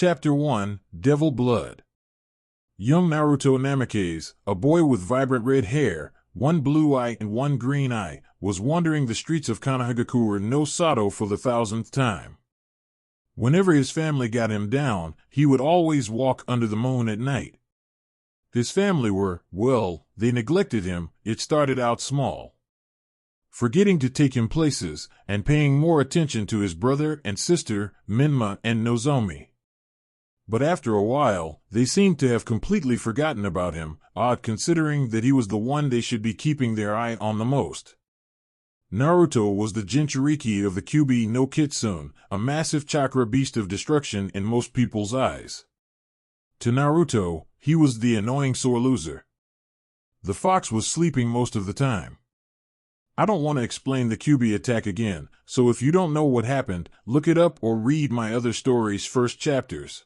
Chapter 1, Devil Blood. Young Naruto Namikaze, a boy with vibrant red hair, one blue eye and one green eye, was wandering the streets of Konohagakure no Sato for the 1000th time. Whenever his family got him down, he would always walk under the moon at night. His family were, well, they neglected him. It started out small, forgetting to take him places, and paying more attention to his brother and sister, Minma and Nozomi. But after a while, they seemed to have completely forgotten about him, odd considering that he was the one they should be keeping their eye on the most. Naruto was the Jinchuriki of the Kyuubi no Kitsune, a massive chakra beast of destruction in most people's eyes. To Naruto, he was the annoying sore loser. The fox was sleeping most of the time. I don't want to explain the Kyuubi attack again, so if you don't know what happened, look it up or read my other story's first chapters.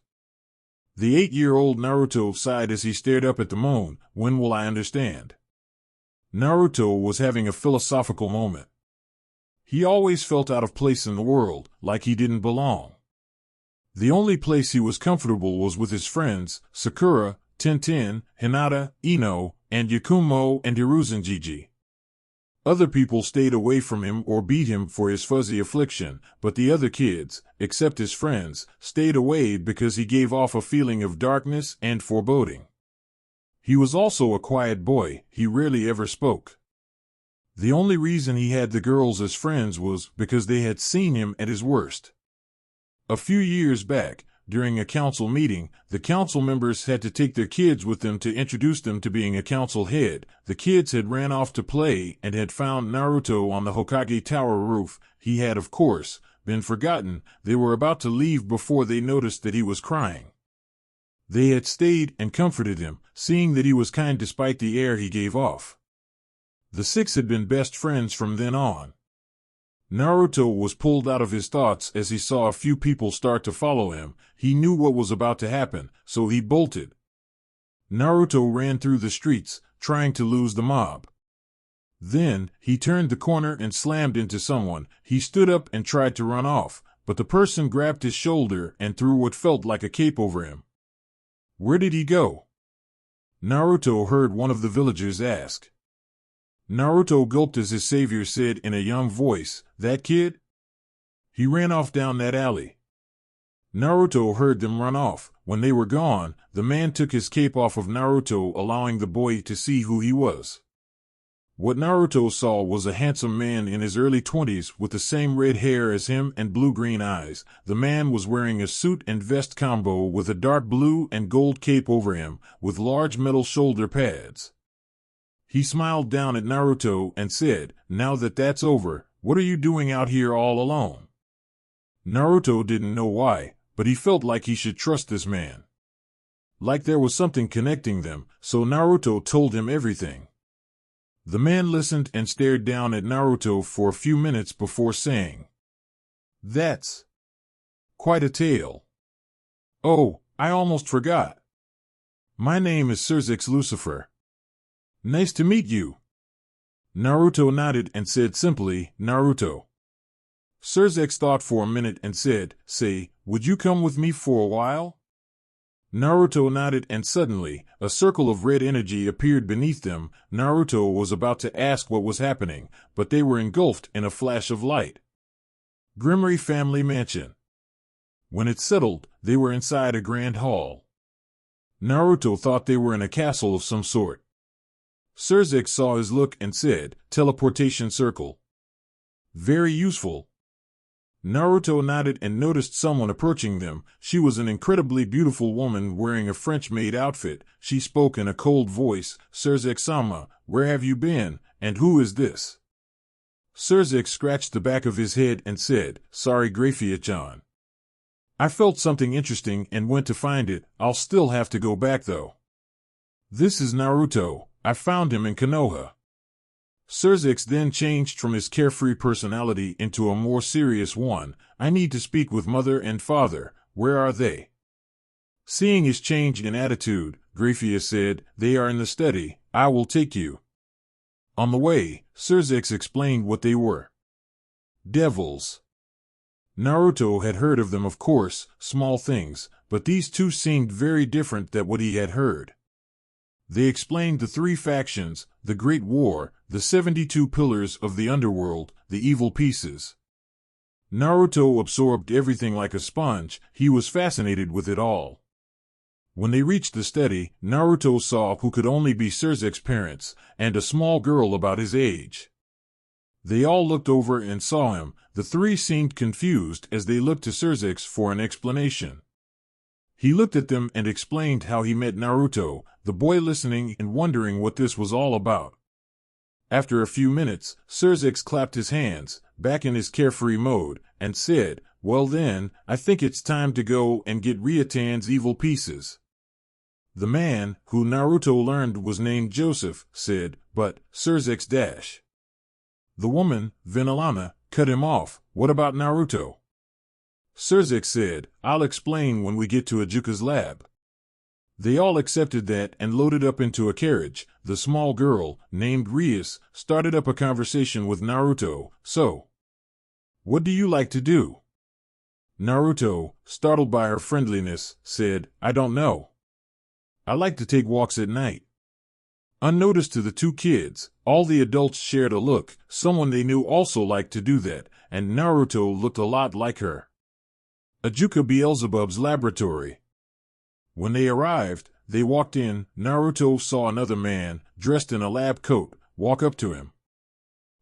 The 8-year-old Naruto sighed as he stared up at the moon. When will I understand? Naruto was having a philosophical moment. He always felt out of place in the world, like he didn't belong. The only place he was comfortable was with his friends, Sakura, Tintin, Hinata, Inoue, and Yakumo and Hiruzenjiji. Other people stayed away from him or beat him for his fuzzy affliction, but the other kids, except his friends, stayed away because he gave off a feeling of darkness and foreboding. He was also a quiet boy. He rarely ever spoke. The only reason he had the girls as friends was because they had seen him at his worst. A few years back, during a council meeting, the council members had to take their kids with them to introduce them to being a council head. The kids had ran off to play and had found Naruto on the Hokage Tower roof. He had, of course, been forgotten. They were about to leave before they noticed that he was crying. They had stayed and comforted him, seeing that he was kind despite the air he gave off. The six had been best friends from then on. Naruto was pulled out of his thoughts as he saw a few people start to follow him. He knew what was about to happen, so he bolted. Naruto ran through the streets, trying to lose the mob. Then, he turned the corner and slammed into someone. He stood up and tried to run off, but the person grabbed his shoulder and threw what felt like a cape over him. Where did he go? Naruto heard one of the villagers ask. Naruto gulped as his savior said in a young voice, "That kid? He ran off down that alley." Naruto heard them run off. When they were gone, the man took his cape off of Naruto, allowing the boy to see who he was. What Naruto saw was a handsome man in his early 20s with the same red hair as him and blue-green eyes. The man was wearing a suit and vest combo with a dark blue and gold cape over him, with large metal shoulder pads. He smiled down at Naruto and said, "Now that that's over, what are you doing out here all alone?" Naruto didn't know why, but he felt like he should trust this man. Like there was something connecting them, so Naruto told him everything. The man listened and stared down at Naruto for a few minutes before saying, "That's quite a tale. Oh, I almost forgot. My name is Sirzechs Lucifer. Nice to meet you." Naruto nodded and said simply, "Naruto." Sirzechs thought for a minute and said, "Say, would you come with me for a while?" Naruto nodded and suddenly, a circle of red energy appeared beneath them. Naruto was about to ask what was happening, but they were engulfed in a flash of light. Grimmery Family Mansion. When it settled, they were inside a grand hall. Naruto thought they were in a castle of some sort. Sirzechs saw his look and said, "Teleportation circle. Very useful." Naruto nodded and noticed someone approaching them. She was an incredibly beautiful woman wearing a French-made outfit. She spoke in a cold voice, "Sirzechs-sama, where have you been, and who is this?" Sirzechs scratched the back of his head and said, "Sorry, Grafia-chan. I felt something interesting and went to find it. I'll still have to go back though. This is Naruto. I found him in Konoha." Sirzechs then changed from his carefree personality into a more serious one. "I need to speak with mother and father. Where are they?" Seeing his change in attitude, Grafia said, "They are in the study. I will take you." On the way, Sirzechs explained what they were. Devils. Naruto had heard of them, of course, small things, but these two seemed very different than what he had heard. They explained the three factions, the Great War, the 72 pillars of the underworld, the evil pieces. Naruto absorbed everything like a sponge. He was fascinated with it all. When they reached the study, Naruto saw who could only be Sirzechs' parents, and a small girl about his age. They all looked over and saw him. The three seemed confused as they looked to Sirzechs for an explanation. He looked at them and explained how he met Naruto, the boy listening and wondering what this was all about. After a few minutes, Sirzechs clapped his hands, back in his carefree mode, and said, "Well then, I think it's time to go and get Ryotan's evil pieces." The man, who Naruto learned was named Joseph, said, "But, Sirzechs dash." The woman, Venelana, cut him off. "What about Naruto?" Sirzechs said, "I'll explain when we get to Ajuka's lab." They all accepted that and loaded up into a carriage. The small girl, named Rias, started up a conversation with Naruto. "So, what do you like to do?" Naruto, startled by her friendliness, said, "I don't know. I like to take walks at night." Unnoticed to the two kids, all the adults shared a look. Someone they knew also liked to do that, and Naruto looked a lot like her. Ajuka Beelzebub's laboratory. When they arrived, they walked in. Naruto saw another man, dressed in a lab coat, walk up to him.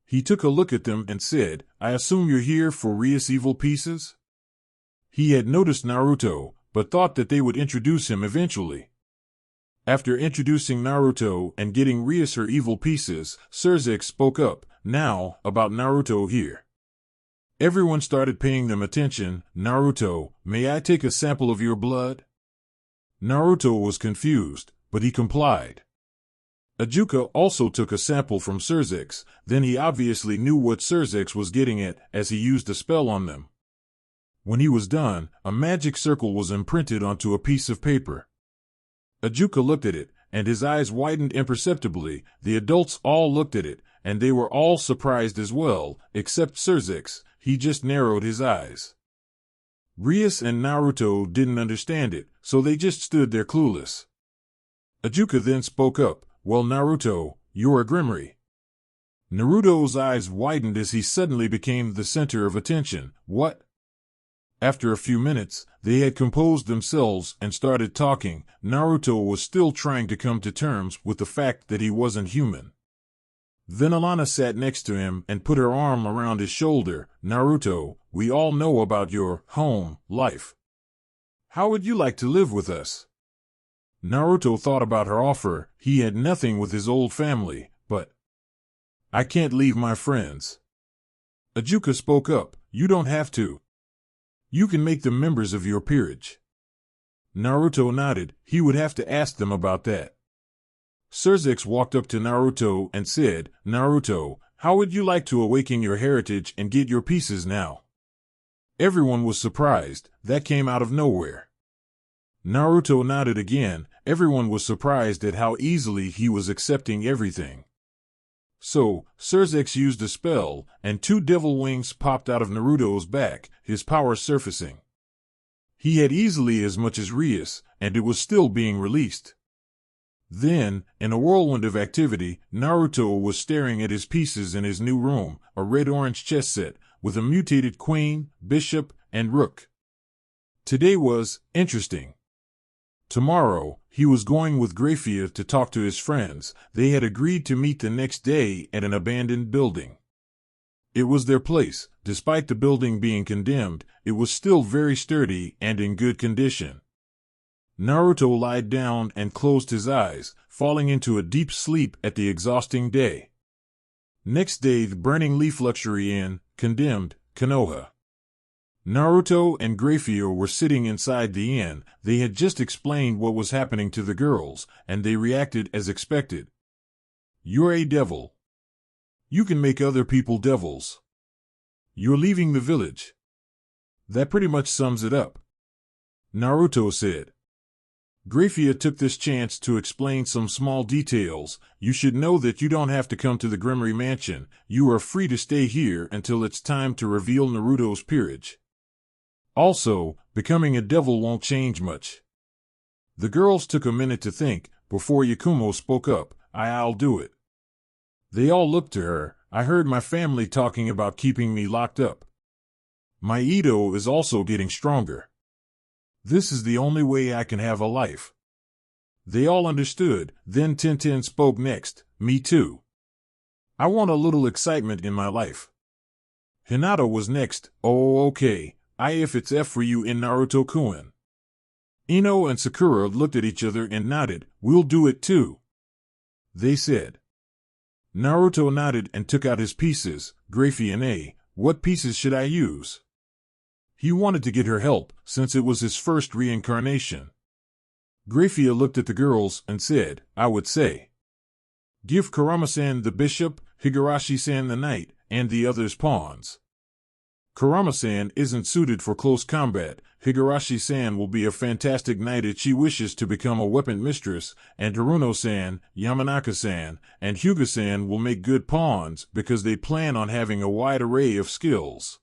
He took a look at them and said, "I assume you're here for Rias' evil pieces?" He had noticed Naruto, but thought that they would introduce him eventually. After introducing Naruto and getting Rias her evil pieces, Sirzechs spoke up, "Now, about Naruto here." Everyone started paying them attention. "Naruto, may I take a sample of your blood?" Naruto was confused, but he complied. Ajuka also took a sample from Sirzechs. Then he obviously knew what Sirzechs was getting at, as he used a spell on them. When he was done, a magic circle was imprinted onto a piece of paper. Ajuka looked at it, and his eyes widened imperceptibly. The adults all looked at it, and they were all surprised as well, except Sirzechs. He just narrowed his eyes. Rias and Naruto didn't understand it, so they just stood there clueless. Ajuka then spoke up, "Well, Naruto, you're a Grimoire." Naruto's eyes widened as he suddenly became the center of attention. "What?" After a few minutes, they had composed themselves and started talking. Naruto was still trying to come to terms with the fact that he wasn't human. Venelana sat next to him and put her arm around his shoulder. "Naruto, we all know about your home life. How would you like to live with us?" Naruto thought about her offer. He had nothing with his old family, but "I can't leave my friends." Ajuka spoke up, "You don't have to. You can make them members of your peerage." Naruto nodded. He would have to ask them about that. Sirzechs walked up to Naruto and said, "Naruto, how would you like to awaken your heritage and get your pieces now?" Everyone was surprised. That came out of nowhere. Naruto nodded again. Everyone was surprised at how easily he was accepting everything. So, Sirzechs used a spell, and two devil wings popped out of Naruto's back, his power surfacing. He had easily as much as Rias, and it was still being released. Then, in a whirlwind of activity, Naruto was staring at his pieces in his new room, a red-orange chess set, with a mutated queen, bishop, and rook. Today was interesting. Tomorrow, he was going with Grafia to talk to his friends. They had agreed to meet the next day at an abandoned building. It was their place. Despite the building being condemned, it was still very sturdy and in good condition. Naruto lied down and closed his eyes, falling into a deep sleep at the exhausting day. Next day, the Burning Leaf Luxury Inn, condemned, Konoha. Naruto and Grafia were sitting inside the inn. They had just explained what was happening to the girls, and they reacted as expected. "You're a devil. You can make other people devils. You're leaving the village." That pretty much sums it up, Naruto said. Grafia took this chance to explain some small details. "You should know that you don't have to come to the Grimoire Mansion. You are free to stay here until it's time to reveal Naruto's peerage." Also, becoming a devil won't change much. The girls took a minute to think before Yakumo spoke up. I'll do it. They all looked to her. I heard my family talking about keeping me locked up. My Ito is also getting stronger. This is the only way I can have a life. They all understood. Then Tintin spoke next. Me too. I want a little excitement in my life. Hinata was next. Oh, okay. If it's F for you in Naruto-kun. Inoue and Sakura looked at each other and nodded. We'll do it too, they said. Naruto nodded and took out his pieces. Grafie, what pieces should I use? He wanted to get her help, since it was his first reincarnation. Grafia looked at the girls and said, I would say, give Kurama-san the bishop, Higurashi-san the knight, and the others pawns. Kurama-san isn't suited for close combat. Higurashi-san will be a fantastic knight if she wishes to become a weapon mistress, and Haruno-san, Yamanaka-san, and Hyuga-san will make good pawns because they plan on having a wide array of skills.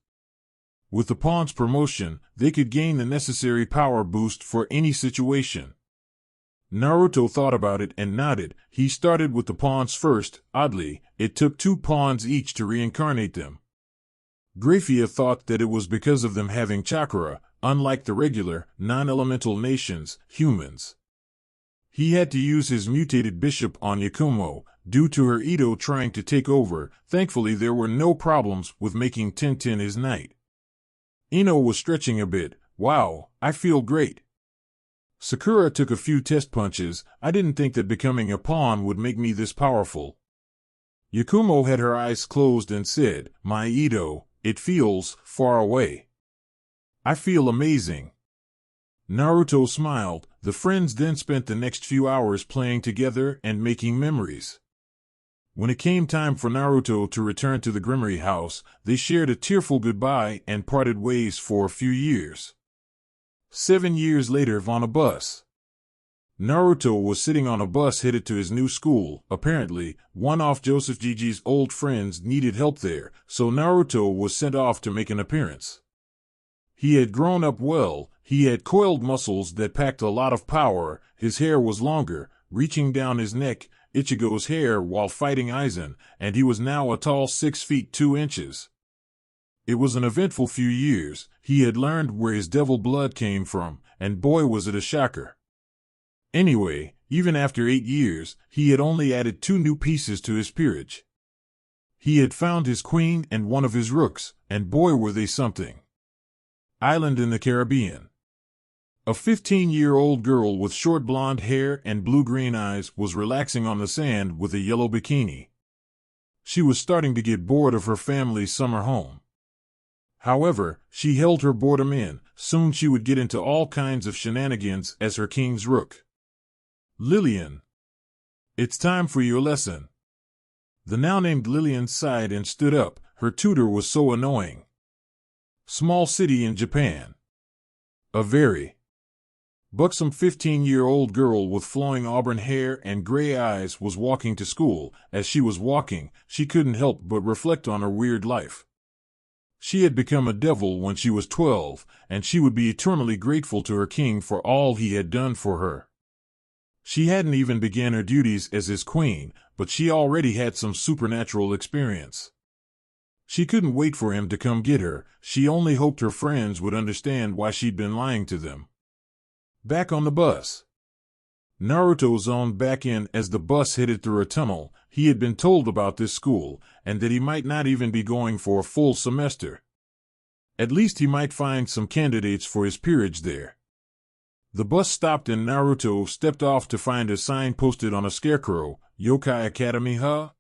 With the pawn's promotion, they could gain the necessary power boost for any situation. Naruto thought about it and nodded. He started with the pawns first. Oddly, it took 2 pawns each to reincarnate them. Grafia thought that it was because of them having chakra, unlike the regular, non-elemental nations, humans. He had to use his mutated bishop on Yakumo, due to her Ito trying to take over. Thankfully there were no problems with making Tintin his knight. Inoue was stretching a bit. Wow, I feel great. Sakura took a few test punches. I didn't think that becoming a pawn would make me this powerful. Yakumo had her eyes closed and said, my Ito, it feels far away. I feel amazing. Naruto smiled. The friends then spent the next few hours playing together and making memories. When it came time for Naruto to return to the Grimoire house, they shared a tearful goodbye and parted ways for a few years. 7 years later, on a bus. Naruto was sitting on a bus headed to his new school. Apparently, one of Joseph Gigi's old friends needed help there, so Naruto was sent off to make an appearance. He had grown up well. He had coiled muscles that packed a lot of power. His hair was longer, reaching down his neck, Ichigo's hair, while fighting Aizen, and he was now a tall 6 feet 2 inches. It was an eventful few years. He had learned where his devil blood came from, and boy was it a shocker. Anyway, even after 8 years, he had only added 2 new pieces to his peerage. He had found his queen and one of his rooks, and boy were they something. Island in the Caribbean. A 15-year-old girl with short blonde hair and blue-green eyes was relaxing on the sand with a yellow bikini. She was starting to get bored of her family's summer home. However, she held her boredom in. Soon she would get into all kinds of shenanigans as her king's rook. Lillian. It's time for your lesson. The now-named Lillian sighed and stood up. Her tutor was so annoying. Small city in Japan. A very buxom 15-year-old girl with flowing auburn hair and gray eyes was walking to school. As she was walking, she couldn't help but reflect on her weird life. She had become a devil when she was 12, and she would be eternally grateful to her king for all he had done for her. She hadn't even begun her duties as his queen, but she already had some supernatural experience. She couldn't wait for him to come get her. She only hoped her friends would understand why she'd been lying to them. Back on the bus. Naruto zoned back in as the bus headed through a tunnel. He had been told about this school, and that he might not even be going for a full semester. At least he might find some candidates for his peerage there. The bus stopped and Naruto stepped off to find a sign posted on a scarecrow, Yokai Academy, huh?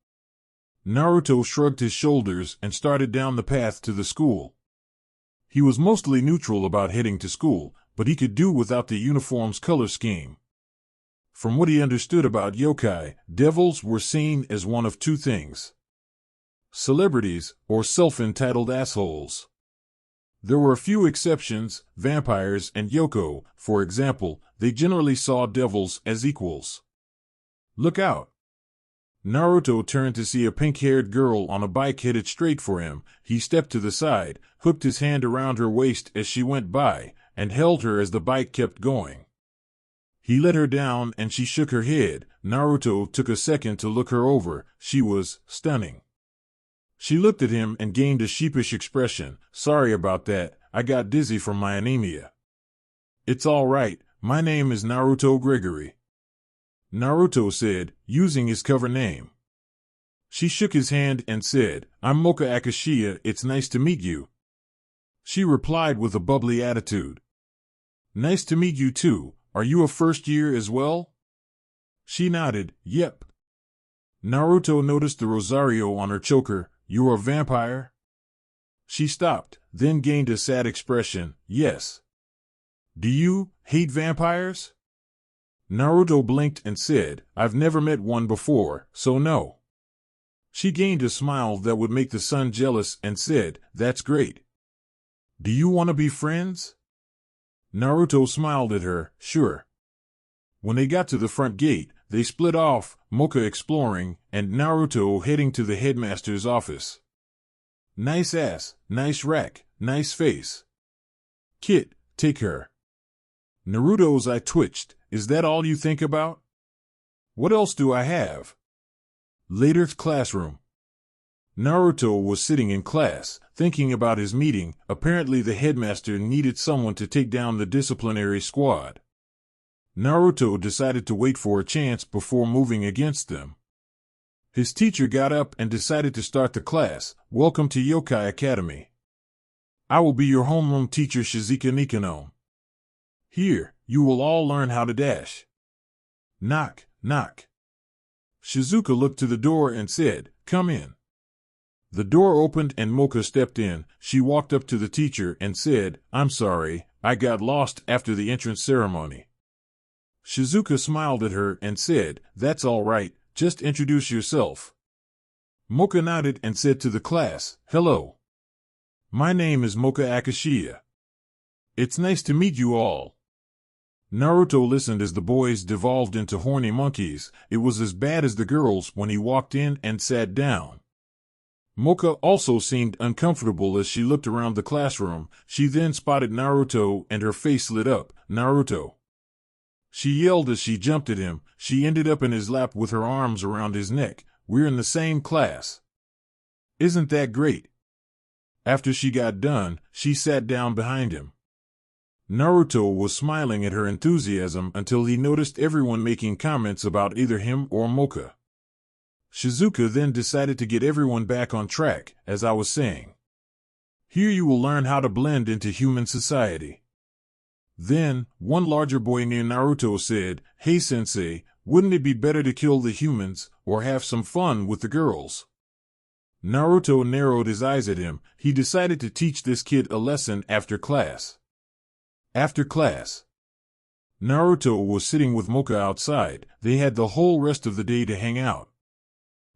Naruto shrugged his shoulders and started down the path to the school. He was mostly neutral about heading to school, but he could do without the uniform's color scheme. From what he understood about yokai, devils were seen as one of 2 things: celebrities or self-entitled assholes. There were a few exceptions, vampires and yoko, for example. They generally saw devils as equals. Look out! Naruto turned to see a pink-haired girl on a bike headed straight for him. He stepped to the side, hooked his hand around her waist as she went by, and held her as the bike kept going. He let her down and she shook her head. Naruto took a second to look her over. She was stunning. She looked at him and gained a sheepish expression. Sorry about that, I got dizzy from my anemia. It's all right, my name is Naruto Gregory, Naruto said, using his cover name. She shook his hand and said, I'm Moka Akashia, it's nice to meet you. She replied with a bubbly attitude. Nice to meet you too, are you a first year as well? She nodded, yep. Naruto noticed the rosario on her choker. You're a vampire? She stopped, then gained a sad expression, yes. Do you hate vampires? Naruto blinked and said, I've never met one before, so no. She gained a smile that would make the sun jealous and said, that's great. Do you want to be friends? Naruto smiled at her, sure. When they got to the front gate, they split off, Moka exploring, and Naruto heading to the headmaster's office. Nice ass, nice rack, nice face. Kid, take her. Naruto's eye twitched. Is that all you think about? What else do I have? Later classroom. Naruto was sitting in class, thinking about his meeting. Apparently the headmaster needed someone to take down the disciplinary squad. Naruto decided to wait for a chance before moving against them. His teacher got up and decided to start the class. Welcome to Yokai Academy. I will be your homeroom teacher Shizuka Nikano. Here, you will all learn how to dash. Knock, knock. Shizuka looked to the door and said, come in. The door opened and Moka stepped in. She walked up to the teacher and said, I'm sorry, I got lost after the entrance ceremony. Shizuka smiled at her and said, that's all right, just introduce yourself. Moka nodded and said to the class, hello. My name is Moka Akashia. It's nice to meet you all. Naruto listened as the boys devolved into horny monkeys. It was as bad as the girls when he walked in and sat down. Moka also seemed uncomfortable as she looked around the classroom. She then spotted Naruto and her face lit up. Naruto. She yelled as she jumped at him. She ended up in his lap with her arms around his neck. We're in the same class. Isn't that great? After she got done, she sat down behind him. Naruto was smiling at her enthusiasm until he noticed everyone making comments about either him or Moka. Shizuka then decided to get everyone back on track, as I was saying. Here you will learn how to blend into human society. Then, one larger boy near Naruto said, Hey sensei, wouldn't it be better to kill the humans, or have some fun with the girls? Naruto narrowed his eyes at him. He decided to teach this kid a lesson after class. After class, Naruto was sitting with Moka outside. They had the whole rest of the day to hang out.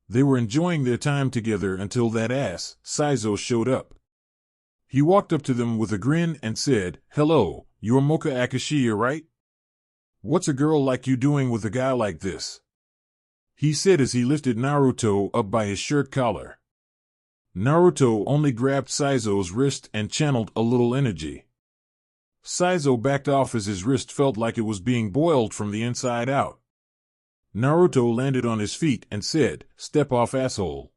They were enjoying their time together until that ass, Saizo, showed up. He walked up to them with a grin and said, Hello, you're Moka Akashia, right? What's a girl like you doing with a guy like this? He said as he lifted Naruto up by his shirt collar. Naruto only grabbed Saizo's wrist and channeled a little energy. Saizo backed off as his wrist felt like it was being boiled from the inside out. Naruto landed on his feet and said, Step off, asshole.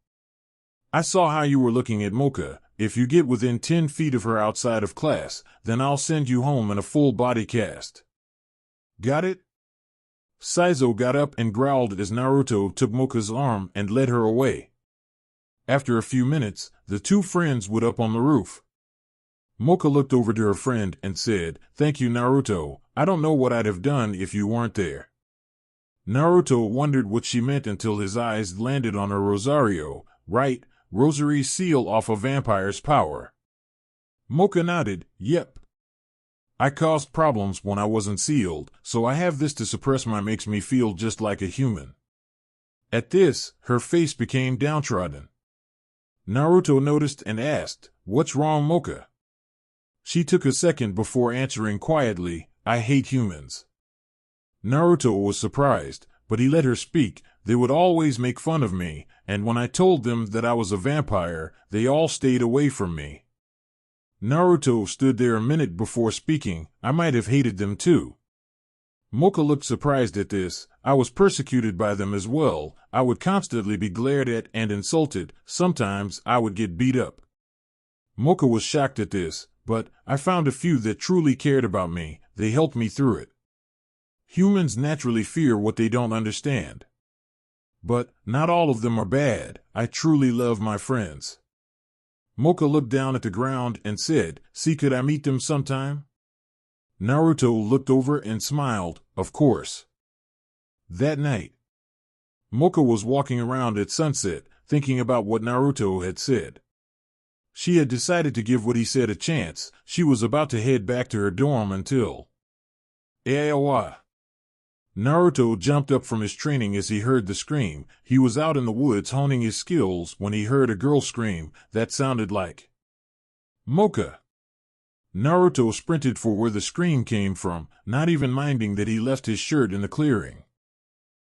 I saw how you were looking at Moka. If you get within 10 feet of her outside of class, then I'll send you home in a full body cast. Got it? Saizo got up and growled as Naruto took Moka's arm and led her away. After a few minutes, the two friends went up on the roof. Moka looked over to her friend and said, Thank you, Naruto. I don't know what I'd have done if you weren't there. Naruto wondered what she meant until his eyes landed on her rosario. Right, rosaries seal off a vampire's power. Moka nodded, Yep. I caused problems when I wasn't sealed, so I have this to suppress my makes me feel just like a human. At this, her face became downtrodden. Naruto noticed and asked, What's wrong, Moka? She took a second before answering quietly, I hate humans. Naruto was surprised. but he let her speak. They would always make fun of me, and when I told them that I was a vampire, they all stayed away from me. Naruto stood there a minute before speaking. I might have hated them too. Moka looked surprised at this. I was persecuted by them as well. I would constantly be glared at and insulted. Sometimes I would get beat up. Moka was shocked at this, but I found a few that truly cared about me. They helped me through it. Humans naturally fear what they don't understand. But not all of them are bad. I truly love my friends. Moka looked down at the ground and said, "See, could I meet them sometime?" Naruto looked over and smiled, "Of course." That night, Moka was walking around at sunset, thinking about what Naruto had said. She had decided to give what he said a chance. She was about to head back to her dorm until... Aowa. Naruto jumped up from his training as he heard the scream. He was out in the woods honing his skills when he heard a girl scream that sounded like Moka. Naruto sprinted for where the scream came from, not even minding that he left his shirt in the clearing.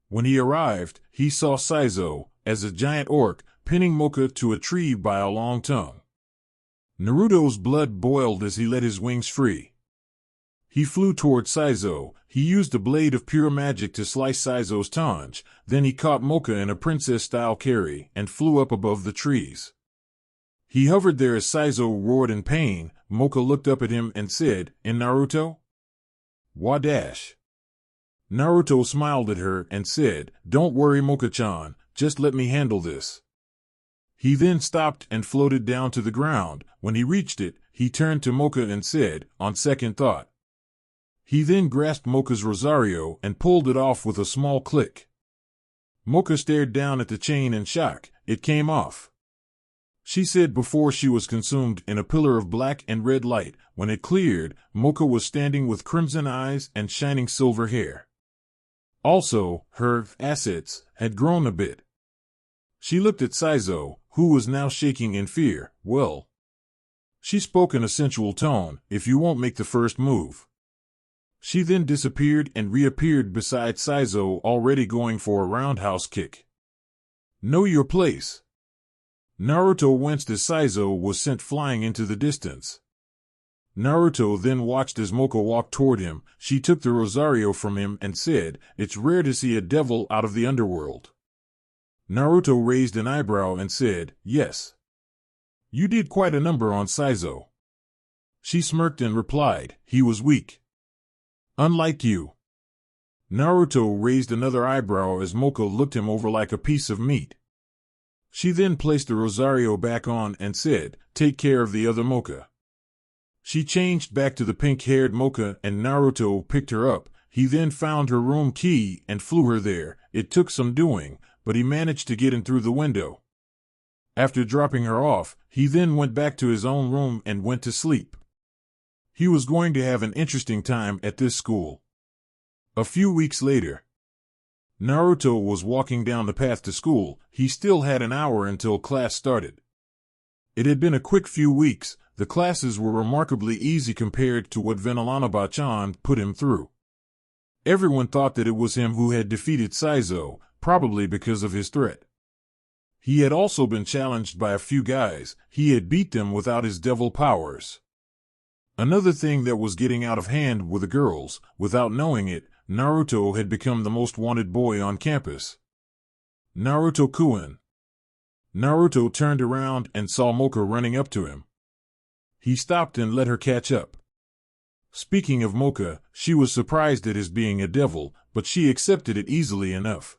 When he arrived, he saw Saizo, as a giant orc, pinning Moka to a tree by a long tongue. Naruto's blood boiled as he let his wings free. He flew toward Saizo. He used a blade of pure magic to slice Saizo's tongue. Then he caught Moka in a princess-style carry and flew up above the trees. He hovered there as Saizo roared in pain. Moka looked up at him and said, "In Naruto?" Wadash. Naruto smiled at her and said, "Don't worry, Moka-chan, just let me handle this." He then stopped and floated down to the ground. When he reached it, he turned to Moka and said, "On second thought." He then grasped Moka's Rosario and pulled it off with a small click. Moka stared down at the chain in shock. It came off. She said before she was consumed in a pillar of black and red light. When it cleared, Moka was standing with crimson eyes and shining silver hair. Also, her assets had grown a bit. She looked at Saizo, who was now shaking in fear. "Well," she spoke in a sensual tone, "if you won't make the first move." She then disappeared and reappeared beside Saizo, already going for a roundhouse kick. "Know your place." Naruto winced as Saizo was sent flying into the distance. Naruto then watched as Moka walked toward him. She took the Rosario from him and said, "It's rare to see a devil out of the underworld." Naruto raised an eyebrow and said, "Yes. You did quite a number on Saizo." She smirked and replied, "He was weak. Unlike you." Naruto raised another eyebrow as Moka looked him over like a piece of meat. She then placed the Rosario back on and said, "Take care of the other Moka." She changed back to the pink-haired Moka and Naruto picked her up. He then found her room key and flew her there. It took some doing, but he managed to get in through the window. After dropping her off, he then went back to his own room and went to sleep. He was going to have an interesting time at this school. A few weeks later, Naruto was walking down the path to school. He still had an hour until class started. It had been a quick few weeks. The classes were remarkably easy compared to what Venonobachan put him through. Everyone thought that it was him who had defeated Saizo, probably because of his threat. He had also been challenged by a few guys. He had beat them without his devil powers. Another thing that was getting out of hand were the girls. Without knowing it, Naruto had become the most wanted boy on campus. Naruto-kun. Naruto turned around and saw Moka running up to him. He stopped and let her catch up. Speaking of Moka, she was surprised at his being a devil, but she accepted it easily enough.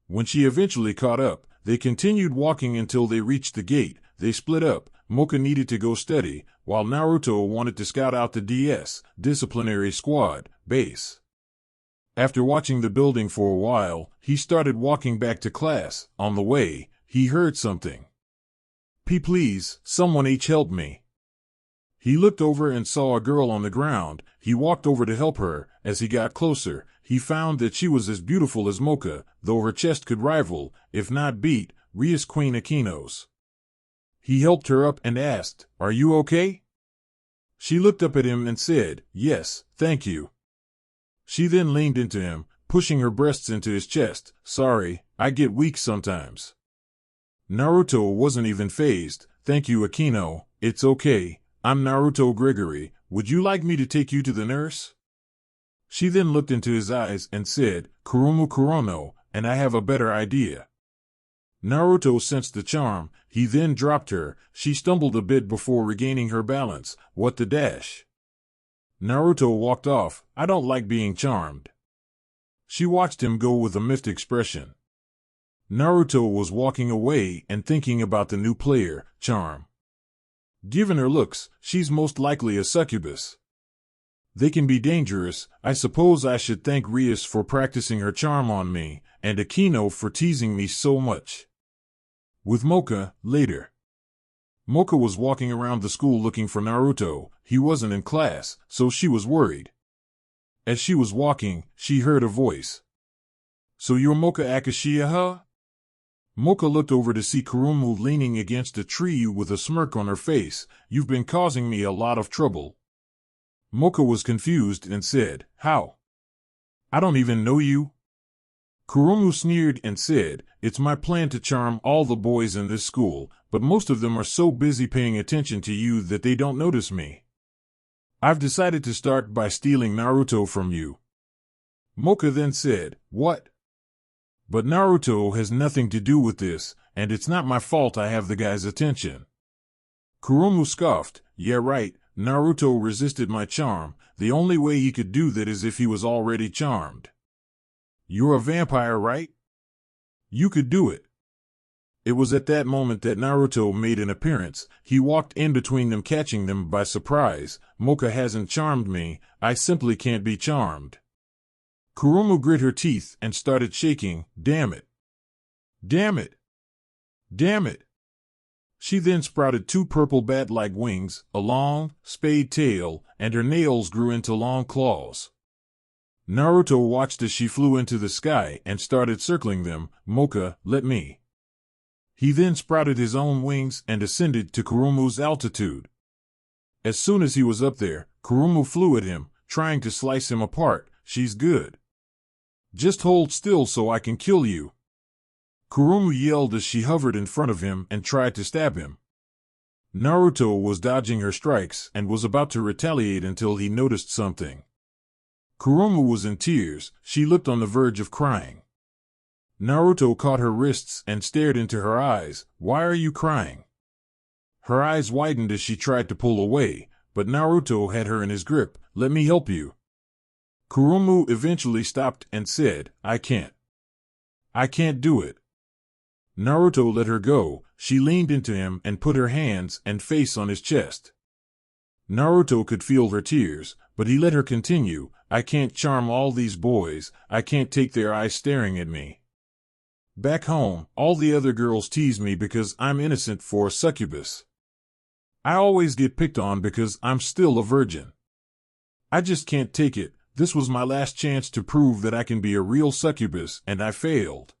When she eventually caught up, they continued walking until they reached the gate. They split up. Moka needed to go study, while Naruto wanted to scout out the Disciplinary squad base. After watching the building for a while, he started walking back to class. On the way, he heard something. Please, someone help me." He looked over and saw a girl on the ground. He walked over to help her. As he got closer, he found that she was as beautiful as Moka, though her chest could rival, if not beat, Rias Queen Akino's. He helped her up and asked, "Are you okay?" She looked up at him and said, "Yes, thank you." She then leaned into him. pushing her breasts into his chest. Sorry, I get weak sometimes. Naruto wasn't even fazed. Thank you, Akino. It's okay. I'm Naruto Gregory. Would you like me to take you to the nurse? She then looked into his eyes and said, Kurumu Kurono, and I have a better idea. Naruto sensed the charm. He then dropped her. She stumbled a bit before regaining her balance. What the dash? Naruto walked off. I don't like being charmed. She watched him go with a miffed expression. Naruto was walking away and thinking about the new player, Charm. Given her looks, she's most likely a succubus. They can be dangerous. I suppose I should thank Rias for practicing her charm on me, and Akino for teasing me so much. With Moka, later. Moka was walking around the school looking for Naruto. He wasn't in class, so she was worried. As she was walking, she heard a voice. So you're Moka Akashia, huh? Moka looked over to see Kurumu leaning against a tree with a smirk on her face. You've been causing me a lot of trouble. Moka was confused and said, How? I don't even know you. Kurumu sneered and said, It's my plan to charm all the boys in this school, but most of them are so busy paying attention to you that they don't notice me. I've decided to start by stealing Naruto from you. Moka then said, What? But Naruto has nothing to do with this, and it's not my fault I have the guy's attention. Kurumu scoffed, Yeah right, Naruto resisted my charm. The only way he could do that is if he was already charmed. You're a vampire, right? You could do it. It was at that moment that Naruto made an appearance. He walked in between them, catching them by surprise. Moka hasn't charmed me. I simply can't be charmed. Kurumu grit her teeth and started shaking. Damn it. Damn it. Damn it. She then sprouted two purple bat-like wings, a long, spade tail, and her nails grew into long claws. Naruto watched as she flew into the sky and started circling them. Moka, let me. He then sprouted his own wings and ascended to Kurumu's altitude. As soon as he was up there, Kurumu flew at him, trying to slice him apart. She's good. Just hold still so I can kill you. Kurumu yelled as she hovered in front of him and tried to stab him. Naruto was dodging her strikes and was about to retaliate until he noticed something. Kurumu was in tears. She looked on the verge of crying. Naruto caught her wrists and stared into her eyes. Why are you crying? Her eyes widened as she tried to pull away, but Naruto had her in his grip. Let me help you. Kurumu eventually stopped and said, I can't. I can't do it. Naruto let her go. She leaned into him and put her hands and face on his chest. Naruto could feel her tears, but he let her continue. I can't charm all these boys. I can't take their eyes staring at me. Back home, all the other girls tease me because I'm innocent for a succubus. I always get picked on because I'm still a virgin. I just can't take it. This was my last chance to prove that I can be a real succubus, and I failed.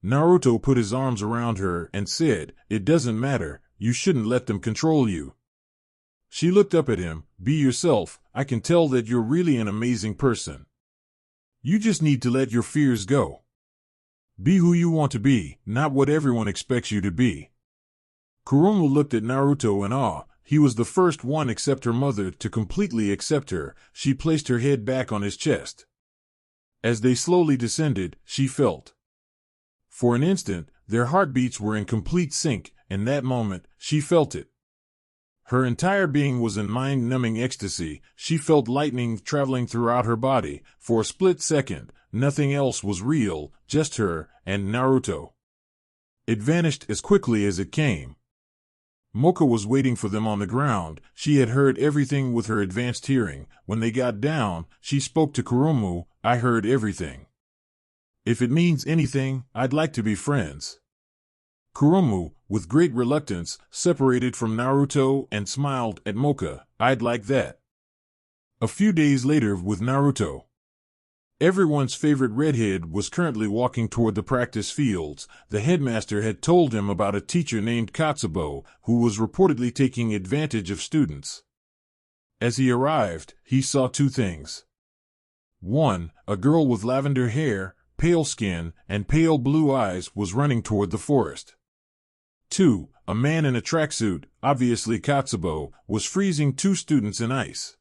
Naruto put his arms around her and said, It doesn't matter. You shouldn't let them control you. She looked up at him. Be yourself. I can tell that you're really an amazing person. You just need to let your fears go. Be who you want to be, not what everyone expects you to be. Kurumu looked at Naruto in awe. He was the first one except her mother to completely accept her. She placed her head back on his chest. As they slowly descended, she felt. For an instant, their heartbeats were in complete sync. In that moment, she felt it. Her entire being was in mind-numbing ecstasy. She felt lightning traveling throughout her body. For a split second, nothing else was real, just her and Naruto. It vanished as quickly as it came. Moka was waiting for them on the ground. She had heard everything with her advanced hearing. When they got down, she spoke to Kurumu. I heard everything. If it means anything, I'd like to be friends. Kurumu, with great reluctance, separated from Naruto and smiled at Moka. I'd like that. A few days later with Naruto. Everyone's favorite redhead was currently walking toward the practice fields. The headmaster had told him about a teacher named Katsubo, who was reportedly taking advantage of students. As he arrived, he saw two things. 1. A girl with lavender hair, pale skin, and pale blue eyes was running toward the forest. 2. A man in a tracksuit, obviously Katsubo, was freezing 2 students in ice.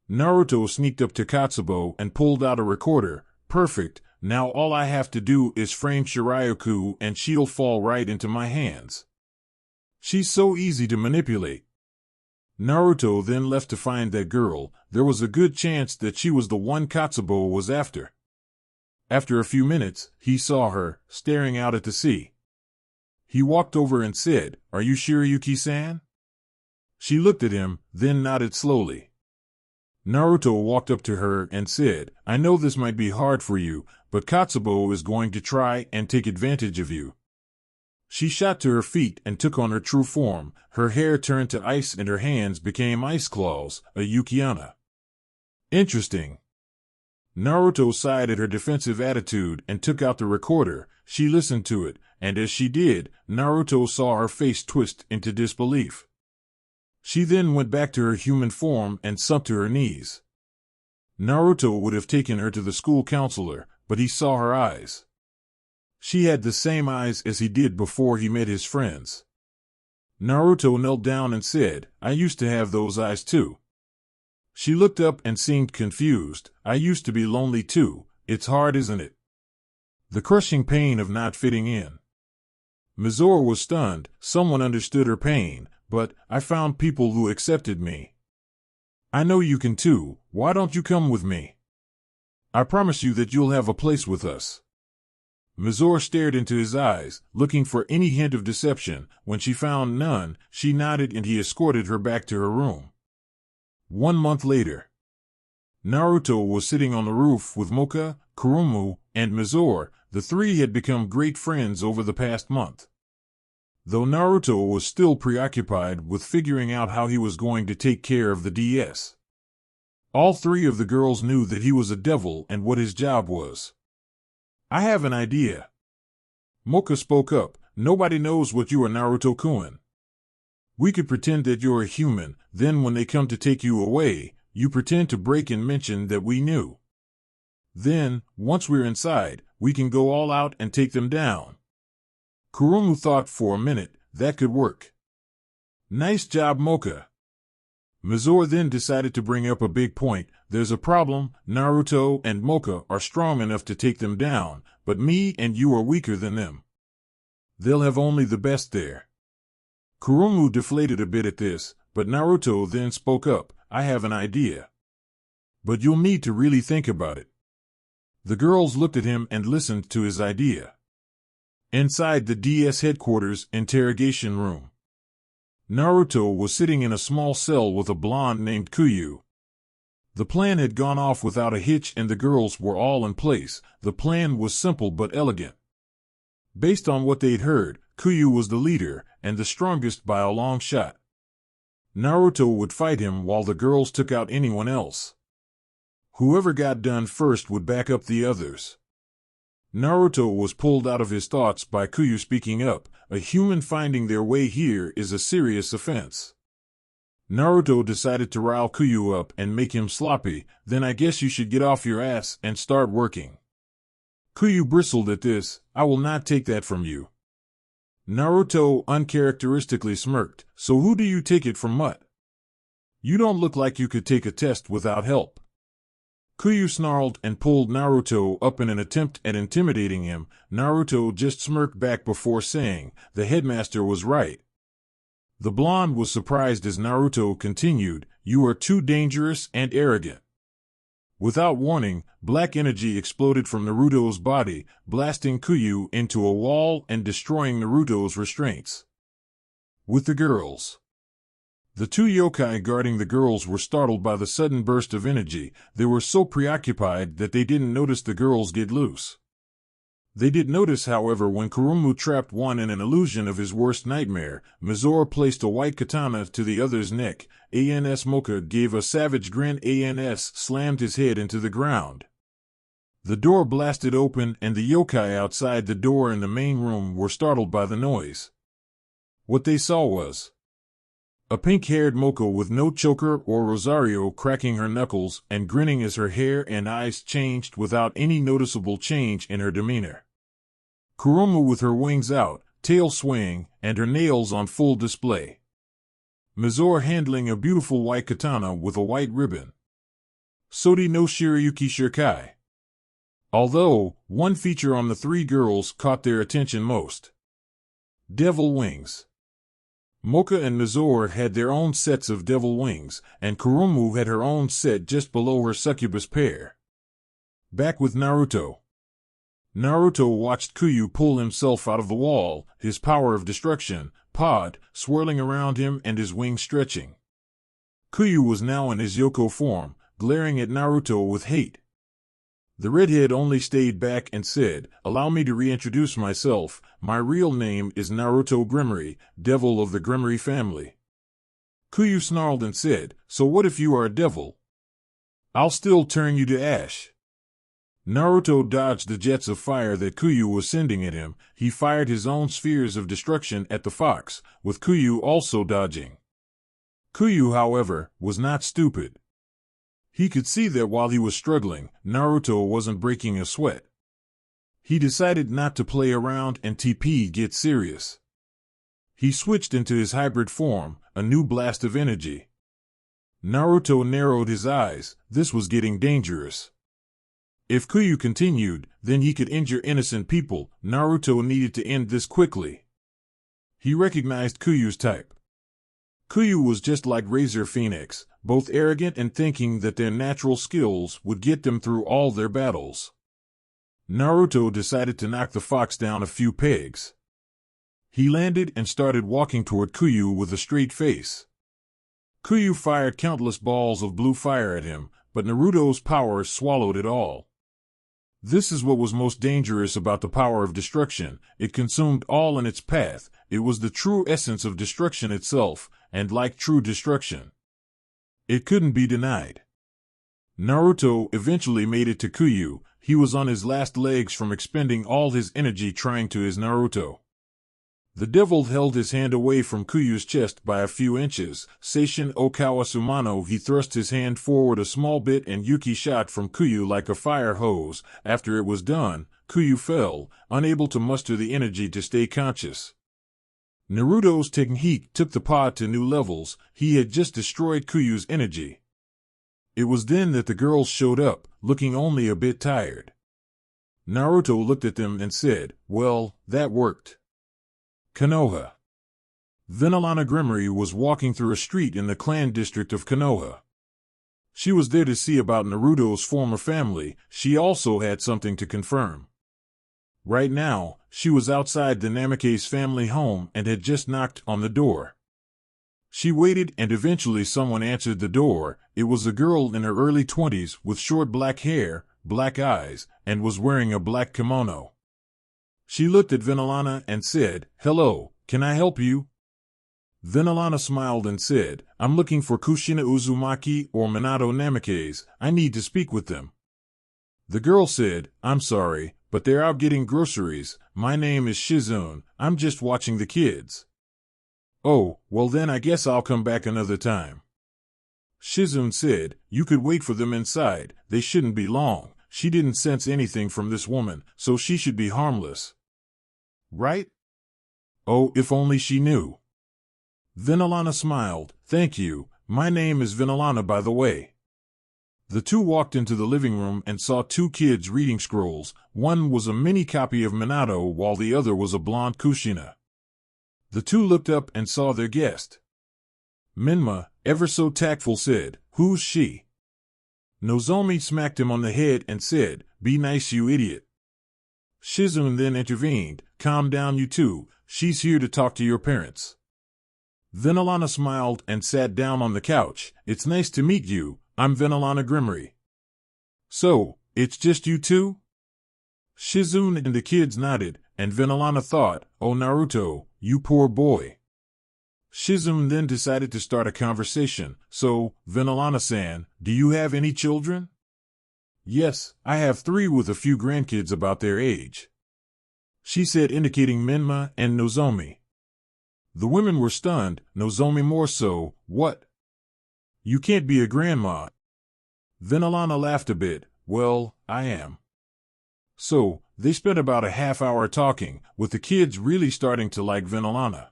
Naruto sneaked up to Katsubo and pulled out a recorder. Perfect, now all I have to do is frame Shirayuku and she'll fall right into my hands. She's so easy to manipulate. Naruto then left to find that girl. There was a good chance that she was the one Katsubo was after. After a few minutes, he saw her, staring out at the sea. He walked over and said, "Are you Shirayuki-san?" She looked at him, then nodded slowly. Naruto walked up to her and said, "I know this might be hard for you, but Katsubo is going to try and take advantage of you." She shot to her feet and took on her true form. Her hair turned to ice and her hands became ice claws, a Yuki-onna. Interesting. Naruto sighed at her defensive attitude and took out the recorder. She listened to it, and as she did, Naruto saw her face twist into disbelief. She then went back to her human form and sunk to her knees. Naruto would have taken her to the school counselor, but he saw her eyes. She had the same eyes as he did before he met his friends. Naruto knelt down and said, "I used to have those eyes too." She looked up and seemed confused. "I used to be lonely too. It's hard, isn't it? The crushing pain of not fitting in." Mizore was stunned. Someone understood her pain, but I found people who accepted me. "I know you can too. Why don't you come with me? I promise you that you'll have a place with us." Mizore stared into his eyes, looking for any hint of deception. When she found none, she nodded and he escorted her back to her room. 1 month later, Naruto was sitting on the roof with Moka, Kurumu, and Mizore. The 3 had become great friends over the past month. Though Naruto was still preoccupied with figuring out how he was going to take care of the DS. All 3 of the girls knew that he was a devil and what his job was. "I have an idea." Moka spoke up. "Nobody knows what you are, Naruto-kun. We could pretend that you're a human, then when they come to take you away, you pretend to break and mention that we knew. Then, once we're inside, we can go all out and take them down." Kurumu thought for a minute. That could work. "Nice job, Moka." Mizore then decided to bring up a big point. "There's a problem. Naruto and Moka are strong enough to take them down, but me and you are weaker than them. They'll have only the best there." Kurumu deflated a bit at this, but Naruto then spoke up. "I have an idea. But you'll need to really think about it." The girls looked at him and listened to his idea. Inside the DS headquarters interrogation room, Naruto was sitting in a small cell with a blonde named Kuyu. The plan had gone off without a hitch and the girls were all in place. The plan was simple but elegant. Based on what they'd heard, Kuyu was the leader, and the strongest by a long shot. Naruto would fight him while the girls took out anyone else. Whoever got done first would back up the others. Naruto was pulled out of his thoughts by Kuyu speaking up. "A human finding their way here is a serious offense." Naruto decided to rile Kuyu up and make him sloppy. "Then I guess you should get off your ass and start working." Kuyu bristled at this. "I will not take that from you." Naruto uncharacteristically smirked. "So who do you take it from, Mutt? You don't look like you could take a test without help." Kuyu snarled and pulled Naruto up in an attempt at intimidating him. Naruto just smirked back before saying, "The headmaster was right." The blonde was surprised as Naruto continued, "You are too dangerous and arrogant." Without warning, black energy exploded from Naruto's body, blasting Kuyu into a wall and destroying Naruto's restraints. With the girls, the 2 yokai guarding the girls were startled by the sudden burst of energy. They were so preoccupied that they didn't notice the girls get loose. They did notice, however, when Kurumu trapped one in an illusion of his worst nightmare. Mizore placed a white katana to the other's neck. Moka gave a savage grin. Slammed his head into the ground. The door blasted open and the yokai outside the door in the main room were startled by the noise. What they saw was A pink-haired Moka with no choker or rosario cracking her knuckles and grinning as her hair and eyes changed without any noticeable change in her demeanor. Kurumu with her wings out, tail swaying, and her nails on full display. Mizore handling a beautiful white katana with a white ribbon. Sodi no Shirayuki Shirkai. Although, one feature on the three girls caught their attention most. Devil wings. Moka and Mizore had their own sets of devil wings, and Kurumu had her own set just below her succubus pair. Back with Naruto. Naruto watched Kuyu pull himself out of the wall, his power of destruction, pod, swirling around him and his wings stretching. Kuyu was now in his Yoko form, glaring at Naruto with hate. The redhead only stayed back and said, "Allow me to reintroduce myself. My real name is Naruto Grimmery, devil of the Grimmery family." Kuyu snarled and said, "So what if you are a devil? I'll still turn you to ash." Naruto dodged the jets of fire that Kuyu was sending at him. He fired his own spheres of destruction at the fox, with Kuyu also dodging. Kuyu, however, was not stupid. He could see that while he was struggling, Naruto wasn't breaking a sweat. He decided not to play around and get serious. He switched into his hybrid form, a new blast of energy. Naruto narrowed his eyes. This was getting dangerous. If Kuyu continued, then he could injure innocent people. Naruto needed to end this quickly. He recognized Kuyu's type. Kuyu was just like Razor Phoenix, both arrogant and thinking that their natural skills would get them through all their battles. Naruto decided to knock the fox down a few pegs. He landed and started walking toward Kuyu with a straight face. Kuyu fired countless balls of blue fire at him, but Naruto's power swallowed it all. This is what was most dangerous about the power of destruction. It consumed all in its path. It was the true essence of destruction itself, and like true destruction, it couldn't be denied. Naruto eventually made it to Kuyu. He was on his last legs from expending all his energy trying to his Naruto. The devil held his hand away from Kuyu's chest by a few inches. Seishin Okawa Sumano, he thrust his hand forward a small bit and Yuki shot from Kuyu like a fire hose. After it was done, Kuyu fell, unable to muster the energy to stay conscious. Naruto's technique took the pod to new levels. He had just destroyed Kuyu's energy. It was then that the girls showed up, looking only a bit tired. Naruto looked at them and said, "Well, that worked." Konoha. Vinalana Grimmery was walking through a street in the clan district of Konoha. She was there to see about Naruto's former family. She also had something to confirm. Right now, she was outside the Namikaze family home and had just knocked on the door. She waited and eventually someone answered the door. It was a girl in her early 20s with short black hair, black eyes, and was wearing a black kimono. She looked at Vinalana and said, "Hello, can I help you?" Vinalana smiled and said, "I'm looking for Kushina Uzumaki or Minato Namikaze. I need to speak with them." The girl said, "I'm sorry, but they're out getting groceries. My name is Shizune. I'm just watching the kids." "Oh, well then I guess I'll come back another time." Shizune said, "You could wait for them inside. They shouldn't be long." She didn't sense anything from this woman, so she should be harmless. Right? Oh, if only she knew. Vinalana smiled. "Thank you. My name is Vinalana, by the way." The two walked into the living room and saw two kids reading scrolls. One was a mini copy of Minato while the other was a blonde Kushina. The two looked up and saw their guest. Minma, ever so tactful, said, "Who's she?" Nozomi smacked him on the head and said, "Be nice, you idiot." Shizune then intervened, "Calm down, you two. She's here to talk to your parents." Vinalana smiled and sat down on the couch. "It's nice to meet you. I'm Vinalana Grimmery." "So, it's just you two?" Shizune and the kids nodded, and Vinalana thought, "Oh Naruto, you poor boy." Shizune then decided to start a conversation. "So, Vinalana-san, do you have any children?" "Yes, I have 3 with a few grandkids about their age," she said, indicating Minma and Nozomi. The women were stunned, Nozomi more so. What? You can't be a grandma. Vinalana laughed a bit. Well, I am. So, they spent about a half hour talking, with the kids really starting to like Vinalana.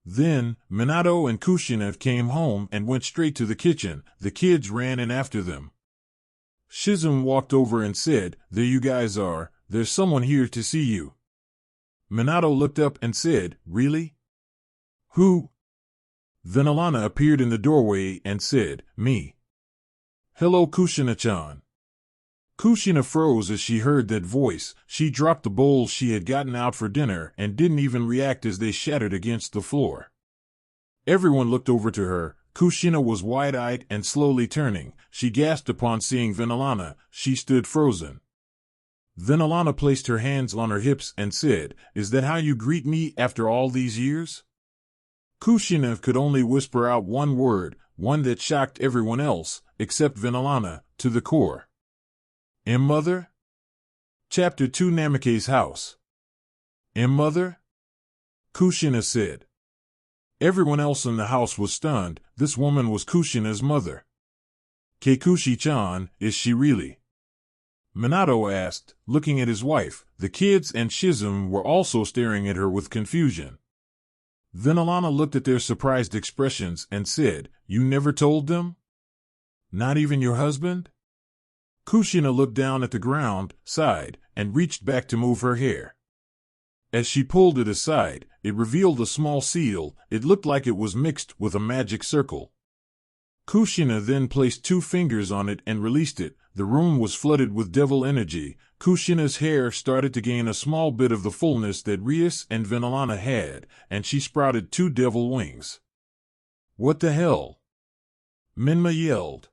Then, Minato and Kushina came home and went straight to the kitchen. The kids ran in after them. Shizum walked over and said, "There you guys are, there's someone here to see you." Minato looked up and said, "Really? Who?" Vinalana appeared in the doorway and said, "Me." "Hello, Kushina-chan." Kushina froze as she heard that voice. She dropped the bowl she had gotten out for dinner and didn't even react as they shattered against the floor. Everyone looked over to her. Kushina was wide-eyed and slowly turning. She gasped upon seeing Vinalana. She stood frozen. Vinalana placed her hands on her hips and said, "Is that how you greet me after all these years?" Kushina could only whisper out one word, one that shocked everyone else, except Vinalana, to the core. "Mother?" Chapter 2 Namikaze's House. "Mother?" Kushina said. Everyone else in the house was stunned. This woman was Kushina's mother. "Kekushi-chan, is she really?" Minato asked, looking at his wife. The kids and Shizum were also staring at her with confusion. Vinalana looked at their surprised expressions and said, "You never told them? Not even your husband?" Kushina looked down at the ground, sighed, and reached back to move her hair. As she pulled it aside, it revealed a small seal. It looked like it was mixed with a magic circle. Kushina then placed 2 fingers on it and released it. The room was flooded with devil energy. Kushina's hair started to gain a small bit of the fullness that Rias and Vinalana had, and she sprouted 2 devil wings. "What the hell?" Minma yelled.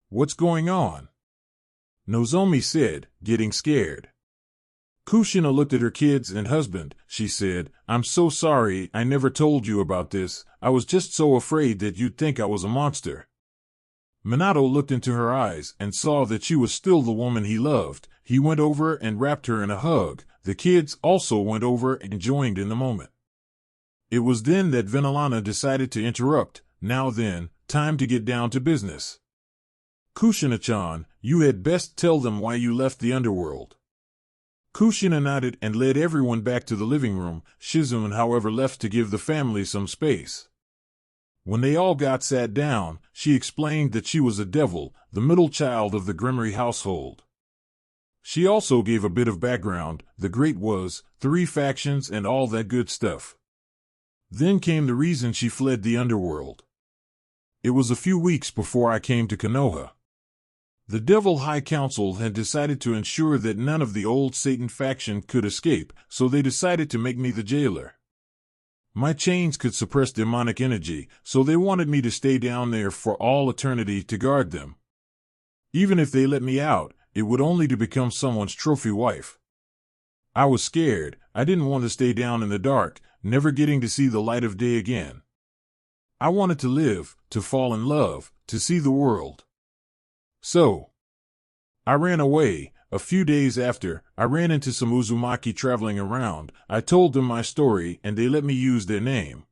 "What's going on?" Nozomi said, getting scared. Kushina looked at her kids and husband. She said, "I'm so sorry I never told you about this. I was just so afraid that you'd think I was a monster." Minato looked into her eyes and saw that she was still the woman he loved. He went over and wrapped her in a hug. The kids also went over and joined in the moment. It was then that Vinalana decided to interrupt. "Now then, time to get down to business. Kushina-chan, you had best tell them why you left the underworld." Kushina nodded and led everyone back to the living room. Shizune, however, left to give the family some space. When they all got sat down, she explained that she was a devil, the middle child of the Gremory household. She also gave a bit of background. The Great was, 3 factions and all that good stuff. Then came the reason she fled the underworld. "It was a few weeks before I came to Konoha. The Devil High Council had decided to ensure that none of the old Satan faction could escape, so they decided to make me the jailer. My chains could suppress demonic energy, so they wanted me to stay down there for all eternity to guard them. Even if they let me out, it would only to become someone's trophy wife. I was scared. I didn't want to stay down in the dark, never getting to see the light of day again. I wanted to live, to fall in love, to see the world. So, I ran away. A few days after, I ran into some Uzumaki traveling around. I told them my story, and they let me use their name.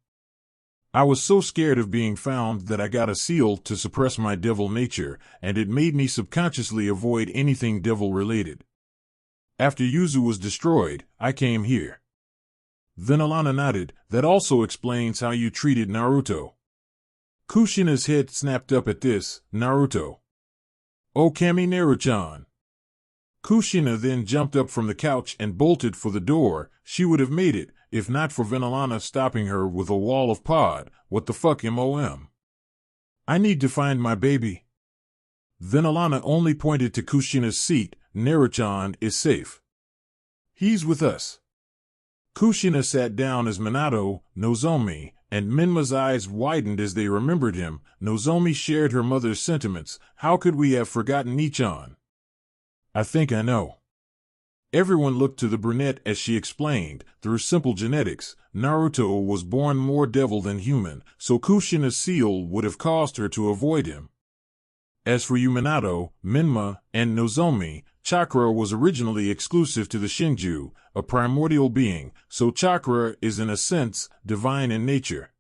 I was so scared of being found that I got a seal to suppress my devil nature, and it made me subconsciously avoid anything devil-related. After Yuzu was destroyed, I came here." Vinalana nodded. "That also explains how you treated Naruto." Kushina's head snapped up at this. "Naruto? Oh, Kamineru-chan." Kushina then jumped up from the couch and bolted for the door. She would have made it, if not for Vinalana stopping her with a wall of pod. "What the fuck, MOM? I need to find my baby." Vinalana only pointed to Kushina's seat. "Naru-chan is safe. He's with us." Kushina sat down as Minato, Nozomi, and Minma's eyes widened as they remembered him. Nozomi shared her mother's sentiments. "How could we have forgotten Nichan?" "I think I know." Everyone looked to the brunette as she explained. Through simple genetics, Naruto was born more devil than human, so Kushina's seal would have caused her to avoid him. As for you, Minato, Minma, and Nozomi, chakra was originally exclusive to the Shinju, a primordial being, so chakra is in a sense divine in nature.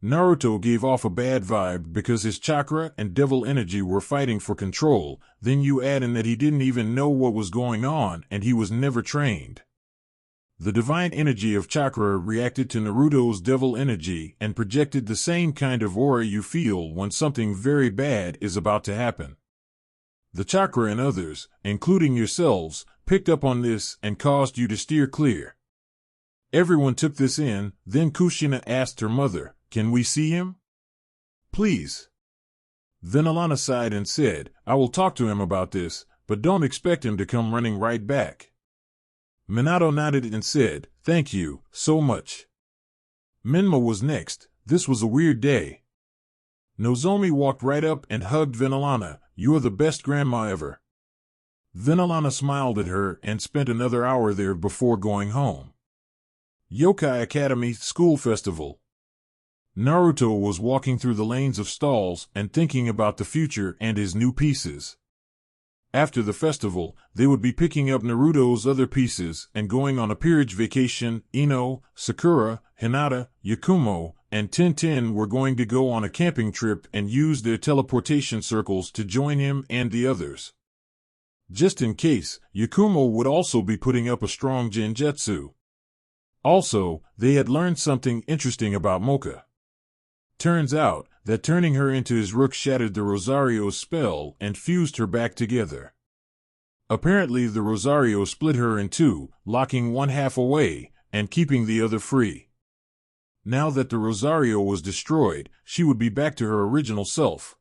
Naruto gave off a bad vibe because his chakra and devil energy were fighting for control, then you add in that he didn't even know what was going on and he was never trained. The divine energy of chakra reacted to Naruto's devil energy and projected the same kind of aura you feel when something very bad is about to happen. The chakra and others, including yourselves, picked up on this and caused you to steer clear. Everyone took this in, then Kushina asked her mother, "Can we see him? Please." Then Alana sighed and said, "I will talk to him about this, but don't expect him to come running right back." Minato nodded and said, "Thank you, so much." Menma was next. This was a weird day. Nozomi walked right up and hugged Venalana. "You're the best grandma ever." Venalana smiled at her and spent another hour there before going home. Yokai Academy School Festival. Naruto was walking through the lanes of stalls and thinking about the future and his new pieces. After the festival, they would be picking up Naruto's other pieces and going on a Peerage vacation. Inoue, Sakura, Hinata, Yakumo, and Tintin were going to go on a camping trip and use their teleportation circles to join him and the others. Just in case, Yakumo would also be putting up a strong genjutsu. Also, they had learned something interesting about Moka. Turns out that turning her into his rook shattered the Rosario's spell and fused her back together. Apparently the Rosario split her in two, locking one half away and keeping the other free. Now that the Rosario was destroyed, she would be back to her original self.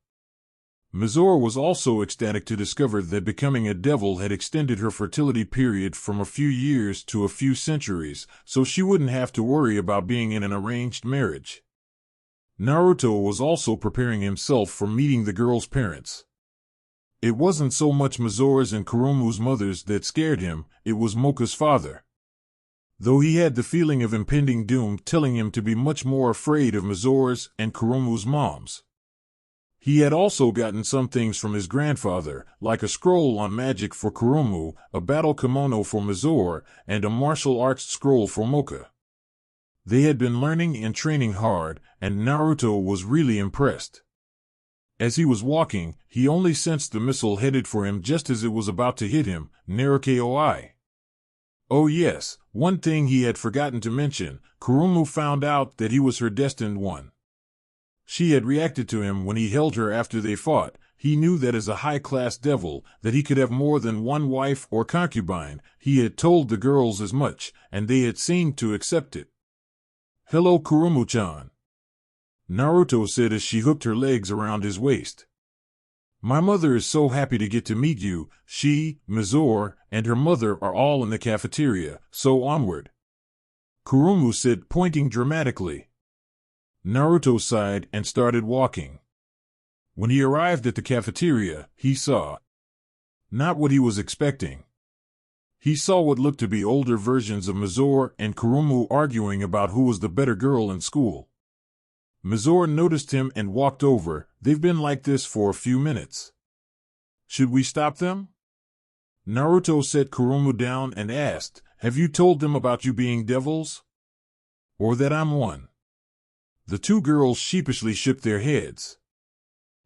Mizore was also ecstatic to discover that becoming a devil had extended her fertility period from a few years to a few centuries, so she wouldn't have to worry about being in an arranged marriage. Naruto was also preparing himself for meeting the girl's parents. It wasn't so much Mizore's and Kurumu's mothers that scared him, it was Moka's father. Though he had the feeling of impending doom telling him to be much more afraid of Mizore's and Kurumu's moms. He had also gotten some things from his grandfather, like a scroll on magic for Kurumu, a battle kimono for Mizore, and a martial arts scroll for Moka. They had been learning and training hard, and Naruto was really impressed. As he was walking, he only sensed the missile headed for him just as it was about to hit him, Naruto. Oh yes, one thing he had forgotten to mention, Kurumu found out that he was her destined one. She had reacted to him when he held her after they fought. He knew that as a high-class devil, that he could have more than one wife or concubine. He had told the girls as much, and they had seemed to accept it. "Hello, Kurumu-chan," Naruto said as she hooked her legs around his waist. "My mother is so happy to get to meet you. She, Mizore, and her mother are all in the cafeteria, so onward," Kurumu said, pointing dramatically. Naruto sighed and started walking. When he arrived at the cafeteria, he saw not what he was expecting. He saw what looked to be older versions of Mizore and Kurumu arguing about who was the better girl in school. Mizore noticed him and walked over. "They've been like this for a few minutes. Should we stop them?" Naruto set Kurumu down and asked, "Have you told them about you being devils? Or that I'm one?" The two girls sheepishly shook their heads.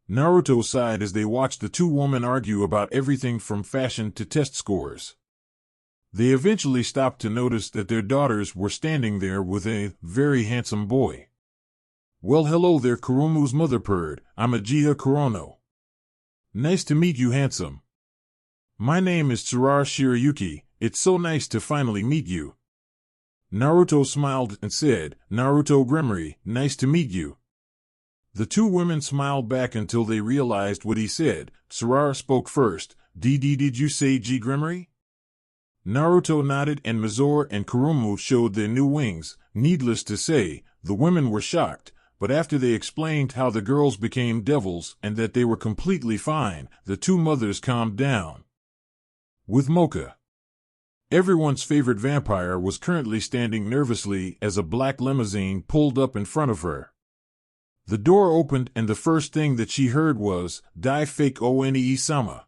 Naruto sighed as they watched the two women argue about everything from fashion to test scores. They eventually stopped to notice that their daughters were standing there with a very handsome boy. "Well, hello there," Kurumu's mother purred. "I'm Ajiha Kurono." "Nice to meet you, handsome. My name is Tsurar Shirayuki. It's so nice to finally meet you." Naruto smiled and said, "Naruto Gremory, nice to meet you." The two women smiled back until they realized what he said. Tsurar spoke first. Did you say G Gremory?" Naruto nodded and Mizore and Kurumu showed their new wings. Needless to say, the women were shocked, but after they explained how the girls became devils and that they were completely fine, the two mothers calmed down. With Moka, everyone's favorite vampire was currently standing nervously as a black limousine pulled up in front of her. The door opened and the first thing that she heard was, "Dai fake One-sama."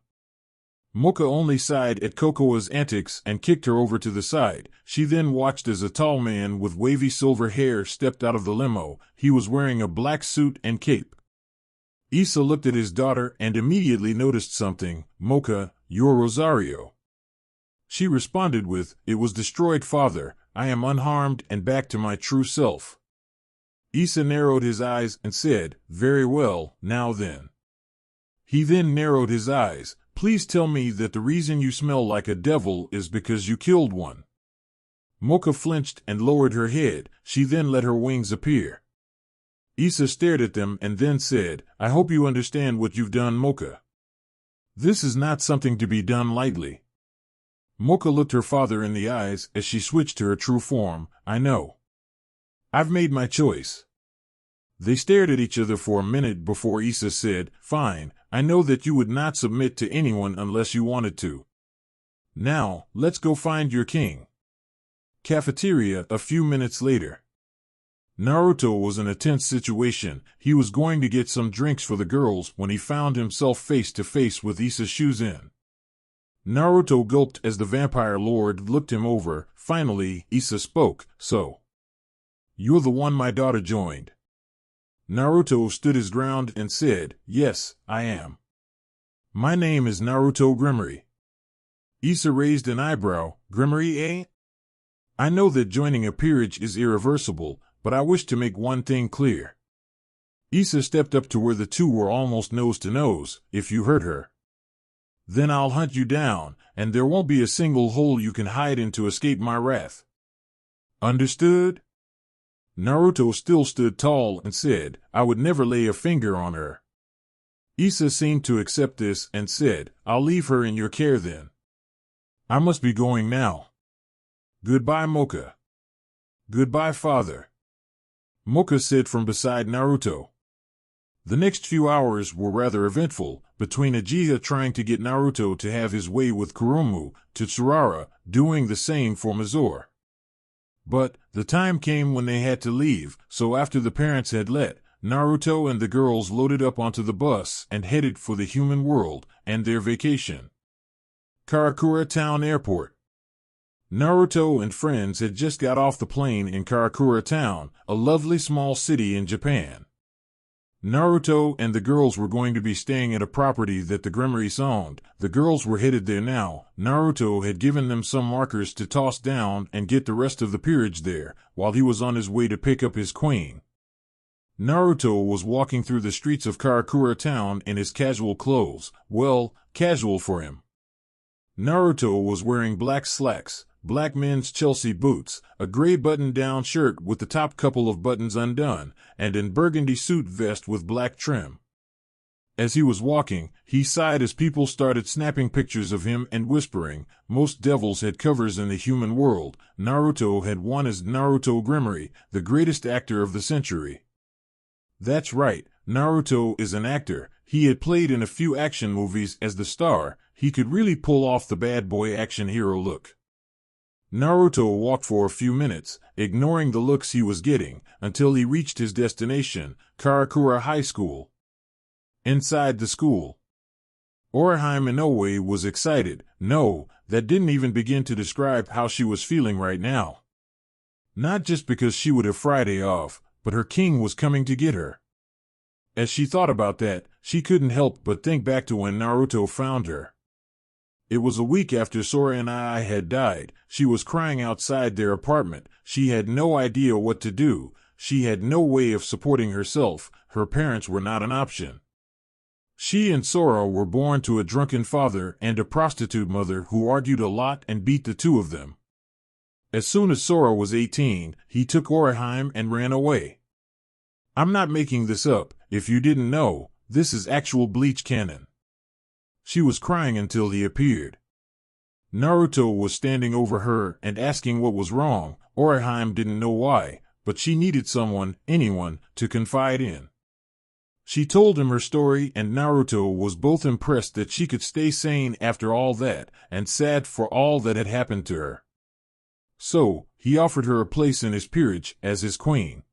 Moka only sighed at Kokoa's antics and kicked her over to the side. She then watched as a tall man with wavy silver hair stepped out of the limo. He was wearing a black suit and cape. Issa looked at his daughter and immediately noticed something. Moka, your Rosario. She responded with, it was destroyed, father. I am unharmed and back to my true self. Issa narrowed his eyes and said, very well, now then. He then narrowed his eyes. Please tell me that the reason you smell like a devil is because you killed one. Moka flinched and lowered her head. She then let her wings appear. Issa stared at them and then said, I hope you understand what you've done, Moka. This is not something to be done lightly. Moka looked her father in the eyes as she switched to her true form. I know. I've made my choice. They stared at each other for a minute before Issa said, fine, I know that you would not submit to anyone unless you wanted to. Now, let's go find your king. Cafeteria a few minutes later. Naruto was in a tense situation. He was going to get some drinks for the girls when he found himself face to face with Issa Shuzen. Naruto gulped as the vampire lord looked him over. Finally, Issa spoke, so. You're the one my daughter joined. Naruto stood his ground and said, yes, I am. My name is Naruto Gremory. Issa raised an eyebrow. Gremory, eh? I know that joining a peerage is irreversible, but I wish to make one thing clear. Issa stepped up to where the two were almost nose to nose. If you hurt her, then I'll hunt you down, and there won't be a single hole you can hide in to escape my wrath. Understood? Naruto still stood tall and said, I would never lay a finger on her. Issa seemed to accept this and said, I'll leave her in your care then. I must be going now. Goodbye, Moka. Goodbye, father. Moka said from beside Naruto. The next few hours were rather eventful, between Uchiha trying to get Naruto to have his way with Kurumu, to Tsurara doing the same for Mizore. But the time came when they had to leave, so after the parents had left, Naruto and the girls loaded up onto the bus and headed for the human world and their vacation. Karakura Town Airport. Naruto and friends had just got off the plane in Karakura Town, a lovely small city in Japan. Naruto and the girls were going to be staying at a property that the Gremorys owned. The girls were headed there now. Naruto had given them some markers to toss down and get the rest of the peerage there, while he was on his way to pick up his queen. Naruto was walking through the streets of Karakura Town in his casual clothes. Well, casual for him. Naruto was wearing black slacks, black men's Chelsea boots, a gray button-down shirt with the top couple of buttons undone, and an burgundy suit vest with black trim. As he was walking, he sighed as people started snapping pictures of him and whispering, most devils had covers in the human world. Naruto had won as Naruto Gremory, the greatest actor of the century. That's right, Naruto is an actor. He had played in a few action movies as the star. He could really pull off the bad boy action hero look. Naruto walked for a few minutes, ignoring the looks he was getting, until he reached his destination, Karakura High School. Inside the school, Orihime Inoue was excited. No, that didn't even begin to describe how she was feeling right now. Not just because she would have Friday off, but her king was coming to get her. As she thought about that, she couldn't help but think back to when Naruto found her. It was a week after Sora and I had died. She was crying outside their apartment. She had no idea what to do. She had no way of supporting herself. Her parents were not an option. She and Sora were born to a drunken father and a prostitute mother who argued a lot and beat the two of them. As soon as Sora was 18, he took Orihime and ran away. I'm not making this up. If you didn't know, this is actual Bleach canon. She was crying until he appeared. Naruto was standing over her and asking what was wrong. Orihime didn't know why, but she needed someone, anyone, to confide in. She told him her story, and Naruto was both impressed that she could stay sane after all that, and sad for all that had happened to her. So, he offered her a place in his peerage as his queen.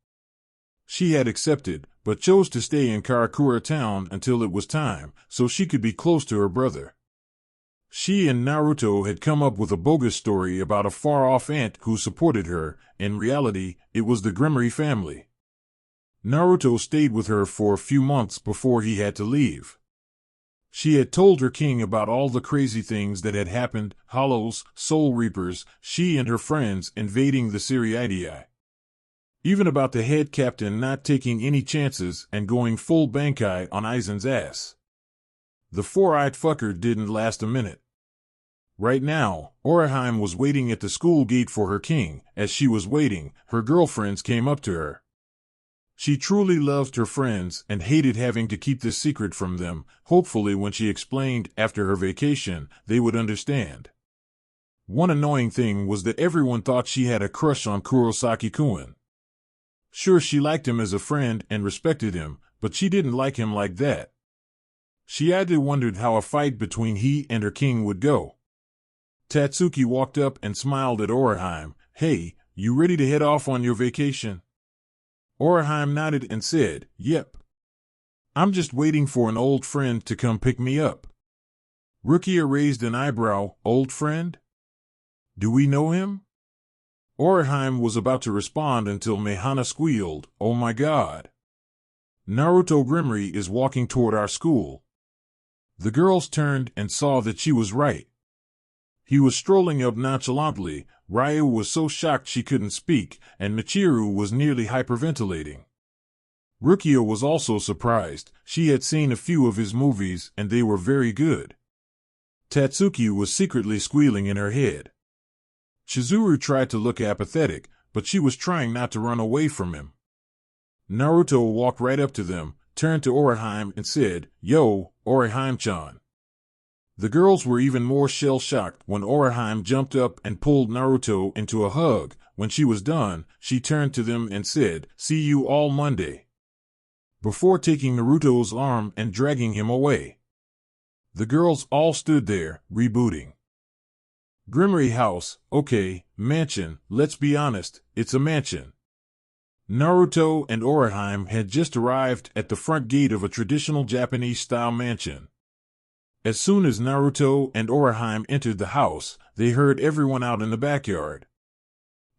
She had accepted, but chose to stay in Karakura Town until it was time, so she could be close to her brother. She and Naruto had come up with a bogus story about a far-off aunt who supported her. In reality, it was the Gremory family. Naruto stayed with her for a few months before he had to leave. She had told her king about all the crazy things that had happened, Hollows, Soul Reapers, she and her friends invading the Siriidii. Even about the head captain not taking any chances and going full Bankai on Aizen's ass. The four-eyed fucker didn't last a minute. Right now, Orihime was waiting at the school gate for her king. As she was waiting, her girlfriends came up to her. She truly loved her friends and hated having to keep this secret from them. Hopefully when she explained after her vacation, they would understand. One annoying thing was that everyone thought she had a crush on Kurosaki-kun. Sure, she liked him as a friend and respected him, but she didn't like him like that. She idly wondered how a fight between he and her king would go. Tatsuki walked up and smiled at Orihime. Hey, you ready to head off on your vacation? Orihime nodded and said, Yep. I'm just waiting for an old friend to come pick me up. Rukia raised an eyebrow. Old friend? Do we know him? Orihime was about to respond until Mehana squealed, Oh my god. Naruto Gremory is walking toward our school. The girls turned and saw that she was right. He was strolling up nonchalantly. Ryu was so shocked she couldn't speak, and Michiru was nearly hyperventilating. Rukia was also surprised. She had seen a few of his movies, and they were very good. Tatsuki was secretly squealing in her head. Chizuru tried to look apathetic, but she was trying not to run away from him. Naruto walked right up to them, turned to Orihime and said, Yo, Orihime-chan. The girls were even more shell-shocked when Orihime jumped up and pulled Naruto into a hug. When she was done, she turned to them and said, See you all Monday. Before taking Naruto's arm and dragging him away. The girls all stood there, rebooting. Gremory house, okay, mansion, let's be honest, it's a mansion. Naruto and Orihime had just arrived at the front gate of a traditional Japanese-style mansion. As soon as Naruto and Orihime entered the house, they heard everyone out in the backyard.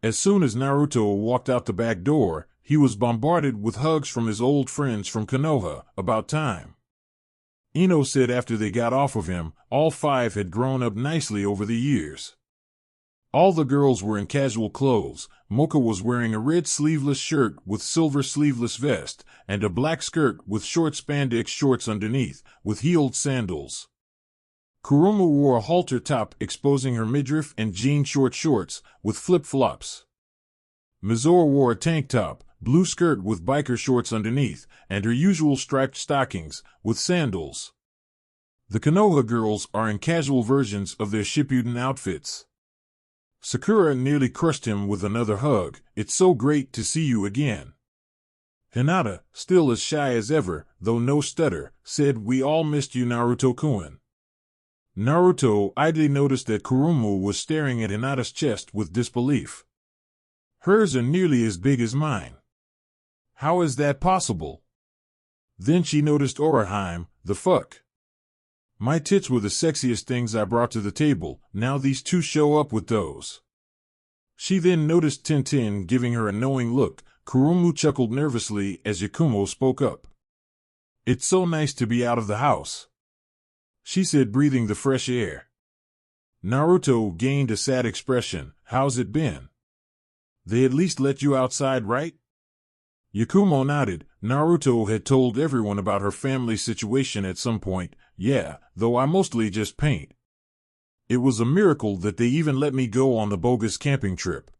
As soon as Naruto walked out the back door, he was bombarded with hugs from his old friends from Konoha. About time. Inoue said after they got off of him, all five had grown up nicely over the years. All the girls were in casual clothes. Moka was wearing a red sleeveless shirt with silver sleeveless vest, and a black skirt with short spandex shorts underneath, with heeled sandals. Kurumu wore a halter top exposing her midriff and jean short shorts, with flip-flops. Mizore wore a tank top, blue skirt with biker shorts underneath, and her usual striped stockings, with sandals. The Konoha girls are in casual versions of their Shippuden outfits. Sakura nearly crushed him with another hug. It's so great to see you again. Hinata, still as shy as ever, though no stutter, said we all missed you Naruto-kun. Naruto idly noticed that Kurumu was staring at Hinata's chest with disbelief. Hers are nearly as big as mine. How is that possible? Then she noticed Orihime. The fuck? My tits were the sexiest things I brought to the table, now these two show up with those. She then noticed Tintin giving her a knowing look. Kurumu chuckled nervously as Yakumo spoke up. It's so nice to be out of the house, she said, breathing the fresh air. Naruto gained a sad expression. How's it been? They at least let you outside, right? Yakumo nodded. Naruto had told everyone about her family situation at some point. Yeah, though I mostly just paint. It was a miracle that they even let me go on the bogus camping trip.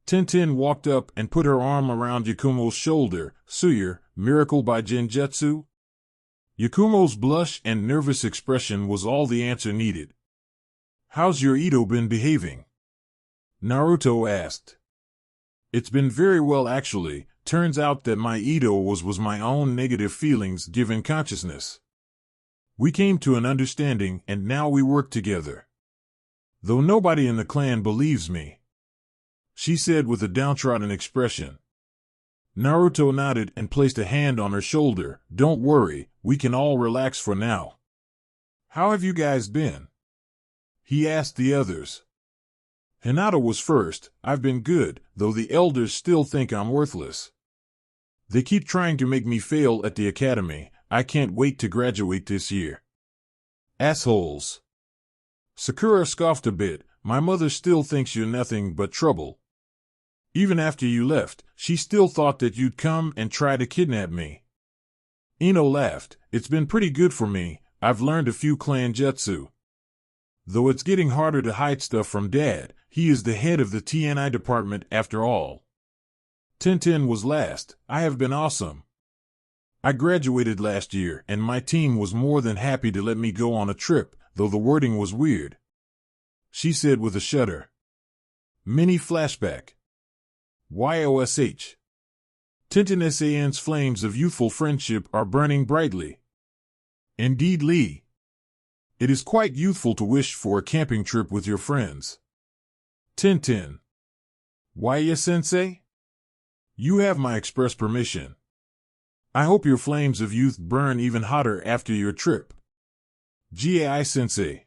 Tintin walked up and put her arm around Yakumo's shoulder. Suyer, miracle by Genjutsu? Yakumo's blush and nervous expression was all the answer needed. How's your Ito been behaving? Naruto asked. It's been very well actually. Turns out that my Ito was my own negative feelings given consciousness. We came to an understanding and now we work together. Though nobody in the clan believes me, she said with a downtrodden expression. Naruto nodded and placed a hand on her shoulder. Don't worry, we can all relax for now. How have you guys been? he asked the others. Hinata was first. I've been good, though the elders still think I'm worthless. They keep trying to make me fail at the academy. I can't wait to graduate this year. Assholes. Sakura scoffed a bit. My mother still thinks you're nothing but trouble. Even after you left, she still thought that you'd come and try to kidnap me. Inoue laughed. It's been pretty good for me. I've learned a few clan jutsu. Though it's getting harder to hide stuff from Dad, he is the head of the TNI department after all. Tintin was last. I have been awesome. I graduated last year, and my team was more than happy to let me go on a trip, though the wording was weird. She said with a shudder. Mini flashback. YOSH. Tintin San's flames of youthful friendship are burning brightly. Indeed, Lee. It is quite youthful to wish for a camping trip with your friends. Tintin. Sensei? You have my express permission. I hope your flames of youth burn even hotter after your trip. Gai Sensei.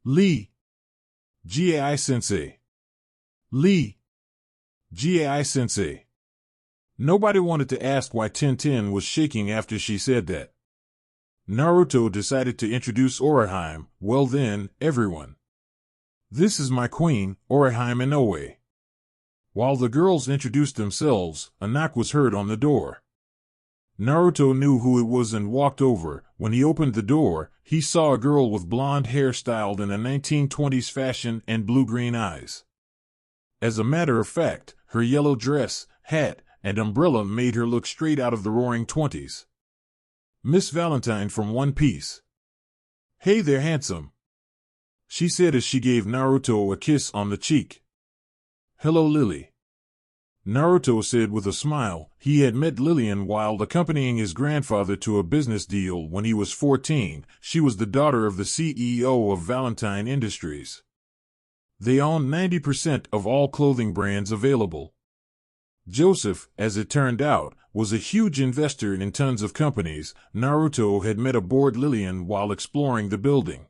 Lee. Gai Sensei. Lee. Gai Sensei. Nobody wanted to ask why Tintin was shaking after she said that. Naruto decided to introduce Orihime. Well then, everyone. This is my queen, Orihime Inoue. While the girls introduced themselves, a knock was heard on the door. Naruto knew who it was and walked over. When he opened the door, he saw a girl with blonde hair styled in a 1920s fashion and blue-green eyes. As a matter of fact, her yellow dress, hat, and umbrella made her look straight out of the Roaring Twenties. Miss Valentine from One Piece. Hey there, handsome, she said as she gave Naruto a kiss on the cheek. Hello, Lily. Naruto said with a smile. He had met Lillian while accompanying his grandfather to a business deal when he was 14. She was the daughter of the CEO of Valentine Industries. They owned 90% of all clothing brands available. Joseph, as it turned out, was a huge investor in tons of companies. Naruto had met aboard Lillian while exploring the building.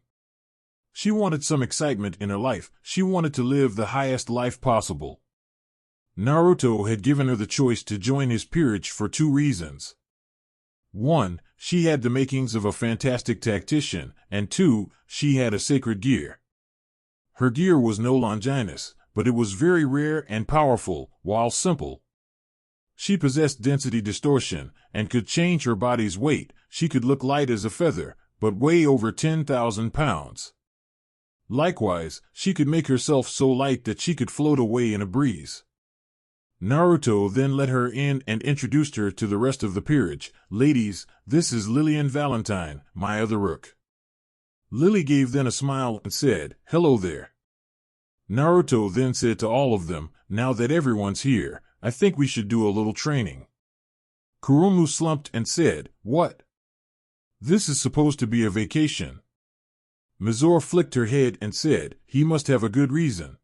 She wanted some excitement in her life. She wanted to live the highest life possible. Naruto had given her the choice to join his peerage for 2 reasons. 1, she had the makings of a fantastic tactician, and 2, she had a sacred gear. Her gear was no Longinus, but it was very rare and powerful, while simple. She possessed density distortion, and could change her body's weight. She could look light as a feather, but weigh over 10,000 pounds. Likewise, she could make herself so light that she could float away in a breeze. Naruto then let her in and introduced her to the rest of the peerage. Ladies, this is Lillian Valentine, my other rook. Lily gave then a smile and said, hello there. Naruto then said to all of them, now that everyone's here, I think we should do a little training. Kurumu slumped and said, what? This is supposed to be a vacation. Mizore flicked her head and said, he must have a good reason.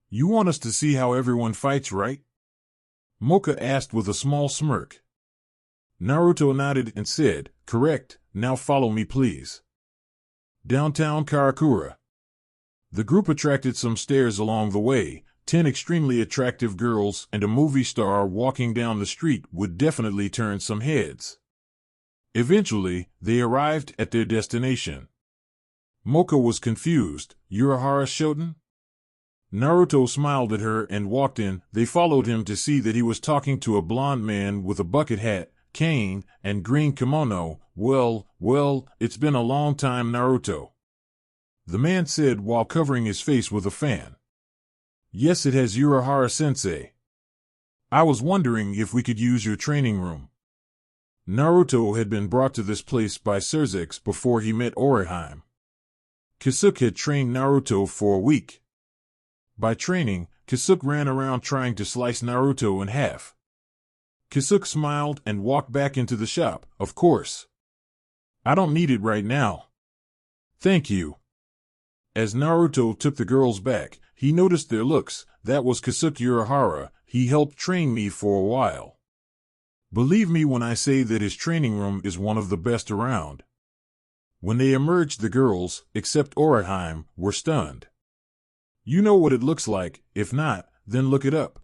You want us to see how everyone fights, right? Moka asked with a small smirk. Naruto nodded and said, correct, now follow me please. Downtown Karakura. The group attracted some stares along the way. 10 extremely attractive girls and a movie star walking down the street would definitely turn some heads. Eventually, they arrived at their destination. Moka was confused. Urahara Shoten? Naruto smiled at her and walked in. They followed him to see that he was talking to a blond man with a bucket hat, cane, and green kimono. Well, it's been a long time, Naruto. The man said while covering his face with a fan. Yes, it has, Urahara-sensei. I was wondering if we could use your training room. Naruto had been brought to this place by Sirzechs before he met Orihime. Kisuke had trained Naruto for a week. By training, Kisuke ran around trying to slice Naruto in half. Kisuke smiled and walked back into the shop. Of course. I don't need it right now. Thank you. As Naruto took the girls back, he noticed their looks. That was Kisuke Urahara. He helped train me for a while. Believe me when I say that his training room is one of the best around. When they emerged, the girls, except Orihime, were stunned. You know what it looks like. If not, then look it up.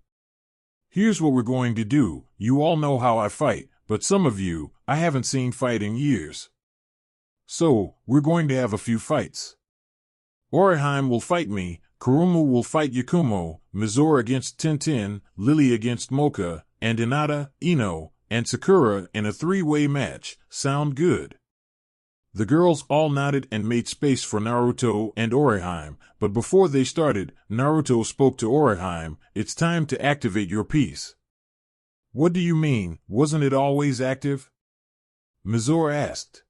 Here's what we're going to do. You all know how I fight, but some of you, I haven't seen fight in years. So, we're going to have a few fights. Orihime will fight me, Kurumu will fight Yakumo, Mizore against Tintin, Lily against Moka, and Hinata, Inoue, and Sakura in a three-way match. Sound good? The girls all nodded and made space for Naruto and Orihime, but before they started, Naruto spoke to Orihime. It's time to activate your piece. What do you mean, wasn't it always active? Mizore asked.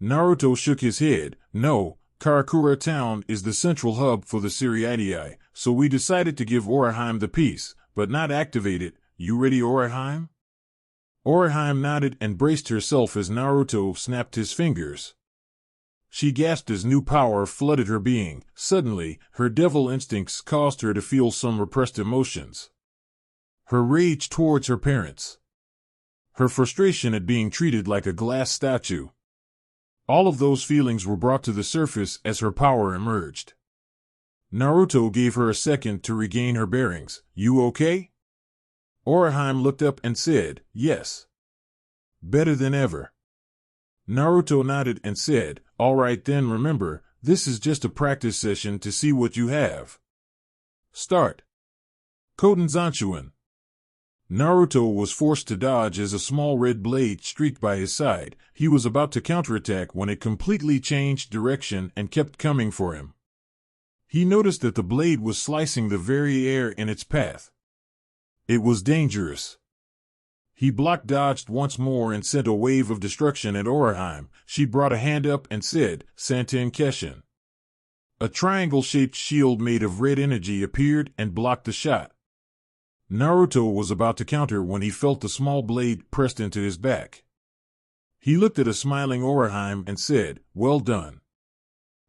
Naruto shook his head. No, Karakura Town is the central hub for the Seriatii, so we decided to give Orihime the piece, but not activate it. You ready, Orihime? Orihime nodded and braced herself as Naruto snapped his fingers. She gasped as new power flooded her being. Suddenly, her devil instincts caused her to feel some repressed emotions. Her rage towards her parents. Her frustration at being treated like a glass statue. All of those feelings were brought to the surface as her power emerged. Naruto gave her a second to regain her bearings. You okay? Orihime looked up and said, yes. Better than ever. Naruto nodded and said, all right then, remember, this is just a practice session to see what you have. Start. Couldnt Zanshuin. Naruto was forced to dodge as a small red blade streaked by his side. He was about to counterattack when it completely changed direction and kept coming for him. He noticed that the blade was slicing the very air in its path. It was dangerous. He block-dodged once more and sent a wave of destruction at Orihime. She brought a hand up and said, Santen Keshin. A triangle-shaped shield made of red energy appeared and blocked the shot. Naruto was about to counter when he felt the small blade pressed into his back. He looked at a smiling Orihime and said, well done.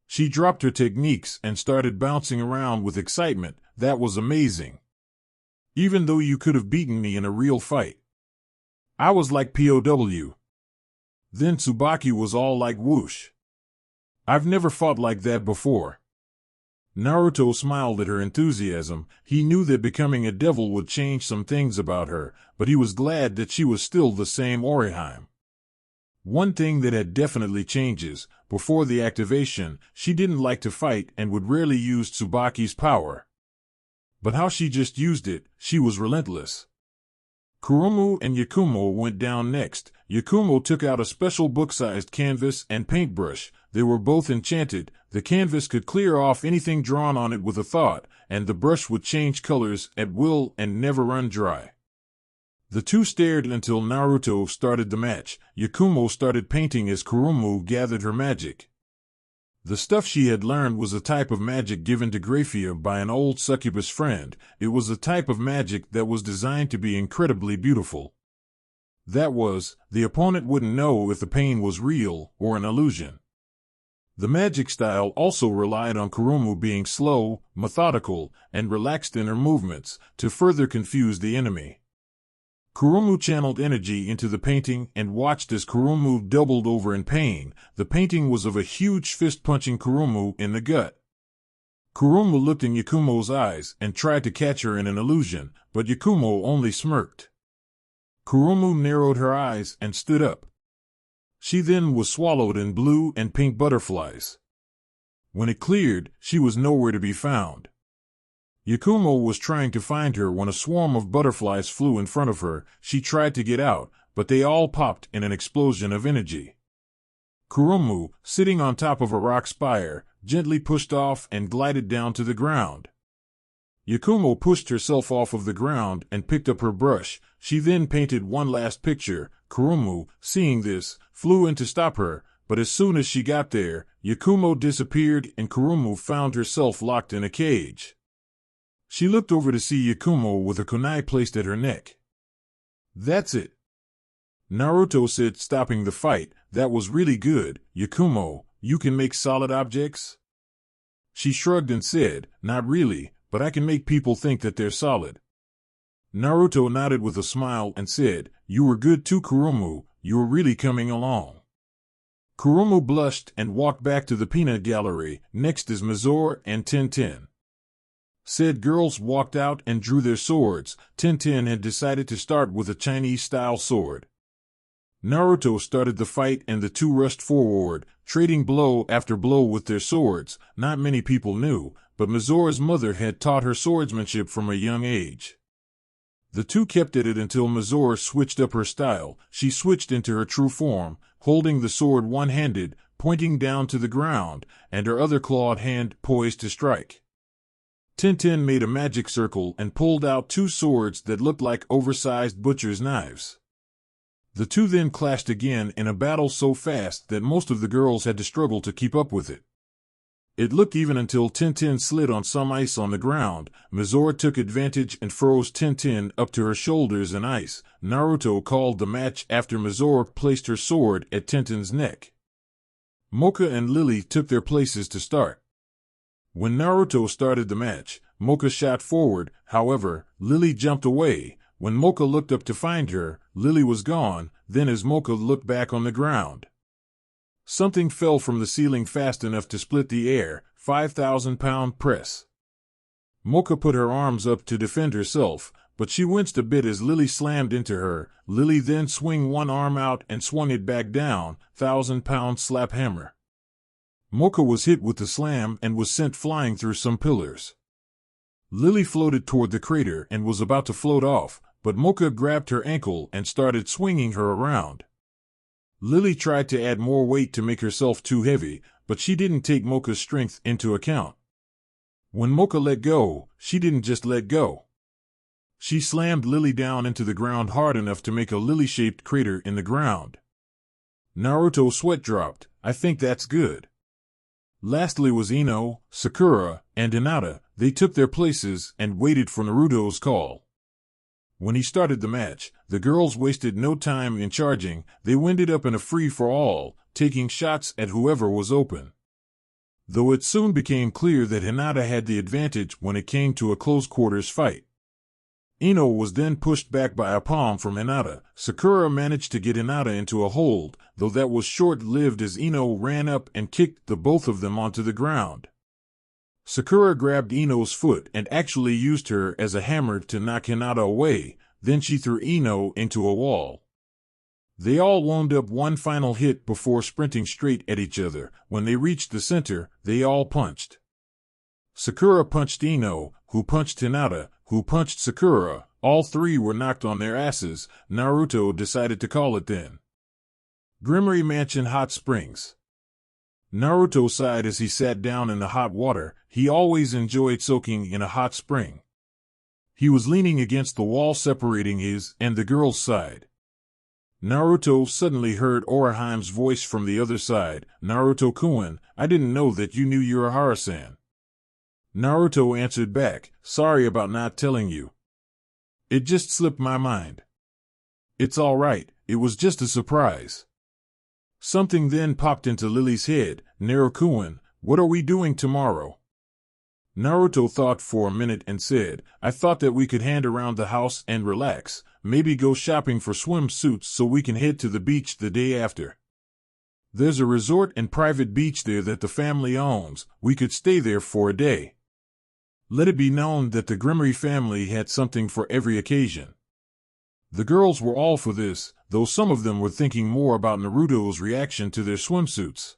She dropped her techniques and started bouncing around with excitement. That was amazing. Even though you could have beaten me in a real fight. I was like POW. Then Tsubaki was all like whoosh. I've never fought like that before. Naruto smiled at her enthusiasm. He knew that becoming a devil would change some things about her, but he was glad that she was still the same Orihime. One thing that had definitely changes, before the activation, she didn't like to fight and would rarely use Tsubaki's power. But how she just used it, she was relentless. Kurumu and Yakumo went down next. Yakumo took out a special book-sized canvas and paintbrush. They were both enchanted. The canvas could clear off anything drawn on it with a thought, and the brush would change colors at will and never run dry. The two stared until Naruto started the match. Yakumo started painting as Kurumu gathered her magic. The stuff she had learned was a type of magic given to Graphia by an old succubus friend. It was a type of magic that was designed to be incredibly beautiful. That was, the opponent wouldn't know if the pain was real or an illusion. The magic style also relied on Kurumu being slow, methodical, and relaxed in her movements to further confuse the enemy. Kurumu channeled energy into the painting and watched as Kurumu doubled over in pain. The painting was of a huge fist punching Kurumu in the gut. Kurumu looked in Yakumo's eyes and tried to catch her in an illusion, but Yakumo only smirked. Kurumu narrowed her eyes and stood up. She then was swallowed in blue and pink butterflies. When it cleared, she was nowhere to be found. Yakumo was trying to find her when a swarm of butterflies flew in front of her. She tried to get out, but they all popped in an explosion of energy. Kurumu, sitting on top of a rock spire, gently pushed off and glided down to the ground. Yakumo pushed herself off of the ground and picked up her brush. She then painted one last picture. Kurumu, seeing this, flew in to stop her, but as soon as she got there, Yakumo disappeared and Kurumu found herself locked in a cage. She looked over to see Yakumo with a kunai placed at her neck. That's it. Naruto said, stopping the fight. That was really good. Yakumo, you can make solid objects? She shrugged and said, not really, but I can make people think that they're solid. Naruto nodded with a smile and said, you were good too, Kurumu. You were really coming along. Kurumu blushed and walked back to the peanut gallery. Next is Mizore and Tintin. Said girls walked out and drew their swords. Tintin had decided to start with a Chinese-style sword. Naruto started the fight and the two rushed forward, trading blow after blow with their swords. Not many people knew, but Mizore's mother had taught her swordsmanship from a young age. The two kept at it until Mizore switched up her style. She switched into her true form, holding the sword one-handed, pointing down to the ground, and her other clawed hand poised to strike. Tintin made a magic circle and pulled out two swords that looked like oversized butcher's knives. The two then clashed again in a battle so fast that most of the girls had to struggle to keep up with it. It looked even until Tintin slid on some ice on the ground. Mizore took advantage and froze Tintin up to her shoulders in ice. Naruto called the match after Mizore placed her sword at Tintin's neck. Moka and Lily took their places to start. When Naruto started the match, Moka shot forward. However, Lily jumped away. When Moka looked up to find her, Lily was gone. Then as Moka looked back on the ground, something fell from the ceiling fast enough to split the air. 5,000-pound press. Moka put her arms up to defend herself, but she winced a bit as Lily slammed into her. Lily then swung one arm out and swung it back down. 1,000-pound slap hammer. Moka was hit with the slam and was sent flying through some pillars. Lily floated toward the crater and was about to float off, but Moka grabbed her ankle and started swinging her around. Lily tried to add more weight to make herself too heavy, but she didn't take Moka's strength into account. When Moka let go, she didn't just let go. She slammed Lily down into the ground hard enough to make a lily-shaped crater in the ground. Naruto's sweat dropped. I think that's good. Lastly was Inoue, Sakura, and Hinata. They took their places and waited for Naruto's call. When he started the match, the girls wasted no time in charging. They winded up in a free-for-all, taking shots at whoever was open. Though it soon became clear that Hinata had the advantage when it came to a close-quarters fight. Inoue was then pushed back by a palm from Hinata. Sakura managed to get Hinata into a hold, though that was short-lived as Inoue ran up and kicked the both of them onto the ground. Sakura grabbed Inoue's foot and actually used her as a hammer to knock Hinata away. Then she threw Inoue into a wall. They all wound up one final hit before sprinting straight at each other. When they reached the center, they all punched. Sakura punched Inoue, who punched Hinata, who punched Sakura. All three were knocked on their asses. Naruto decided to call it then. Grimmery Mansion Hot Springs. Naruto sighed as he sat down in the hot water. He always enjoyed soaking in a hot spring. He was leaning against the wall separating his and the girl's side. Naruto suddenly heard Orihime's voice from the other side. Naruto-kun, I didn't know that you knew Urahara-san. Naruto answered back, sorry about not telling you. It just slipped my mind. It's all right, it was just a surprise. Something then popped into Lily's head. Naruto-kun, what are we doing tomorrow? Naruto thought for a minute and said, I thought that we could hand around the house and relax, maybe go shopping for swimsuits so we can head to the beach the day after. There's a resort and private beach there that the family owns. We could stay there for a day. Let it be known that the Grimmery family had something for every occasion. The girls were all for this, though some of them were thinking more about Naruto's reaction to their swimsuits.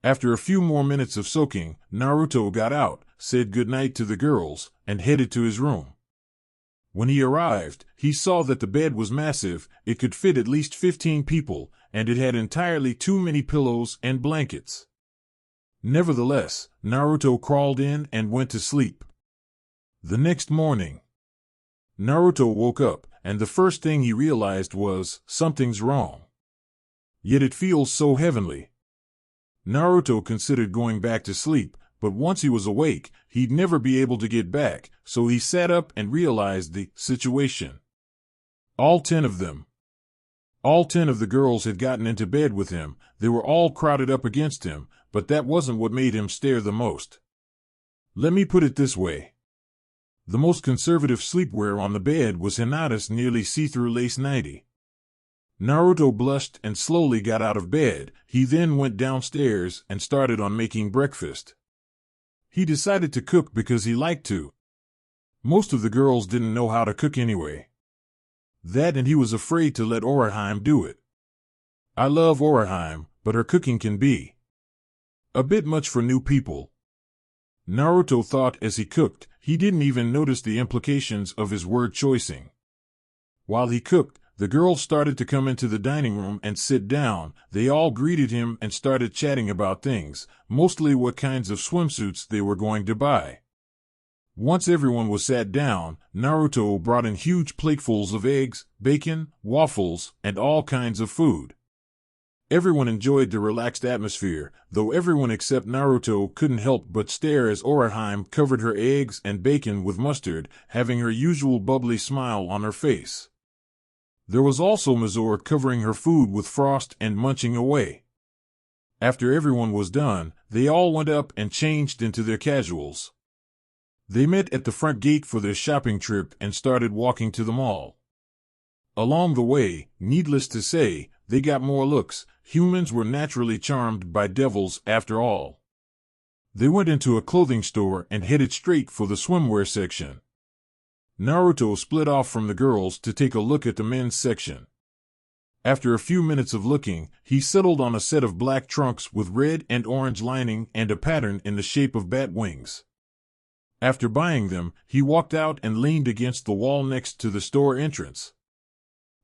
After a few more minutes of soaking, Naruto got out, said goodnight to the girls, and headed to his room. When he arrived, he saw that the bed was massive. It could fit at least 15 people, and it had entirely too many pillows and blankets. Nevertheless, Naruto crawled in and went to sleep. The next morning, Naruto woke up, and the first thing he realized was, something's wrong. Yet it feels so heavenly. Naruto considered going back to sleep, but once he was awake, he'd never be able to get back, so he sat up and realized the situation. All 10 of them. All 10 of the girls had gotten into bed with him. They were all crowded up against him, but that wasn't what made him stare the most. Let me put it this way. The most conservative sleepwear on the bed was Hinata's nearly see-through lace nightie. Naruto blushed and slowly got out of bed. He then went downstairs and started on making breakfast. He decided to cook because he liked to. Most of the girls didn't know how to cook anyway. That and he was afraid to let Orihime do it. I love Orihime, but her cooking can be a bit much for new people. Naruto thought as he cooked. He didn't even notice the implications of his word choicing. While he cooked, the girls started to come into the dining room and sit down. They all greeted him and started chatting about things, mostly what kinds of swimsuits they were going to buy. Once everyone was sat down, Naruto brought in huge platefuls of eggs, bacon, waffles, and all kinds of food. Everyone enjoyed the relaxed atmosphere, though everyone except Naruto couldn't help but stare as Orihime covered her eggs and bacon with mustard, having her usual bubbly smile on her face. There was also Mizore covering her food with frost and munching away. After everyone was done, they all went up and changed into their casuals. They met at the front gate for their shopping trip and started walking to the mall. Along the way, needless to say, they got more looks. Humans were naturally charmed by devils after all. They went into a clothing store and headed straight for the swimwear section. Naruto split off from the girls to take a look at the men's section. After a few minutes of looking, he settled on a set of black trunks with red and orange lining and a pattern in the shape of bat wings. After buying them, he walked out and leaned against the wall next to the store entrance.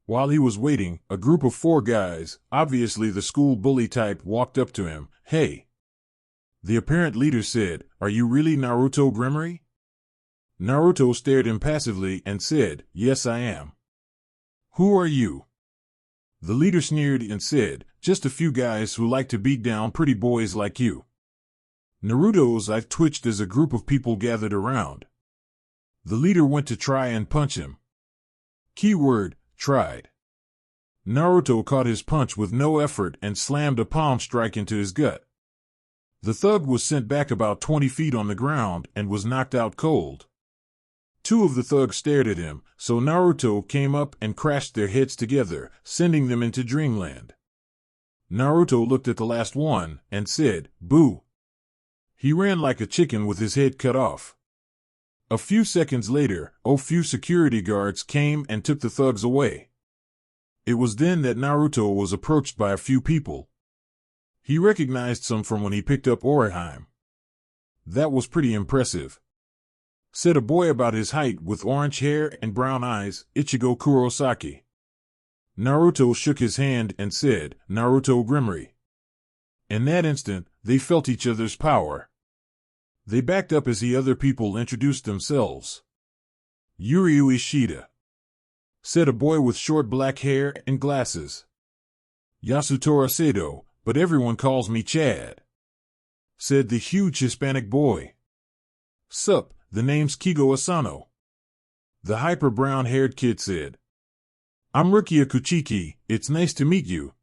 While he was waiting, a group of 4 guys, obviously the school bully type, walked up to him. "Hey." The apparent leader said, "Are you really Naruto Gremory?" Naruto stared impassively and said, "Yes, I am." "Who are you?" The leader sneered and said, "Just a few guys who like to beat down pretty boys like you." Naruto's eyes twitched as a group of people gathered around. The leader went to try and punch him. Keyword, tried. Naruto caught his punch with no effort and slammed a palm strike into his gut. The thug was sent back about 20 feet on the ground and was knocked out cold. 2 of the thugs stared at him, so Naruto came up and crashed their heads together, sending them into dreamland. Naruto looked at the last one and said, "Boo." He ran like a chicken with his head cut off. A few seconds later, a few security guards came and took the thugs away. It was then that Naruto was approached by a few people. He recognized some from when he picked up Orihime. "That was pretty impressive," said a boy about his height with orange hair and brown eyes, Ichigo Kurosaki. Naruto shook his hand and said, "Naruto Gremory." In that instant, they felt each other's power. They backed up as the other people introduced themselves. "Yuryu Ishida," said a boy with short black hair and glasses. "Yasutora Sado, but everyone calls me Chad," said the huge Hispanic boy. "Sup, the name's Kigo Asano," the hyper brown-haired kid said. "I'm Rukia Kuchiki, it's nice to meet you.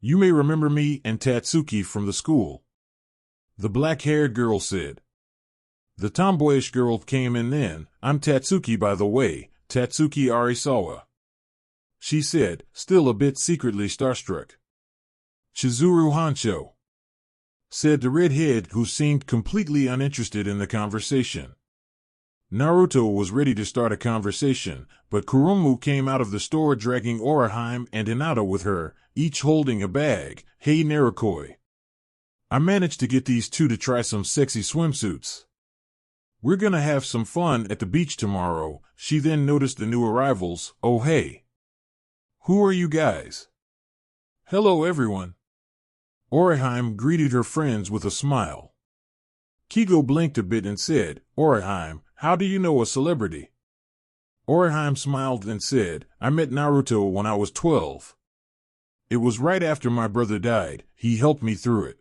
You may remember me and Tatsuki from the school," the black-haired girl said. The tomboyish girl came in then. "I'm Tatsuki, by the way, Tatsuki Arisawa," she said, still a bit secretly starstruck. "Chizuru Hancho," said the redhead, who seemed completely uninterested in the conversation. Naruto was ready to start a conversation, but Kurumu came out of the store dragging Orihime and Inoue with her, each holding a bag. "Hey Narukoi, I managed to get these 2 to try some sexy swimsuits. We're gonna have some fun at the beach tomorrow." She then noticed the new arrivals. "Oh hey. Who are you guys?" "Hello everyone." Orihime greeted her friends with a smile. Kigo blinked a bit and said, "Orihime, how do you know a celebrity?" Orihime smiled and said, "I met Naruto when I was 12. It was right after my brother died. He helped me through it.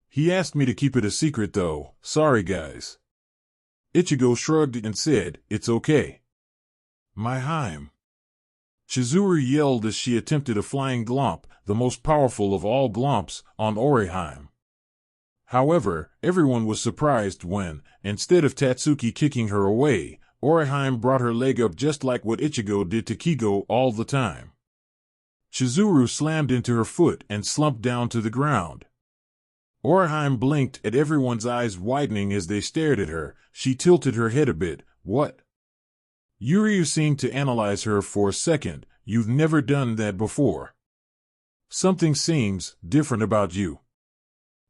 He asked me to keep it a secret though. Sorry guys." Ichigo shrugged and said, "It's okay." "My Hime." Chizuru yelled as she attempted a flying glomp, the most powerful of all glomps, on Orihime. However, everyone was surprised when, instead of Tatsuki kicking her away, Orihime brought her leg up just like what Ichigo did to Kigo all the time. Chizuru slammed into her foot and slumped down to the ground. Orihime blinked at everyone's eyes widening as they stared at her. She tilted her head a bit. What? Yuryu seemed to analyze her for a second. You've never done that before. Something seems different about you.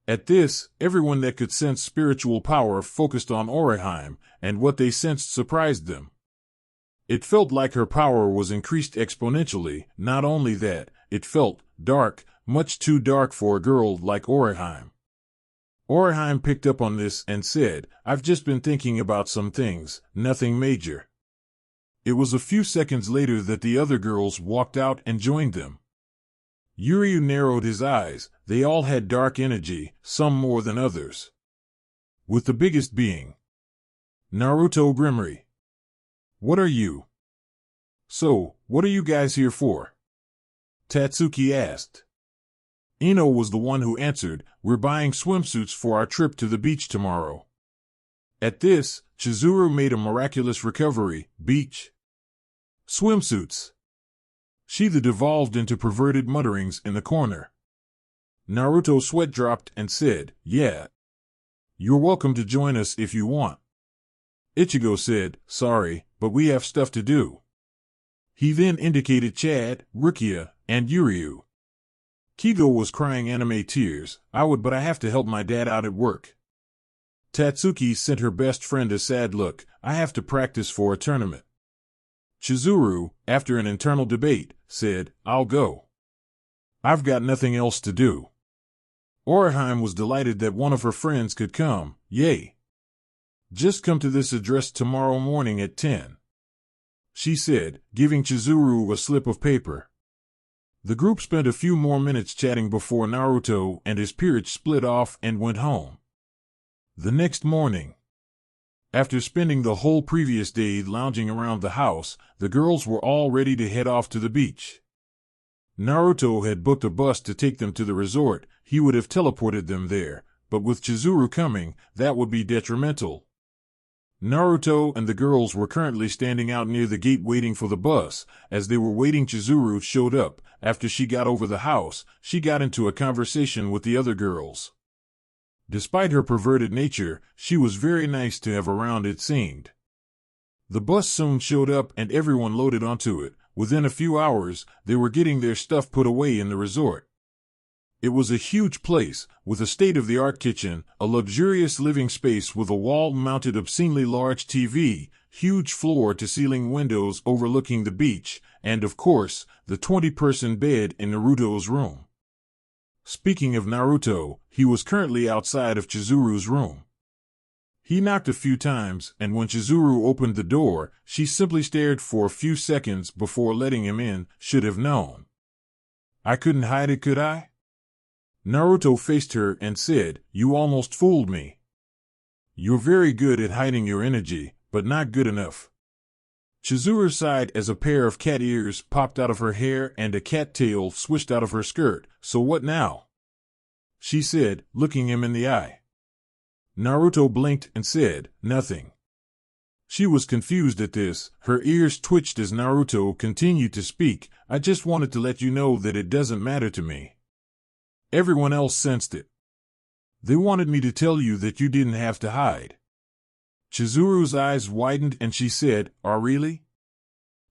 At this, everyone that could sense spiritual power focused on Orihime, and what they sensed surprised them. It felt like her power was increased exponentially. Not only that, it felt dark, much too dark for a girl like Orihime. Orihime picked up on this and said, I've just been thinking about some things, nothing major. It was a few seconds later that the other girls walked out and joined them. Yuryu narrowed his eyes. They all had dark energy, some more than others. With the biggest being Naruto Grimmery. What are you? So, what are you guys here for? Tatsuki asked. Inoue was the one who answered, we're buying swimsuits for our trip to the beach tomorrow. At this, Chizuru made a miraculous recovery. Beach? Swimsuits? She devolved into perverted mutterings in the corner. Naruto sweat dropped and said, yeah. You're welcome to join us if you want. Ichigo said, sorry, but we have stuff to do. He then indicated Chad, Rukia, and Yuryu. Kigo was crying anime tears. I would, but I have to help my dad out at work. Tatsuki sent her best friend a sad look. I have to practice for a tournament. Chizuru, after an internal debate, said, I'll go. I've got nothing else to do. Orihime was delighted that one of her friends could come. Yay. Just come to this address tomorrow morning at 10. She said, giving Chizuru a slip of paper. The group spent a few more minutes chatting before Naruto and his peerage split off and went home. The next morning, after spending the whole previous day lounging around the house, the girls were all ready to head off to the beach. Naruto had booked a bus to take them to the resort. He would have teleported them there, but with Chizuru coming, that would be detrimental. Naruto and the girls were currently standing out near the gate waiting for the bus. As they were waiting, Chizuru showed up. After she got over the house, she got into a conversation with the other girls. Despite her perverted nature, she was very nice to have around, it seemed. The bus soon showed up and everyone loaded onto it. Within a few hours, they were getting their stuff put away in the resort. It was a huge place, with a state-of-the-art kitchen, a luxurious living space with a wall-mounted obscenely large TV, huge floor-to-ceiling windows overlooking the beach, and, of course, the 20-person bed in Naruto's room. Speaking of Naruto, he was currently outside of Chizuru's room. He knocked a few times, and when Chizuru opened the door, she simply stared for a few seconds before letting him in. Should have known. I couldn't hide it, could I? Naruto faced her and said, you almost fooled me. You're very good at hiding your energy, but not good enough. Chizuru sighed as a pair of cat ears popped out of her hair and a cat tail swished out of her skirt. So what now? She said, looking him in the eye. Naruto blinked and said, nothing. She was confused at this. Her ears twitched as Naruto continued to speak. I just wanted to let you know that it doesn't matter to me. Everyone else sensed it. They wanted me to tell you that you didn't have to hide. Chizuru's eyes widened and she said, "Oh, really?"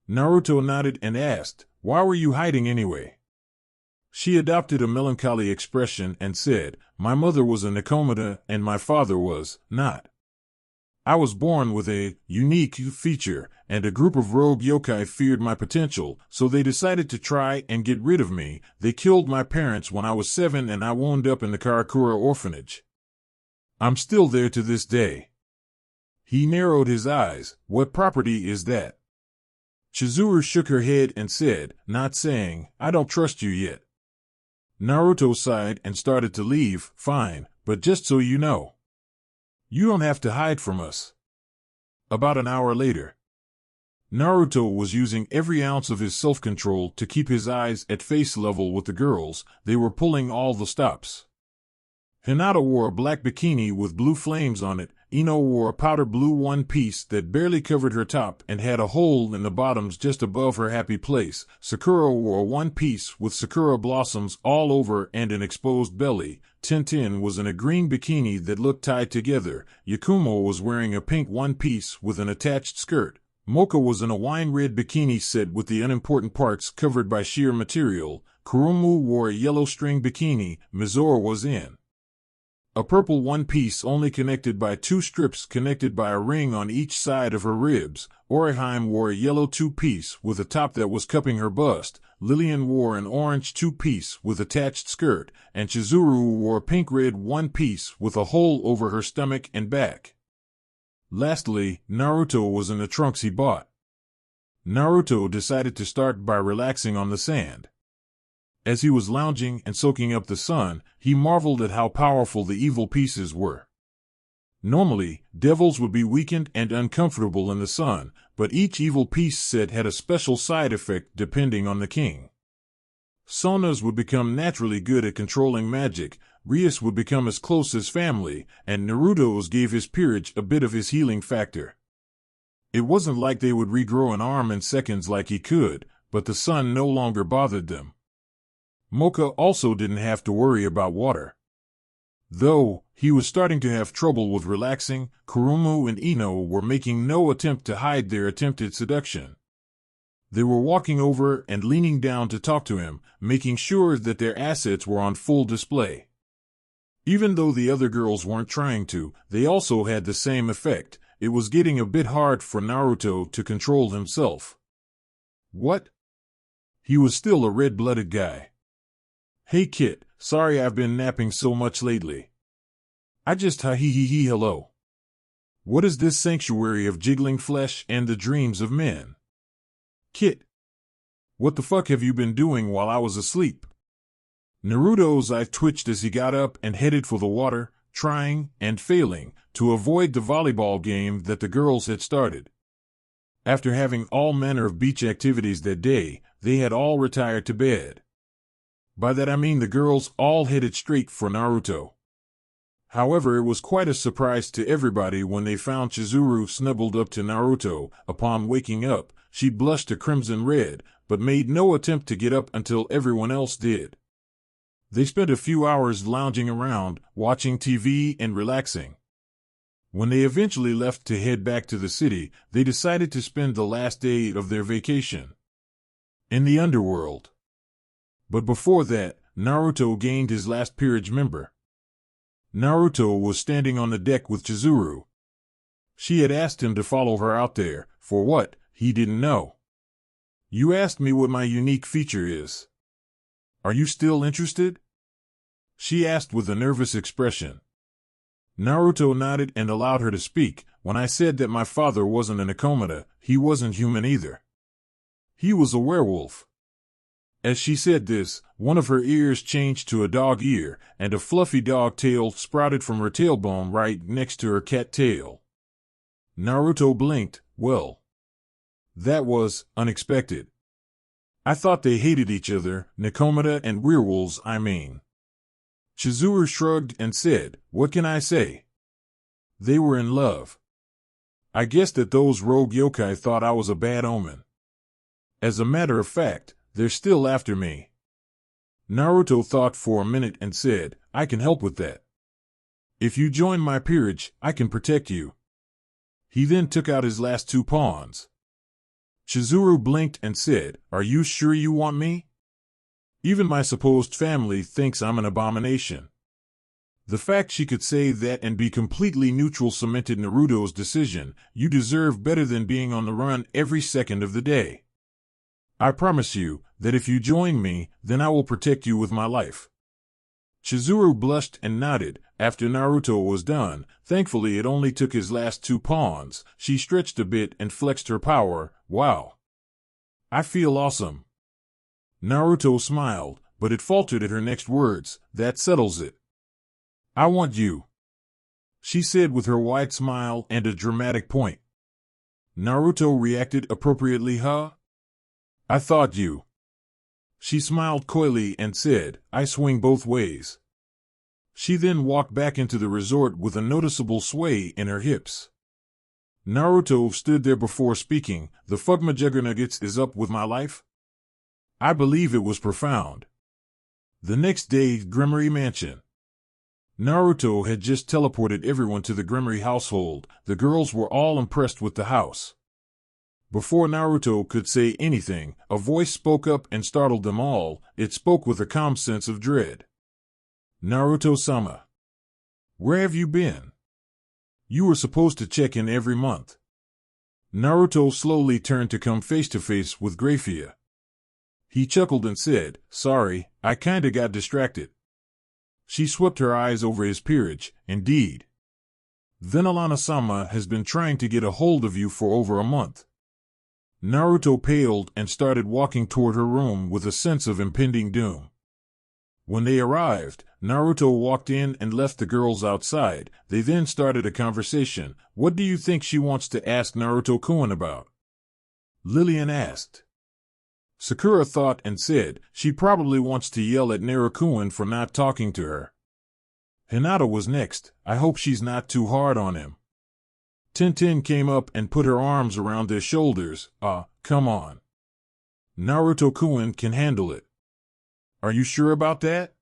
Naruto nodded and asked, "Why were you hiding anyway?" She adopted a melancholy expression and said, "My mother was a Nikomata and my father was not. I was born with a unique feature, and a group of rogue yokai feared my potential, so they decided to try and get rid of me. They killed my parents when I was 7 and I wound up in the Karakura orphanage. I'm still there to this day." He narrowed his eyes. "What property is that?" Chizuru shook her head and said, not saying, "I don't trust you yet." Naruto sighed and started to leave. "Fine, but just so you know, you don't have to hide from us." About an hour later, Naruto was using every ounce of his self-control to keep his eyes at face level with the girls. They were pulling all the stops. Hinata wore a black bikini with blue flames on it, Inoue wore a powder blue one-piece that barely covered her top and had a hole in the bottoms just above her happy place. Sakura wore a one-piece with sakura blossoms all over and an exposed belly. Tintin was in a green bikini that looked tied together. Yakumo was wearing a pink one-piece with an attached skirt. Moka was in a wine-red bikini set with the unimportant parts covered by sheer material. Kurumu wore a yellow string bikini. Mizore was in a purple one-piece only connected by two strips connected by a ring on each side of her ribs. Orihime wore a yellow two-piece with a top that was cupping her bust. Lillian wore an orange two-piece with attached skirt, and Chizuru wore a pink-red one-piece with a hole over her stomach and back. Lastly, Naruto was in the trunks he bought. Naruto decided to start by relaxing on the sand. As he was lounging and soaking up the sun, he marveled at how powerful the evil pieces were. Normally, devils would be weakened and uncomfortable in the sun, but each evil piece set had a special side effect depending on the king. Sona's would become naturally good at controlling magic, Rias would become as close as family, and Naruto's gave his peerage a bit of his healing factor. It wasn't like they would regrow an arm in seconds like he could, but the sun no longer bothered them. Moka also didn't have to worry about water. Though he was starting to have trouble with relaxing, Kurumu and Inoue were making no attempt to hide their attempted seduction. They were walking over and leaning down to talk to him, making sure that their assets were on full display. Even though the other girls weren't trying to, they also had the same effect. It was getting a bit hard for Naruto to control himself. What? He was still a red-blooded guy. Hey kid, sorry I've been napping so much lately. I just hello. What is this sanctuary of jiggling flesh and the dreams of men? Kid, what the fuck have you been doing while I was asleep? Naruto's eye twitched as he got up and headed for the water, trying, and failing, to avoid the volleyball game that the girls had started. After having all manner of beach activities that day, they had all retired to bed. By that I mean the girls all headed straight for Naruto. However, it was quite a surprise to everybody when they found Chizuru snuggled up to Naruto. Upon waking up, she blushed a crimson red, but made no attempt to get up until everyone else did. They spent a few hours lounging around, watching TV and relaxing. When they eventually left to head back to the city, they decided to spend the last day of their vacation in the underworld. But before that, Naruto gained his last peerage member. Naruto was standing on the deck with Chizuru. She had asked him to follow her out there. For what, he didn't know. You asked me what my unique feature is. Are you still interested? She asked with a nervous expression. Naruto nodded and allowed her to speak. When I said that my father wasn't an automata, he wasn't human either. He was a werewolf. As she said this, one of her ears changed to a dog ear, and a fluffy dog tail sprouted from her tailbone right next to her cat tail. Naruto blinked. Well, that was unexpected. I thought they hated each other, Nakomata and werewolves, I mean. Chizuru shrugged and said, what can I say? They were in love. I guess that those rogue yokai thought I was a bad omen. As a matter of fact, they're still after me. Naruto thought for a minute and said, I can help with that. If you join my peerage, I can protect you. He then took out his last two pawns. Chizuru blinked and said, are you sure you want me? Even my supposed family thinks I'm an abomination. The fact she could say that and be completely neutral cemented Naruto's decision. You deserve better than being on the run every second of the day. I promise you that if you join me, then I will protect you with my life. Chizuru blushed and nodded. After Naruto was done, thankfully it only took his last two pawns. She stretched a bit and flexed her power. Wow. I feel awesome. Naruto smiled, but it faltered at her next words. That settles it. I want you, she said with her wide smile and a dramatic point. Naruto reacted appropriately. Huh? I thought you. She smiled coyly and said, I swing both ways. She then walked back into the resort with a noticeable sway in her hips. Naruto stood there before speaking. The fuck my juggernuggets is up with my life? I believe it was profound. The next day, Grimory Mansion. Naruto had just teleported everyone to the Grimory household. The girls were all impressed with the house. Before Naruto could say anything, a voice spoke up and startled them all. It spoke with a calm sense of dread. Naruto-sama. Where have you been? You were supposed to check in every month. Naruto slowly turned to come face to face with Graphia. He chuckled and said, sorry, I kinda got distracted. She swept her eyes over his peerage. Indeed. Venalana-sama has been trying to get a hold of you for over a month. Naruto paled and started walking toward her room with a sense of impending doom. When they arrived, Naruto walked in and left the girls outside. They then started a conversation. What do you think she wants to ask Naruto-kun about? Lillian asked. Sakura thought and said, she probably wants to yell at Naruto-kun for not talking to her. Hinata was next. I hope she's not too hard on him. Tintin came up and put her arms around their shoulders. Come on. Naruto-kun can handle it. Are you sure about that?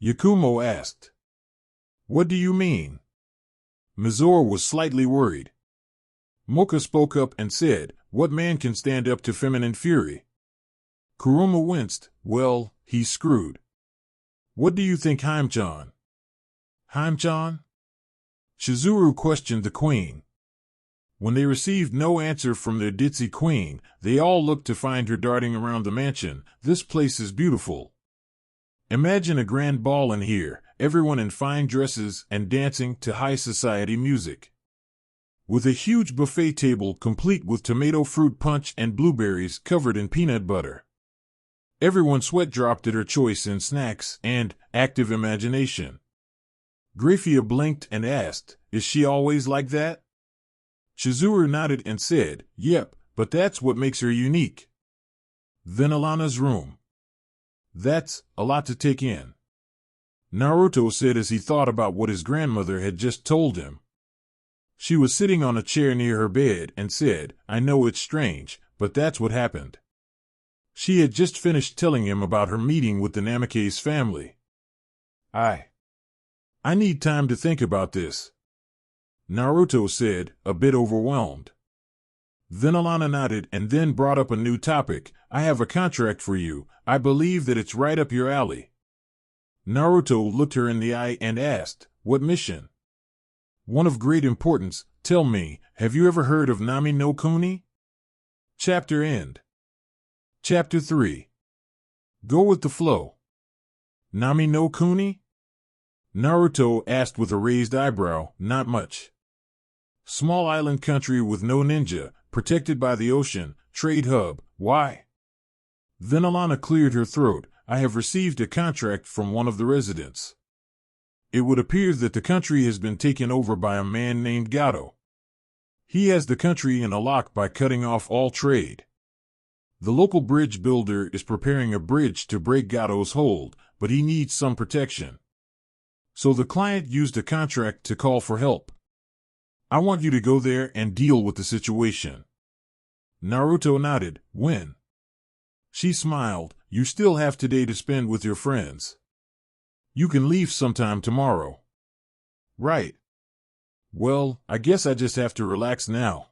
Yakumo asked. What do you mean? Mizore was slightly worried. Moka spoke up and said, what man can stand up to feminine fury? Kuruma winced. Well, he's screwed. What do you think, Hime-chan? Hime-chan? Chizuru questioned the queen. When they received no answer from their ditzy queen, they all looked to find her darting around the mansion. This place is beautiful. Imagine a grand ball in here, everyone in fine dresses and dancing to high society music. With a huge buffet table complete with tomato fruit punch and blueberries covered in peanut butter. Everyone sweat dropped at her choice in snacks and active imagination. Graphia blinked and asked, is she always like that? Chizuru nodded and said, yep, but that's what makes her unique. Then Alana's room. That's a lot to take in. Naruto said as he thought about what his grandmother had just told him. She was sitting on a chair near her bed and said, I know it's strange, but that's what happened. She had just finished telling him about her meeting with the Namikaze family. I need time to think about this. Naruto said, a bit overwhelmed. Then Alana nodded and then brought up a new topic. I have a contract for you. I believe that it's right up your alley. Naruto looked her in the eye and asked, what mission? One of great importance. Tell me, have you ever heard of Nami no Kuni? Chapter end. Chapter 3. Go with the flow. Nami no Kuni? Naruto asked with a raised eyebrow. Not much. Small island country with no ninja, protected by the ocean, trade hub. Why? Then Alana cleared her throat. I have received a contract from one of the residents. It would appear that the country has been taken over by a man named Gato. He has the country in a lock by cutting off all trade. The local bridge builder is preparing a bridge to break Gato's hold, but he needs some protection. So the client used a contract to call for help. I want you to go there and deal with the situation. Naruto nodded. When? She smiled. You still have today to spend with your friends. You can leave sometime tomorrow. Right. Well, I guess I just have to relax now.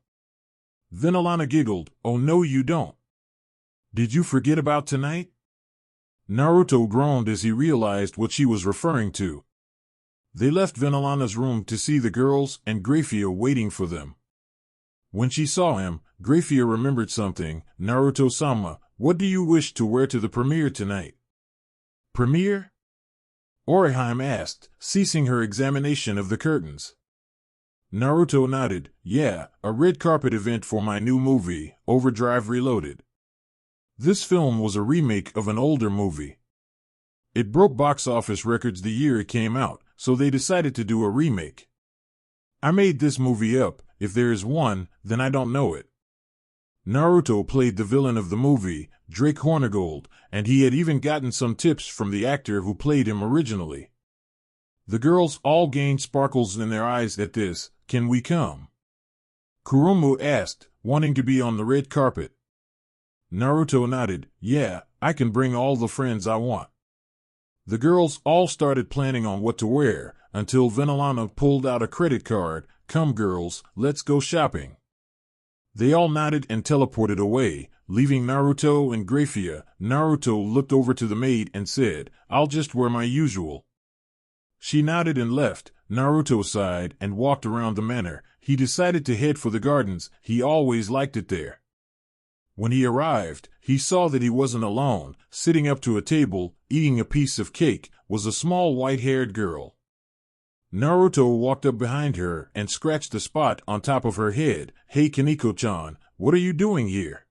Then Alana giggled. Oh no you don't. Did you forget about tonight? Naruto groaned as he realized what she was referring to. They left Venalana's room to see the girls and Graphia waiting for them. When she saw him, Graphia remembered something. Naruto-sama, what do you wish to wear to the premiere tonight? Premiere? Orihime asked, ceasing her examination of the curtains. Naruto nodded. Yeah, a red carpet event for my new movie, Overdrive Reloaded. This film was a remake of an older movie. It broke box office records the year it came out, so they decided to do a remake. I made this movie up. If there is one, then I don't know it. Naruto played the villain of the movie, Drake Hornigold, and he had even gotten some tips from the actor who played him originally. The girls all gained sparkles in their eyes at this. Can we come? Kurumu asked, wanting to be on the red carpet. Naruto nodded. Yeah, I can bring all the friends I want. The girls all started planning on what to wear, until Venelana pulled out a credit card. Come girls, let's go shopping. They all nodded and teleported away, leaving Naruto and Graphia. Naruto looked over to the maid and said, I'll just wear my usual. She nodded and left. Naruto sighed and walked around the manor. He decided to head for the gardens. He always liked it there. When he arrived, he saw that he wasn't alone. Sitting up to a table, eating a piece of cake, was a small white-haired girl. Naruto walked up behind her and scratched a spot on top of her head. Hey Kaneko-chan, what are you doing here?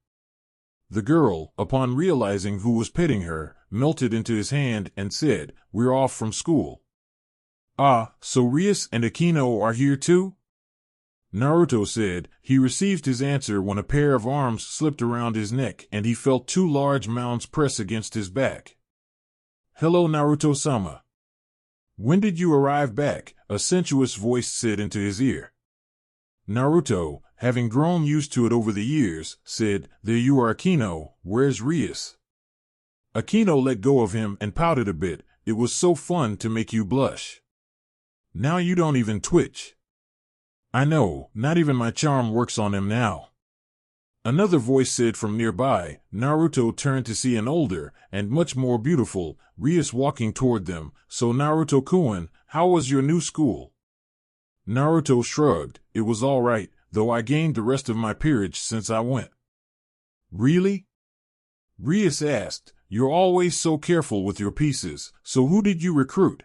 The girl, upon realizing who was petting her, melted into his hand and said, We're off from school. Ah, so Rias and Akino are here too? Naruto said. He received his answer when a pair of arms slipped around his neck and he felt two large mounds press against his back. Hello Naruto-sama. When did you arrive back? A sensuous voice said into his ear. Naruto, having grown used to it over the years, said, There you are Akino, where's Rias? Akino let go of him and pouted a bit. It was so fun to make you blush. Now you don't even twitch. I know, not even my charm works on him now. Another voice said from nearby. Naruto turned to see an older, and much more beautiful, Rias walking toward them. So Naruto-kun, how was your new school? Naruto shrugged. It was all right, though I gained the rest of my peerage since I went. Really? Rias asked. You're always so careful with your pieces, so who did you recruit?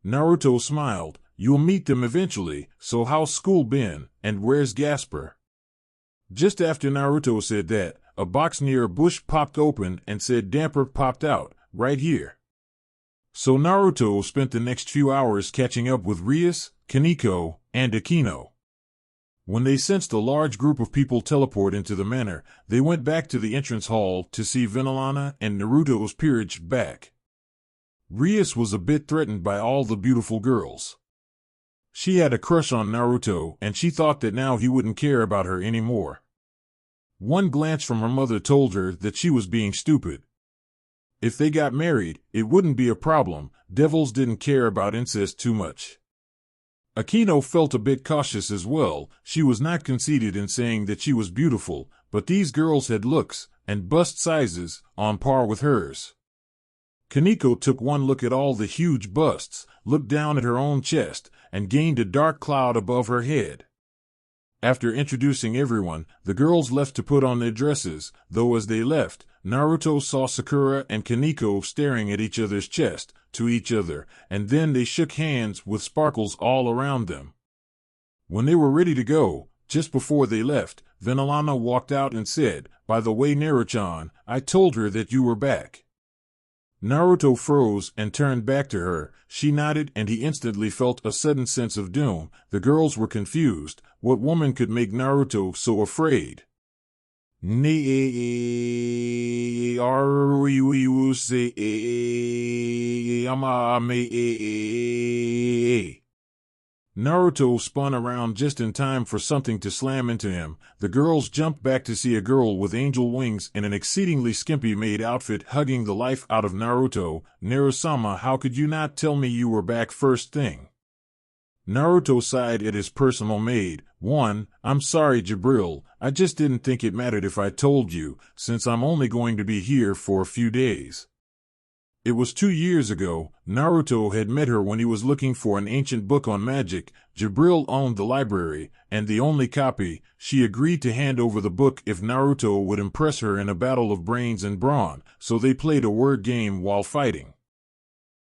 Naruto smiled. You'll meet them eventually, so how's school been, and where's Gasper? Just after Naruto said that, a box near a bush popped open and said Damper popped out, right here. So Naruto spent the next few hours catching up with Rias, Kaneko, and Akino. When they sensed a large group of people teleport into the manor, they went back to the entrance hall to see Venelana and Naruto's peerage back. Rias was a bit threatened by all the beautiful girls. She had a crush on Naruto, and she thought that now he wouldn't care about her anymore. One glance from her mother told her that she was being stupid. If they got married, it wouldn't be a problem. Devils didn't care about incest too much. Akino felt a bit cautious as well. She was not conceited in saying that she was beautiful, but these girls had looks, and bust sizes, on par with hers. Kaneko took one look at all the huge busts, looked down at her own chest, and gained a dark cloud above her head. After introducing everyone, the girls left to put on their dresses, though as they left, Naruto saw Sakura and Kaneko staring at each other's chest, to each other, and then they shook hands with sparkles all around them. When they were ready to go, just before they left, Venelana walked out and said, By the way Naruto-chan, I told her that you were back. Naruto froze and turned back to her. She nodded and he instantly felt a sudden sense of doom. The girls were confused. What woman could make Naruto so afraid? Naruto spun around just in time for something to slam into him. The girls jumped back to see a girl with angel wings in an exceedingly skimpy-made outfit hugging the life out of Naruto. Naru-sama, how could you not tell me you were back first thing? Naruto sighed at his personal maid. I'm sorry Jibril, I just didn't think it mattered if I told you, since I'm only going to be here for a few days. It was 2 years ago. Naruto had met her when he was looking for an ancient book on magic. Jibril owned the library, and the only copy. She agreed to hand over the book if Naruto would impress her in a battle of brains and brawn, so they played a word game while fighting.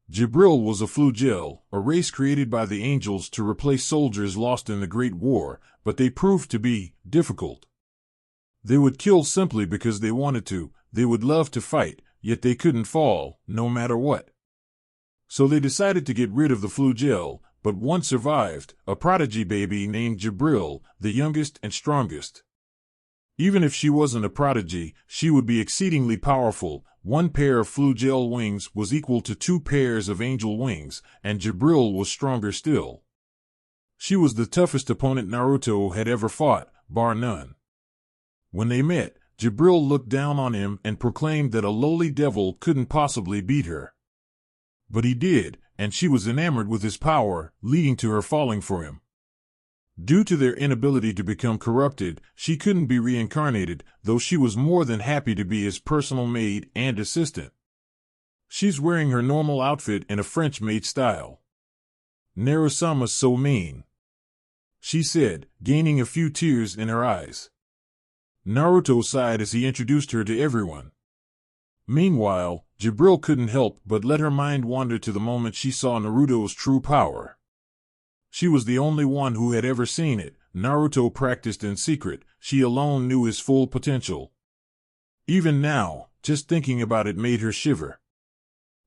Jibril was a flugel, a race created by the angels to replace soldiers lost in the Great War, but they proved to be difficult. They would kill simply because they wanted to. They would love to fight, yet they couldn't fall, no matter what. So they decided to get rid of the flugel, but one survived, a prodigy baby named Jibril, the youngest and strongest. Even if she wasn't a prodigy, she would be exceedingly powerful, one pair of flugel wings was equal to 2 pairs of angel wings, and Jibril was stronger still. She was the toughest opponent Naruto had ever fought, bar none. When they met, Jibril looked down on him and proclaimed that a lowly devil couldn't possibly beat her. But he did, and she was enamored with his power, leading to her falling for him. Due to their inability to become corrupted, she couldn't be reincarnated, though she was more than happy to be his personal maid and assistant. She's wearing her normal outfit in a French maid style. "Naru-sama's so mean," she said, gaining a few tears in her eyes. Naruto sighed as he introduced her to everyone. Meanwhile, Jibril couldn't help but let her mind wander to the moment she saw Naruto's true power. She was the only one who had ever seen it. Naruto practiced in secret. She alone knew his full potential. Even now, just thinking about it made her shiver.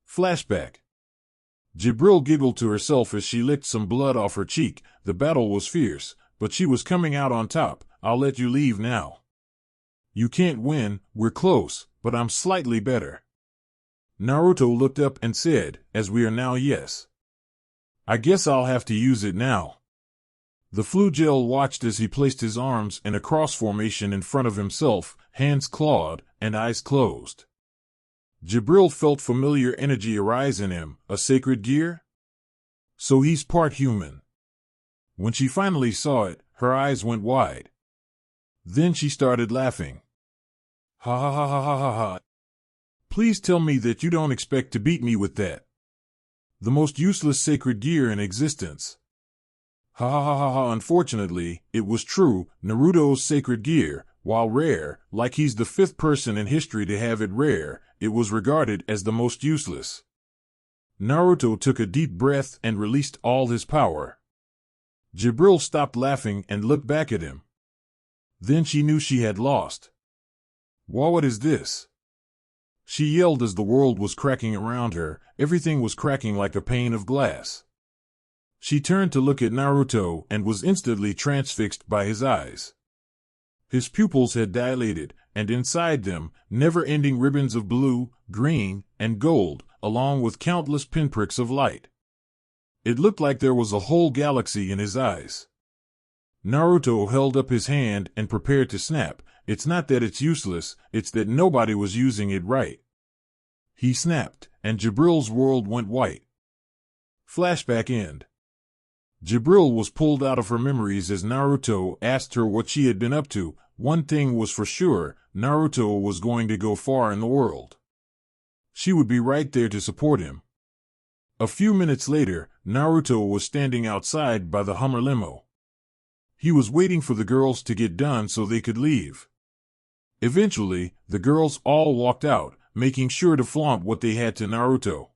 Flashback. Jibril giggled to herself as she licked some blood off her cheek. The battle was fierce, but she was coming out on top. "I'll let you leave now. You can't win, we're close, but I'm slightly better." Naruto looked up and said, "As we are now, yes. I guess I'll have to use it now." The flugel watched as he placed his arms in a cross formation in front of himself, hands clawed and eyes closed. Jibril felt familiar energy arise in him. A sacred gear? So he's part human. When she finally saw it, her eyes went wide. Then she started laughing. "Ha ha ha ha ha ha ha. Please tell me that you don't expect to beat me with that. The most useless sacred gear in existence." Ha ha ha ha ha. Unfortunately, it was true. Naruto's sacred gear, while rare, like he's the 5th person in history to have it rare, it was regarded as the most useless. Naruto took a deep breath and released all his power. Jibril stopped laughing and looked back at him. Then she knew she had lost. "What is this?" She yelled as the world was cracking around her. Everything was cracking like a pane of glass. She turned to look at Naruto and was instantly transfixed by his eyes. His pupils had dilated, and inside them, never-ending ribbons of blue, green, and gold, along with countless pinpricks of light. It looked like there was a whole galaxy in his eyes. Naruto held up his hand and prepared to snap. It's not that it's useless, it's that nobody was using it right. He snapped, and Jibril's world went white. Flashback end. Jibril was pulled out of her memories as Naruto asked her what she had been up to. One thing was for sure, Naruto was going to go far in the world. She would be right there to support him. A few minutes later, Naruto was standing outside by the Hummer limo. He was waiting for the girls to get done so they could leave. Eventually, the girls all walked out, making sure to flaunt what they had to Naruto.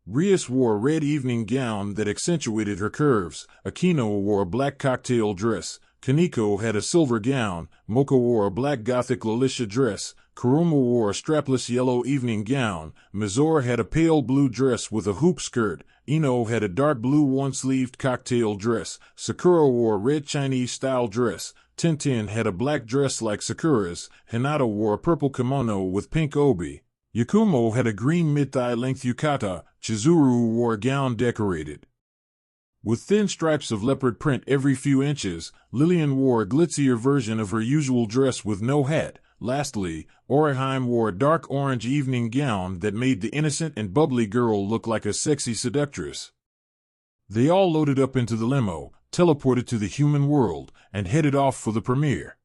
Rias wore a red evening gown that accentuated her curves, Akino wore a black cocktail dress, Kaneko had a silver gown, Moka wore a black gothic Lolitia dress, Kuruma wore a strapless yellow evening gown, Mizore had a pale blue dress with a hoop skirt, Inoue had a dark blue one-sleeved cocktail dress, Sakura wore a red Chinese-style dress, Tintin had a black dress like Sakura's, Hinata wore a purple kimono with pink obi, Yakumo had a green mid-thigh length yukata, Chizuru wore a gown decorated with thin stripes of leopard print every few inches, Lillian wore a glitzier version of her usual dress with no hat. Lastly, Orihime wore a dark orange evening gown that made the innocent and bubbly girl look like a sexy seductress. They all loaded up into the limo, teleported to the human world, and headed off for the premiere.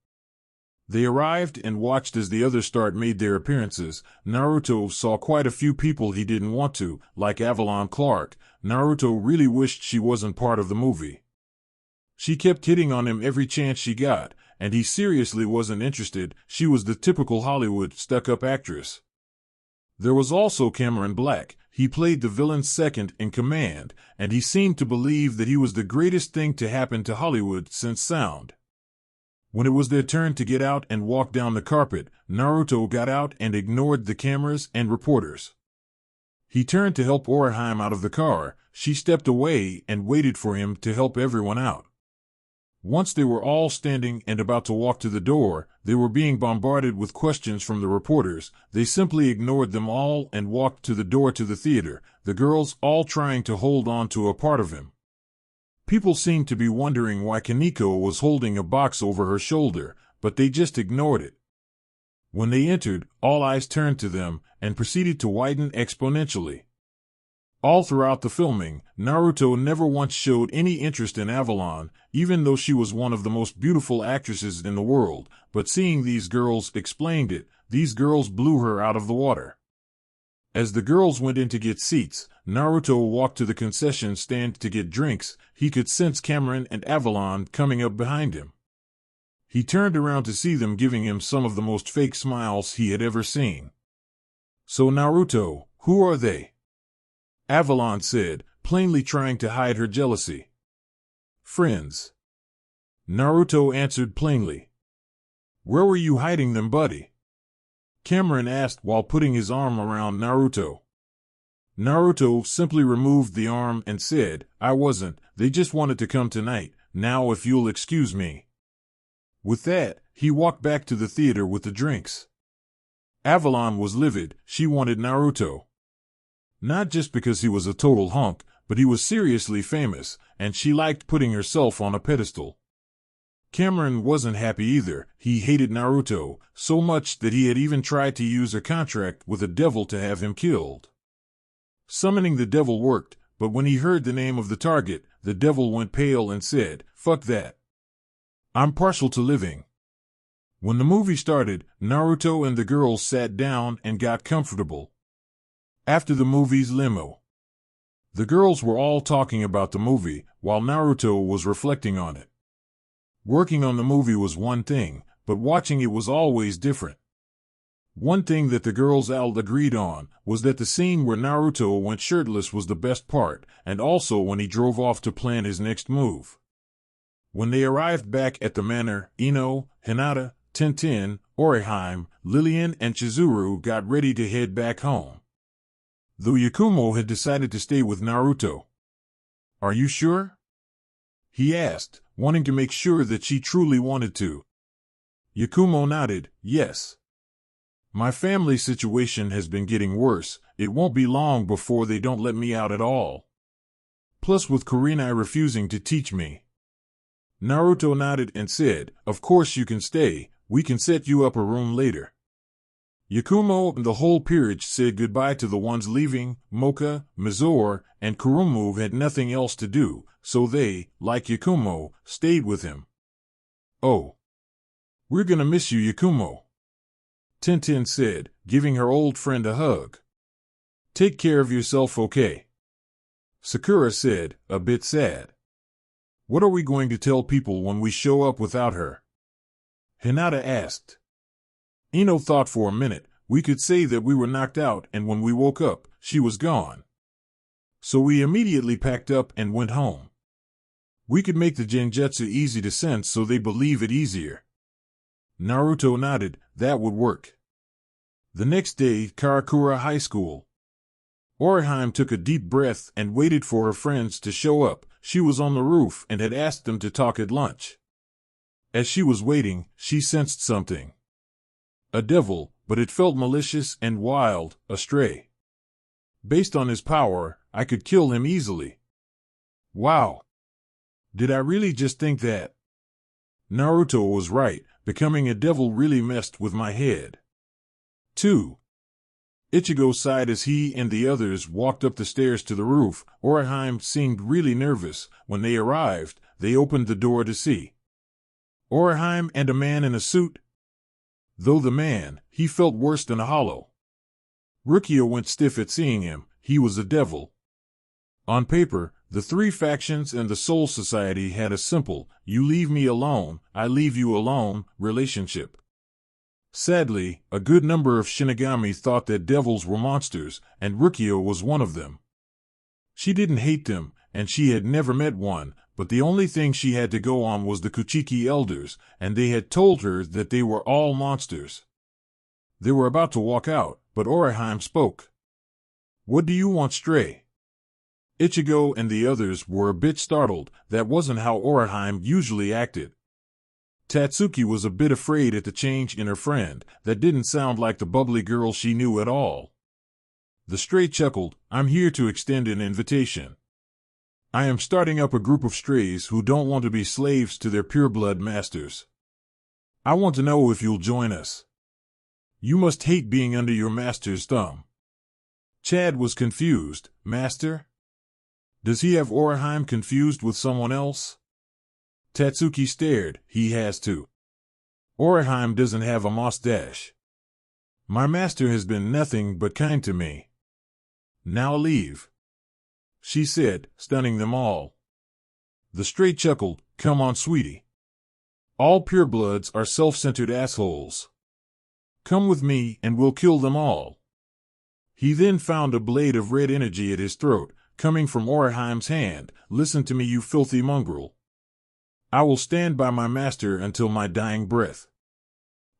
They arrived and watched as the other stars made their appearances. Naruto saw quite a few people he didn't want to, like Avalon Clark. Naruto really wished she wasn't part of the movie. She kept hitting on him every chance she got, and he seriously wasn't interested. She was the typical Hollywood stuck-up actress. There was also Cameron Black. He played the villain's second in command, and he seemed to believe that he was the greatest thing to happen to Hollywood since sound. When it was their turn to get out and walk down the carpet, Naruto got out and ignored the cameras and reporters. He turned to help Orihime out of the car. She stepped away and waited for him to help everyone out. Once they were all standing and about to walk to the door, they were being bombarded with questions from the reporters. They simply ignored them all and walked to the door to the theater, the girls all trying to hold on to a part of him. People seemed to be wondering why Kaneko was holding a box over her shoulder, but they just ignored it. When they entered, all eyes turned to them and proceeded to widen exponentially. All throughout the filming, Naruto never once showed any interest in Avalon, even though she was one of the most beautiful actresses in the world, but seeing these girls explained it. These girls blew her out of the water. As the girls went in to get seats, Naruto walked to the concession stand to get drinks. He could sense Cameron and Avalon coming up behind him. He turned around to see them giving him some of the most fake smiles he had ever seen. "So Naruto, who are they?" Avalon said, plainly trying to hide her jealousy. "Friends." Naruto answered plainly. "Where were you hiding them, buddy?" Cameron asked while putting his arm around Naruto. Naruto simply removed the arm and said, "I wasn't, they just wanted to come tonight, now if you'll excuse me." With that, he walked back to the theater with the drinks. Avalon was livid. She wanted Naruto. Not just because he was a total hunk, but he was seriously famous, and she liked putting herself on a pedestal. Cameron wasn't happy either. He hated Naruto, so much that he had even tried to use a contract with a devil to have him killed. Summoning the devil worked, but when he heard the name of the target, the devil went pale and said, "Fuck that. I'm partial to living." When the movie started, Naruto and the girls sat down and got comfortable. After the movie's limo, the girls were all talking about the movie, while Naruto was reflecting on it. Working on the movie was one thing, but watching it was always different. One thing that the girls all agreed on was that the scene where Naruto went shirtless was the best part, and also when he drove off to plan his next move. When they arrived back at the manor, Inoue, Hinata, Tenten, Orihime, Lillian, and Chizuru got ready to head back home. Though Yakumo had decided to stay with Naruto. "Are you sure?" he asked, wanting to make sure that she truly wanted to. Yakumo nodded, "Yes. My family situation has been getting worse. It won't be long before they don't let me out at all. Plus with Kurenai refusing to teach me." Naruto nodded and said, "Of course you can stay. We can set you up a room later." Yakumo and the whole Peerage said goodbye to the ones leaving. Moka, Mizore, and Kurumu had nothing else to do, so they, like Yakumo, stayed with him. "Oh. We're gonna miss you, Yakumo," Tenten said, giving her old friend a hug. "Take care of yourself, okay?" Sakura said, a bit sad. "What are we going to tell people when we show up without her?" Hinata asked. Inoue thought for a minute. "We could say that we were knocked out and when we woke up, she was gone. So we immediately packed up and went home. We could make the genjutsu easy to sense so they believe it easier." Naruto nodded. "That would work." The next day, Karakura High School. Orihime took a deep breath and waited for her friends to show up. She was on the roof and had asked them to talk at lunch. As she was waiting, she sensed something. A devil, but it felt malicious and wild, a stray. Based on his power, I could kill him easily. Wow. Did I really just think that? Naruto was right, becoming a devil really messed with my head. 2. Ichigo sighed as he and the others walked up the stairs to the roof. Orihime seemed really nervous. When they arrived, they opened the door to see Orihime and a man in a suit. Though the man, he felt worse than a hollow. Rukia went stiff at seeing him. He was a devil. On paper, the three factions and the Soul Society had a simple, you leave me alone, I leave you alone, relationship. Sadly, a good number of Shinigami thought that devils were monsters, and Rukia was one of them. She didn't hate them, and she had never met one, but the only thing she had to go on was the Kuchiki elders, and they had told her that they were all monsters. They were about to walk out, but Orihime spoke. "What do you want, Stray?" Ichigo and the others were a bit startled. That wasn't how Orihime usually acted. Tatsuki was a bit afraid at the change in her friend. That didn't sound like the bubbly girl she knew at all. The stray chuckled. I'm here to extend an invitation. I am starting up a group of strays who don't want to be slaves to their pureblood masters. I want to know if you'll join us. You must hate being under your master's thumb. Chad was confused. Master? Does he have Orihime confused with someone else? Tatsuki stared. He has to. Orihime doesn't have a mustache. My master has been nothing but kind to me. Now leave, she said, stunning them all. The stray chuckled. Come on, sweetie. All purebloods are self-centered assholes. Come with me and we'll kill them all. He then found a blade of red energy at his throat, coming from Orihime's hand. Listen to me, you filthy mongrel. I will stand by my master until my dying breath.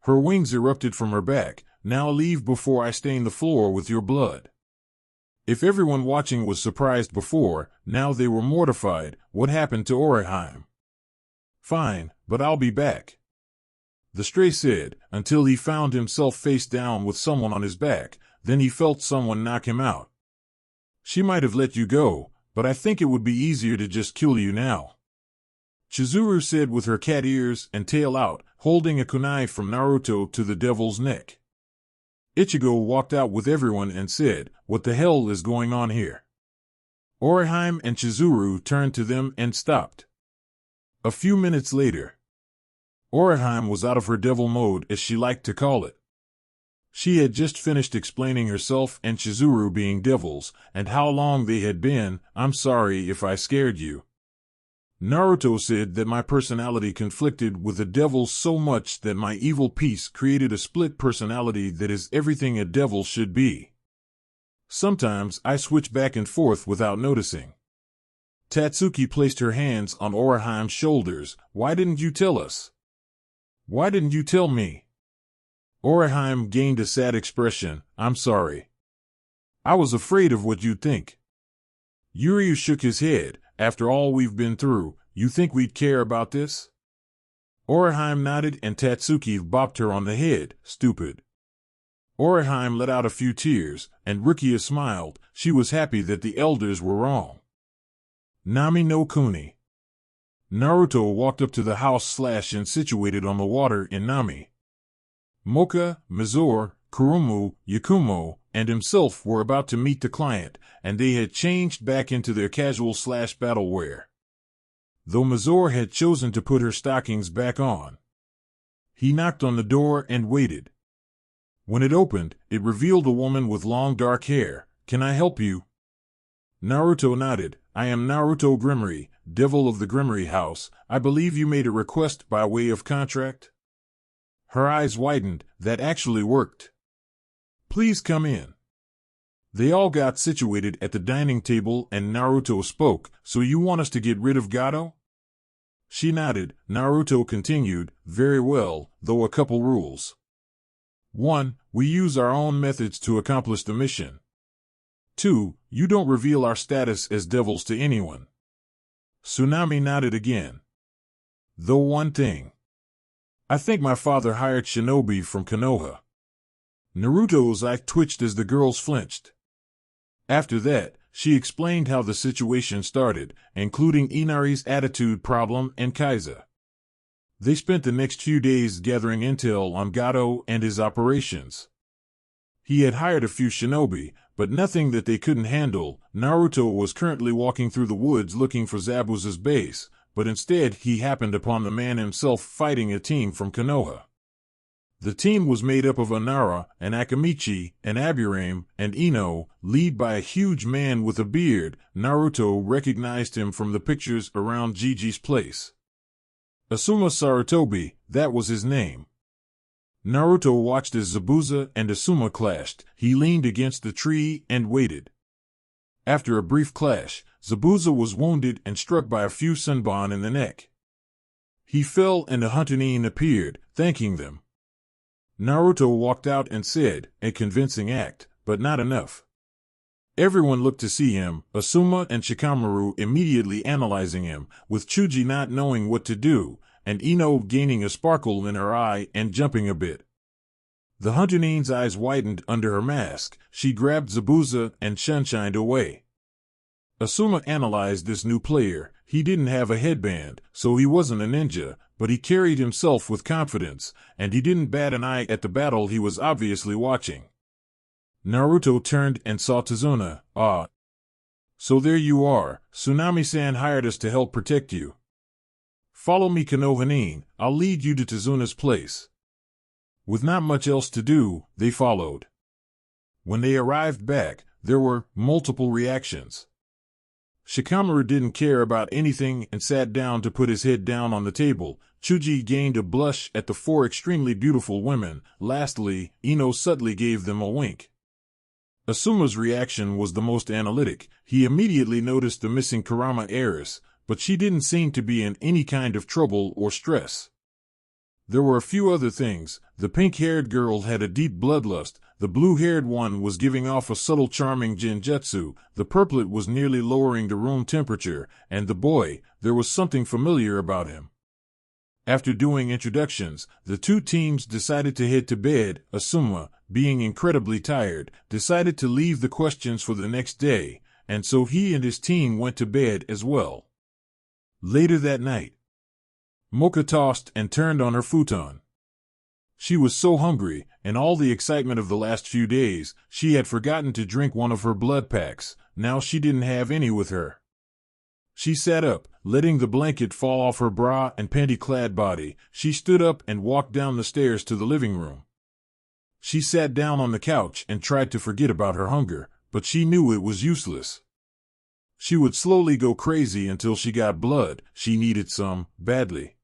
Her wings erupted from her back. Now leave before I stain the floor with your blood. If everyone watching was surprised before, now they were mortified. What happened to Orihime? Fine, but I'll be back, the stray said, until he found himself face down with someone on his back. Then he felt someone knock him out. She might have let you go, but I think it would be easier to just kill you now, Chizuru said with her cat ears and tail out, holding a kunai from Naruto to the devil's neck. Ichigo walked out with everyone and said, what the hell is going on here? Orihime and Chizuru turned to them and stopped. A few minutes later, Orihime was out of her devil mode, as she liked to call it. She had just finished explaining herself and Chizuru being devils, and how long they had been. I'm sorry if I scared you. Naruto said that my personality conflicted with the devils so much that my evil piece created a split personality that is everything a devil should be. Sometimes I switch back and forth without noticing. Tatsuki placed her hands on Orihime's shoulders. Why didn't you tell us? Why didn't you tell me? Orihime gained a sad expression. I'm sorry. I was afraid of what you'd think. Yuryu shook his head. After all we've been through, you think we'd care about this? Orihime nodded and Tatsuki bopped her on the head. Stupid. Orihime let out a few tears, and Rukia smiled. She was happy that the elders were wrong. Nami no Kuni. Naruto walked up to the house / situated on the water in Nami. Moka, Mizore, Kurumu, Yakumo, and himself were about to meet the client, and they had changed back into their casual / battle wear. Though Mizore had chosen to put her stockings back on. He knocked on the door and waited. When it opened, it revealed a woman with long dark hair. Can I help you? Naruto nodded. I am Naruto Grimmery, devil of the Grimmery House. I believe you made a request by way of contract? Her eyes widened. That actually worked. Please come in. They all got situated at the dining table and Naruto spoke. So you want us to get rid of Gato? She nodded. Naruto continued. Very well, though a couple rules. 1. We use our own methods to accomplish the mission. 2. You don't reveal our status as devils to anyone. Tsunami nodded again. Though one thing. I think my father hired shinobi from Konoha. Naruto's eye twitched as the girls flinched. After that, she explained how the situation started, including Inari's attitude problem and Kaiza. They spent the next few days gathering intel on Gato and his operations. He had hired a few shinobi, but nothing that they couldn't handle. Naruto was currently walking through the woods looking for Zabuza's base, but instead he happened upon the man himself fighting a team from Konoha. The team was made up of Anara, an Akamichi, an Aburame, and Inoue, led by a huge man with a beard. Naruto recognized him from the pictures around Gigi's place. Asuma Sarutobi, that was his name. Naruto watched as Zabuza and Asuma clashed. He leaned against the tree and waited. After a brief clash, Zabuza was wounded and struck by a few senbon in the neck. He fell and a Huntonin appeared, thanking them. Naruto walked out and said, a convincing act, but not enough. Everyone looked to see him, Asuma and Shikamaru immediately analyzing him, with Chuji not knowing what to do, and Inoue gaining a sparkle in her eye and jumping a bit. The Huntonine's eyes widened under her mask. She grabbed Zabuza and sunshined away. Asuma analyzed this new player. He didn't have a headband, so he wasn't a ninja, but he carried himself with confidence, and he didn't bat an eye at the battle he was obviously watching. Naruto turned and saw Tazuna. Ah. So there you are. Tsunami-san hired us to help protect you. Follow me, Konohanin. I'll lead you to Tazuna's place. With not much else to do, they followed. When they arrived back, there were multiple reactions. Shikamaru didn't care about anything and sat down to put his head down on the table. Chuji gained a blush at the four extremely beautiful women. Lastly, Inoue subtly gave them a wink. Asuma's reaction was the most analytic. He immediately noticed the missing Kurama heiress, but she didn't seem to be in any kind of trouble or stress. There were a few other things. The pink-haired girl had a deep bloodlust, the blue-haired one was giving off a subtle charming genjutsu, the purplet was nearly lowering the room temperature, and the boy, there was something familiar about him. After doing introductions, the two teams decided to head to bed. Asuma, being incredibly tired, decided to leave the questions for the next day, and so he and his team went to bed as well. Later that night, Moka tossed and turned on her futon. She was so hungry, and all the excitement of the last few days, she had forgotten to drink one of her blood packs. Now she didn't have any with her. She sat up, letting the blanket fall off her bra and panty-clad body. She stood up and walked down the stairs to the living room. She sat down on the couch and tried to forget about her hunger, but she knew it was useless. She would slowly go crazy until she got blood. She needed some, badly.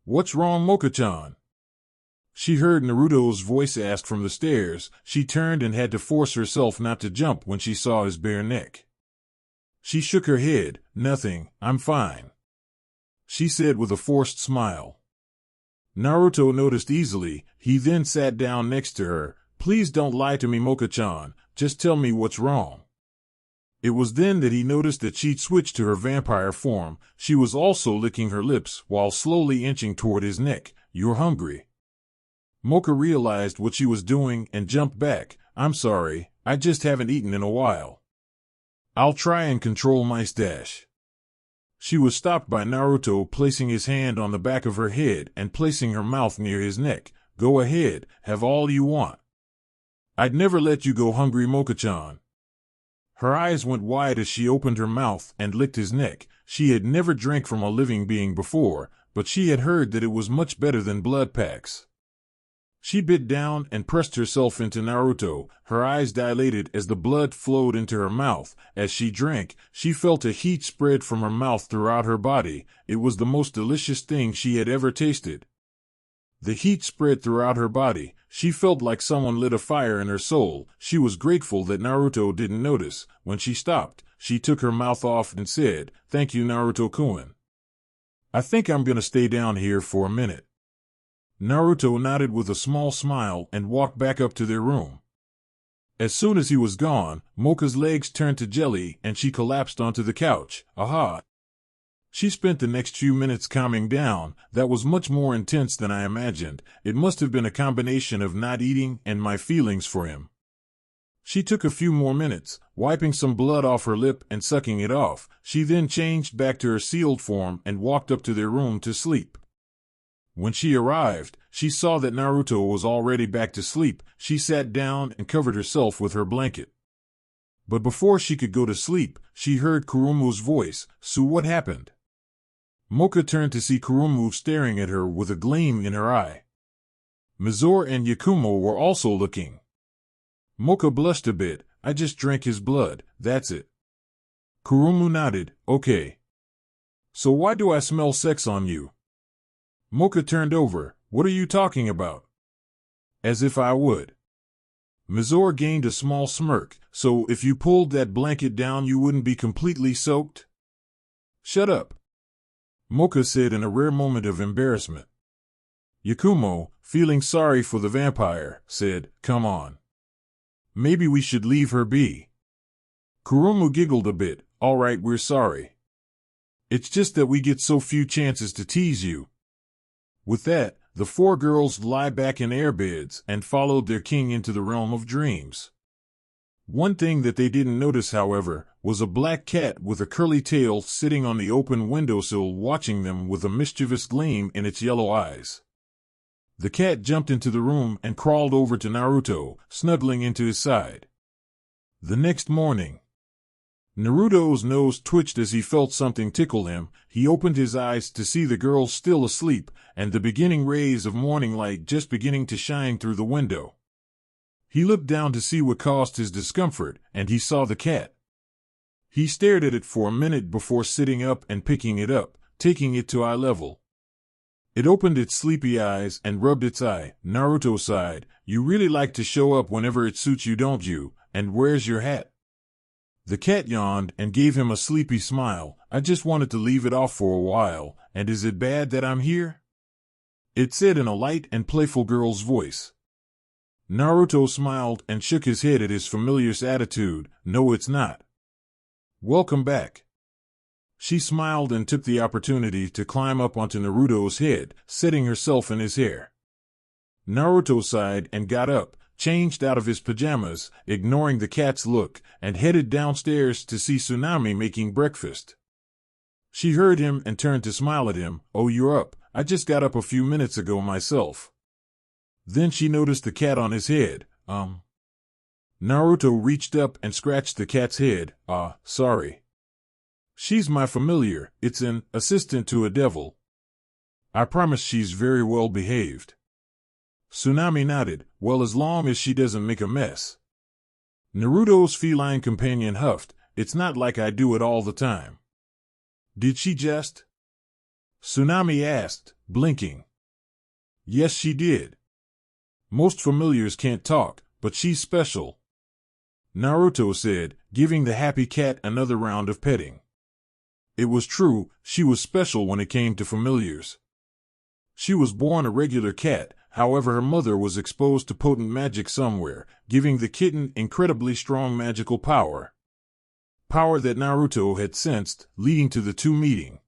"What's wrong, Moka-chan?" She heard Naruto's voice asked from the stairs. She turned and had to force herself not to jump when she saw his bare neck. She shook her head. "Nothing, I'm fine," she said with a forced smile. Naruto noticed easily. He then sat down next to her. "Please don't lie to me, Moka-chan. Just tell me what's wrong." It was then that he noticed that she'd switched to her vampire form. She was also licking her lips while slowly inching toward his neck. "You're hungry." Moka realized what she was doing and jumped back. "I'm sorry, I just haven't eaten in a while. I'll try and control my stash." She was stopped by Naruto placing his hand on the back of her head and placing her mouth near his neck. "Go ahead, have all you want. I'd never let you go hungry, Moka-chan." Her eyes went wide as she opened her mouth and licked his neck. She had never drank from a living being before, but she had heard that it was much better than blood packs. She bit down and pressed herself into Naruto. Her eyes dilated as the blood flowed into her mouth. As she drank, she felt a heat spread from her mouth throughout her body. It was the most delicious thing she had ever tasted. The heat spread throughout her body. She felt like someone lit a fire in her soul. She was grateful that Naruto didn't notice. When she stopped, she took her mouth off and said, "Thank you, Naruto-kun. I think I'm gonna stay down here for a minute." Naruto nodded with a small smile and walked back up to their room. As soon as he was gone, Moka's legs turned to jelly and she collapsed onto the couch. Aha! She spent the next few minutes calming down. That was much more intense than I imagined. It must have been a combination of not eating and my feelings for him. She took a few more minutes, wiping some blood off her lip and sucking it off. She then changed back to her sealed form and walked up to their room to sleep. When she arrived, she saw that Naruto was already back to sleep. She sat down and covered herself with her blanket. But before she could go to sleep, she heard Kurumu's voice. "So what happened?" Moka turned to see Kurumu staring at her with a gleam in her eye. Mizore and Yakumo were also looking. Moka blushed a bit. "I just drank his blood, that's it." Kurumu nodded. "Okay. So why do I smell sex on you?" Moka turned over. "What are you talking about?" "As if I would." Mizore gained a small smirk. "So if you pulled that blanket down you wouldn't be completely soaked?" "Shut up," Moka said in a rare moment of embarrassment. Yakumo, feeling sorry for the vampire, said, "Come on. Maybe we should leave her be." Kurumu giggled a bit. All right, we're sorry. It's just that we get so few chances to tease you. With that, the four girls lie back in airbeds and followed their king into the realm of dreams. One thing that they didn't notice, however, was a black cat with a curly tail sitting on the open windowsill watching them with a mischievous gleam in its yellow eyes. The cat jumped into the room and crawled over to Naruto, snuggling into his side. The next morning, Naruto's nose twitched as he felt something tickle him. He opened his eyes to see the girls still asleep, and the beginning rays of morning light just beginning to shine through the window. He looked down to see what caused his discomfort, and he saw the cat. He stared at it for a minute before sitting up and picking it up, taking it to eye level. It opened its sleepy eyes and rubbed its eye. Naruto sighed. You really like to show up whenever it suits you, don't you? And where's your hat? The cat yawned and gave him a sleepy smile. I just wanted to leave it off for a while, and is it bad that I'm here? It said in a light and playful girl's voice. Naruto smiled and shook his head at his familiar's attitude. No, it's not. Welcome back. She smiled and took the opportunity to climb up onto Naruto's head, setting herself in his hair. Naruto sighed and got up, changed out of his pajamas, ignoring the cat's look, and headed downstairs to see Tsunami making breakfast. She heard him and turned to smile at him. Oh, you're up. I just got up a few minutes ago myself. Then she noticed the cat on his head. Naruto reached up and scratched the cat's head. Sorry. She's my familiar. It's an assistant to a devil. I promise she's very well behaved. Tsunami nodded. Well, as long as she doesn't make a mess. Naruto's feline companion huffed. It's not like I do it all the time. Did she just? Tsunami asked, blinking. Yes, she did. Most familiars can't talk, but she's special. Naruto said, giving the happy cat another round of petting. It was true, she was special when it came to familiars. She was born a regular cat, however her mother was exposed to potent magic somewhere, giving the kitten incredibly strong magical power. Power that Naruto had sensed, leading to the two meeting.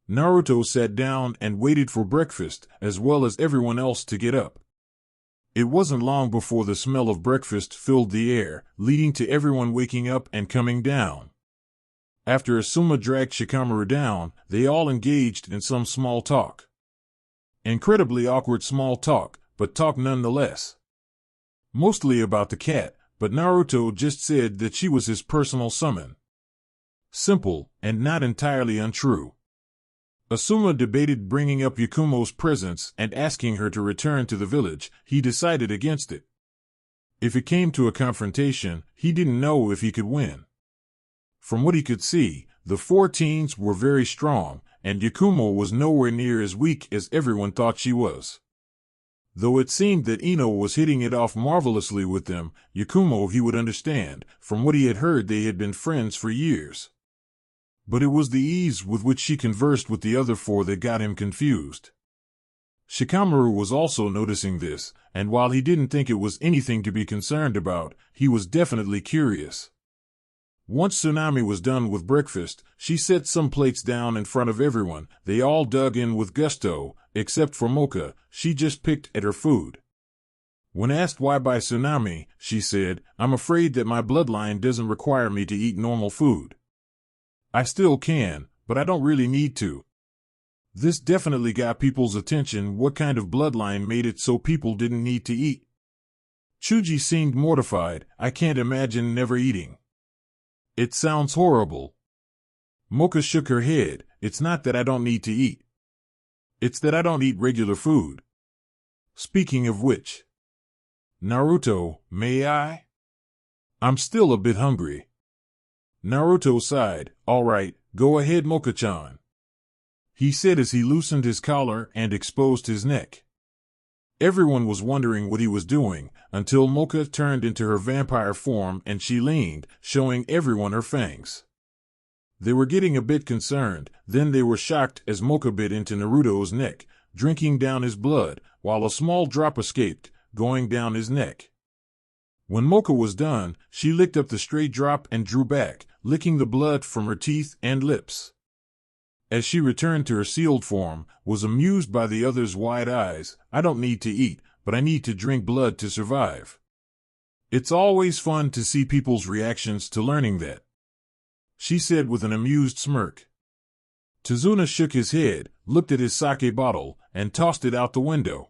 Naruto sat down and waited for breakfast, as well as everyone else to get up. It wasn't long before the smell of breakfast filled the air, leading to everyone waking up and coming down. After Asuma dragged Shikamaru down, they all engaged in some small talk. Incredibly awkward small talk, but talk nonetheless. Mostly about the cat, but Naruto just said that she was his personal summon. Simple, and not entirely untrue. Asuma debated bringing up Yakumo's presence and asking her to return to the village. He decided against it. If it came to a confrontation, he didn't know if he could win. From what he could see, the four teens were very strong, and Yakumo was nowhere near as weak as everyone thought she was. Though it seemed that Inoue was hitting it off marvelously with them, Yakumo he would understand. From what he had heard, they had been friends for years. But it was the ease with which she conversed with the other four that got him confused. Shikamaru was also noticing this, and while he didn't think it was anything to be concerned about, he was definitely curious. Once Tsunami was done with breakfast, she set some plates down in front of everyone. They all dug in with gusto, except for Moka. She just picked at her food. When asked why by Tsunami, she said, I'm afraid that my bloodline doesn't require me to eat normal food. I still can, but I don't really need to. This definitely got people's attention. What kind of bloodline made it so people didn't need to eat? Chuji seemed mortified. I can't imagine never eating. It sounds horrible. Moka shook her head. It's not that I don't need to eat. It's that I don't eat regular food. Speaking of which. Naruto, may I? I'm still a bit hungry. Naruto sighed. All right, go ahead, Moka-chan. He said as he loosened his collar and exposed his neck. Everyone was wondering what he was doing, until Moka turned into her vampire form and she leaned, showing everyone her fangs. They were getting a bit concerned, then they were shocked as Moka bit into Naruto's neck, drinking down his blood, while a small drop escaped, going down his neck. When Moka was done, she licked up the stray drop and drew back, licking the blood from her teeth and lips. As she returned to her sealed form, was amused by the other's wide eyes. I don't need to eat, but I need to drink blood to survive. It's always fun to see people's reactions to learning that, she said with an amused smirk. Tazuna shook his head, looked at his sake bottle, and tossed it out the window.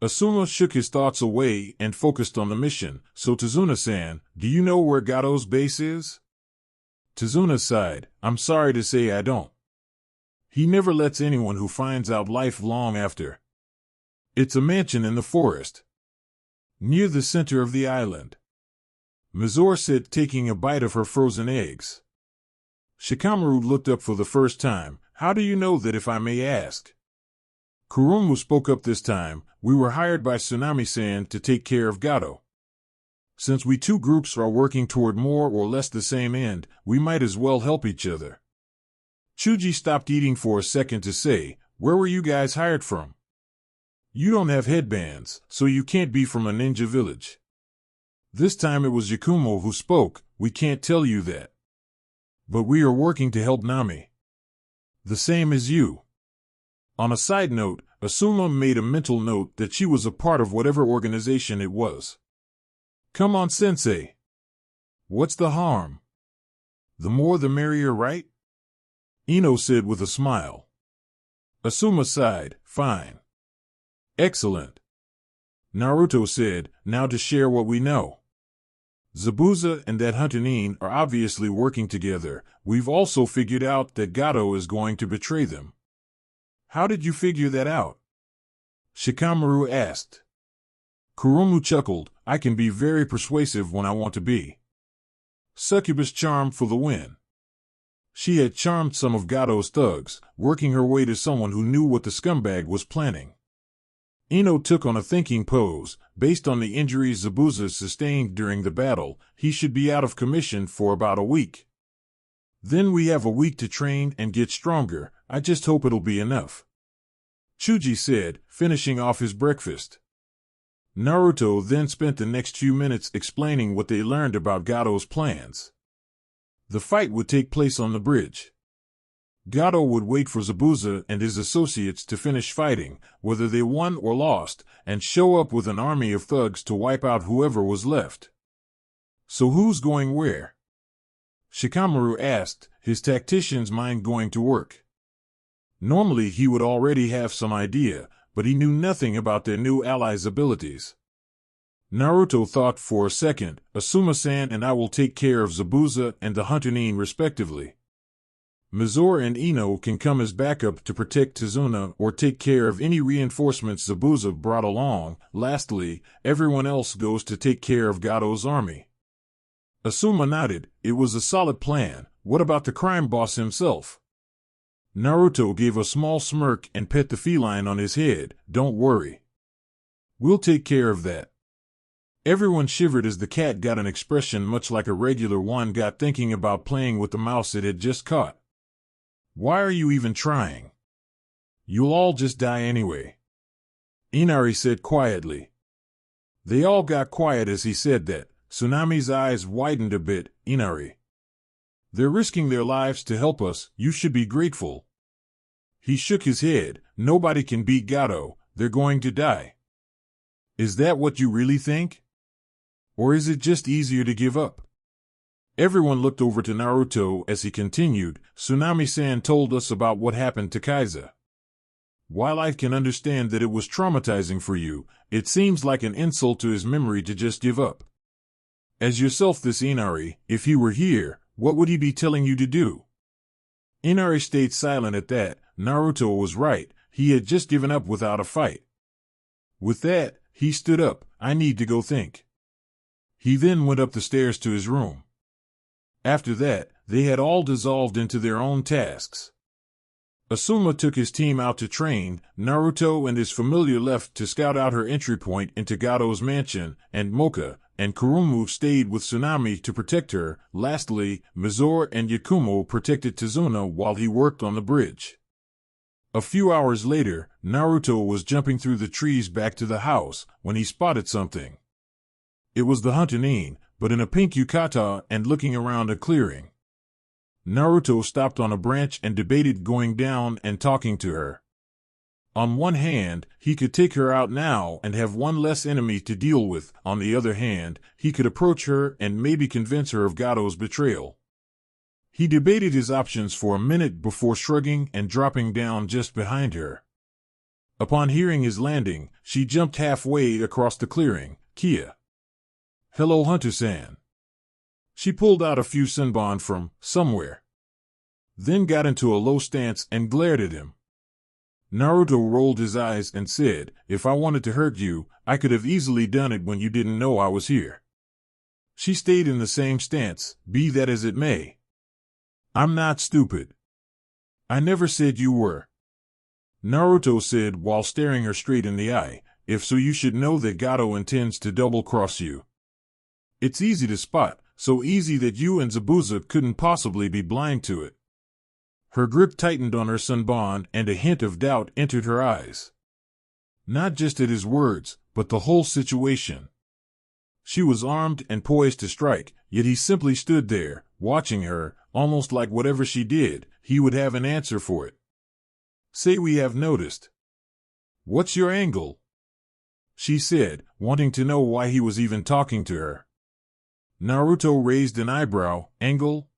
Asuma shook his thoughts away and focused on the mission. So Tazuna-san, do you know where Gato's base is? Tazuna sighed. I'm sorry to say I don't. He never lets anyone who finds out life long after. It's a mansion in the forest, near the center of the island, Mizore said, taking a bite of her frozen eggs. Shikamaru looked up for the first time. How do you know that, if I may ask? Kurumu spoke up this time. We were hired by Tsunami-san to take care of Gato. Since we two groups are working toward more or less the same end, we might as well help each other. Chuji stopped eating for a second to say, where were you guys hired from? You don't have headbands, so you can't be from a ninja village. This time it was Yakumo who spoke. We can't tell you that. But we are working to help Nami. The same as you. On a side note, Asuma made a mental note that she was a part of whatever organization it was. Come on, sensei. What's the harm? The more the merrier, right? Inoue said with a smile. Asuma sighed. Fine. Excellent. Naruto said, now to share what we know. Zabuza and that Hunter-nin are obviously working together. We've also figured out that Gato is going to betray them. How did you figure that out? Shikamaru asked. Kurumu chuckled. I can be very persuasive when I want to be. Succubus charm for the win. She had charmed some of Gato's thugs, working her way to someone who knew what the scumbag was planning. Inoue took on a thinking pose. Based on the injuries Zabuza sustained during the battle, he should be out of commission for about a week. Then we have a week to train and get stronger. I just hope it'll be enough. Chuji said, finishing off his breakfast. Naruto then spent the next few minutes explaining what they learned about Gato's plans. The fight would take place on the bridge. Gato would wait for Zabuza and his associates to finish fighting, whether they won or lost, and show up with an army of thugs to wipe out whoever was left. So who's going where? Shikamaru asked, his tactician's mind going to work. Normally he would already have some idea, but he knew nothing about their new allies' abilities. Naruto thought for a second. Asuma-san and I will take care of Zabuza and the Hunter-nin respectively. Mizore and Inoue can come as backup to protect Tazuna or take care of any reinforcements Zabuza brought along. Lastly, everyone else goes to take care of Gato's army. Asuma nodded. It was a solid plan. What about the crime boss himself? Naruto gave a small smirk and pet the feline on his head. Don't worry. We'll take care of that. Everyone shivered as the cat got an expression much like a regular one got thinking about playing with the mouse it had just caught. Why are you even trying? You'll all just die anyway. Inari said quietly. They all got quiet as he said that. Tsunami's eyes widened a bit. Inari. They're risking their lives to help us. You should be grateful. He shook his head. Nobody can beat Gato. They're going to die. Is that what you really think? Or is it just easier to give up? Everyone looked over to Naruto as he continued. Tsunami-san told us about what happened to Kaiza. While I can understand that it was traumatizing for you, it seems like an insult to his memory to just give up. As yourself, this Inari, if he were here, what would he be telling you to do? Inari stayed silent at that. Naruto was right. He had just given up without a fight. With that, he stood up. I need to go think. He then went up the stairs to his room. After that, they had all dissolved into their own tasks. Asuma took his team out to train. Naruto and his familiar left to scout out her entry point into Gato's mansion, and Moka and Kurumu stayed with Tsunami to protect her. Lastly, Mizore and Yakumo protected Tazuna while he worked on the bridge. A few hours later, Naruto was jumping through the trees back to the house when he spotted something. It was the hunter Nin, but in a pink yukata and looking around a clearing. Naruto stopped on a branch and debated going down and talking to her. On one hand, he could take her out now and have one less enemy to deal with. On the other hand, he could approach her and maybe convince her of Gato's betrayal. He debated his options for a minute before shrugging and dropping down just behind her. Upon hearing his landing, she jumped halfway across the clearing. Kia. Hello, Hunter-san. She pulled out a few senbon from somewhere, then got into a low stance and glared at him. Naruto rolled his eyes and said, "If I wanted to hurt you, I could have easily done it when you didn't know I was here." She stayed in the same stance, be that as it may. "I'm not stupid. I never said you were," Naruto said while staring her straight in the eye. "If so, you should know that Gato intends to double-cross you. It's easy to spot, so easy that you and Zabuza couldn't possibly be blind to it." Her grip tightened on her senbon and a hint of doubt entered her eyes. Not just at his words, but the whole situation. She was armed and poised to strike, yet he simply stood there, watching her, almost like whatever she did, he would have an answer for it. "Say we have noticed." "What's your angle?" she said, wanting to know why he was even talking to her. Naruto raised an eyebrow. "Angle?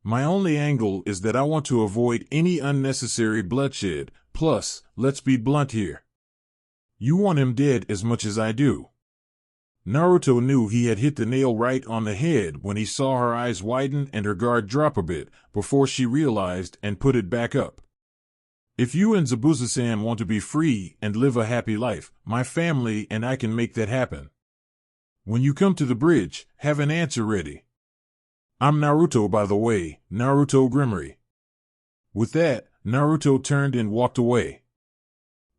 My only angle is that I want to avoid any unnecessary bloodshed, plus, let's be blunt here. You want him dead as much as I do." Naruto knew he had hit the nail right on the head when he saw her eyes widen and her guard drop a bit, before she realized and put it back up. "If you and Zabuza-san want to be free and live a happy life, my family and I can make that happen. When you come to the bridge, have an answer ready. I'm Naruto, by the way, Naruto Grimmery." With that, Naruto turned and walked away.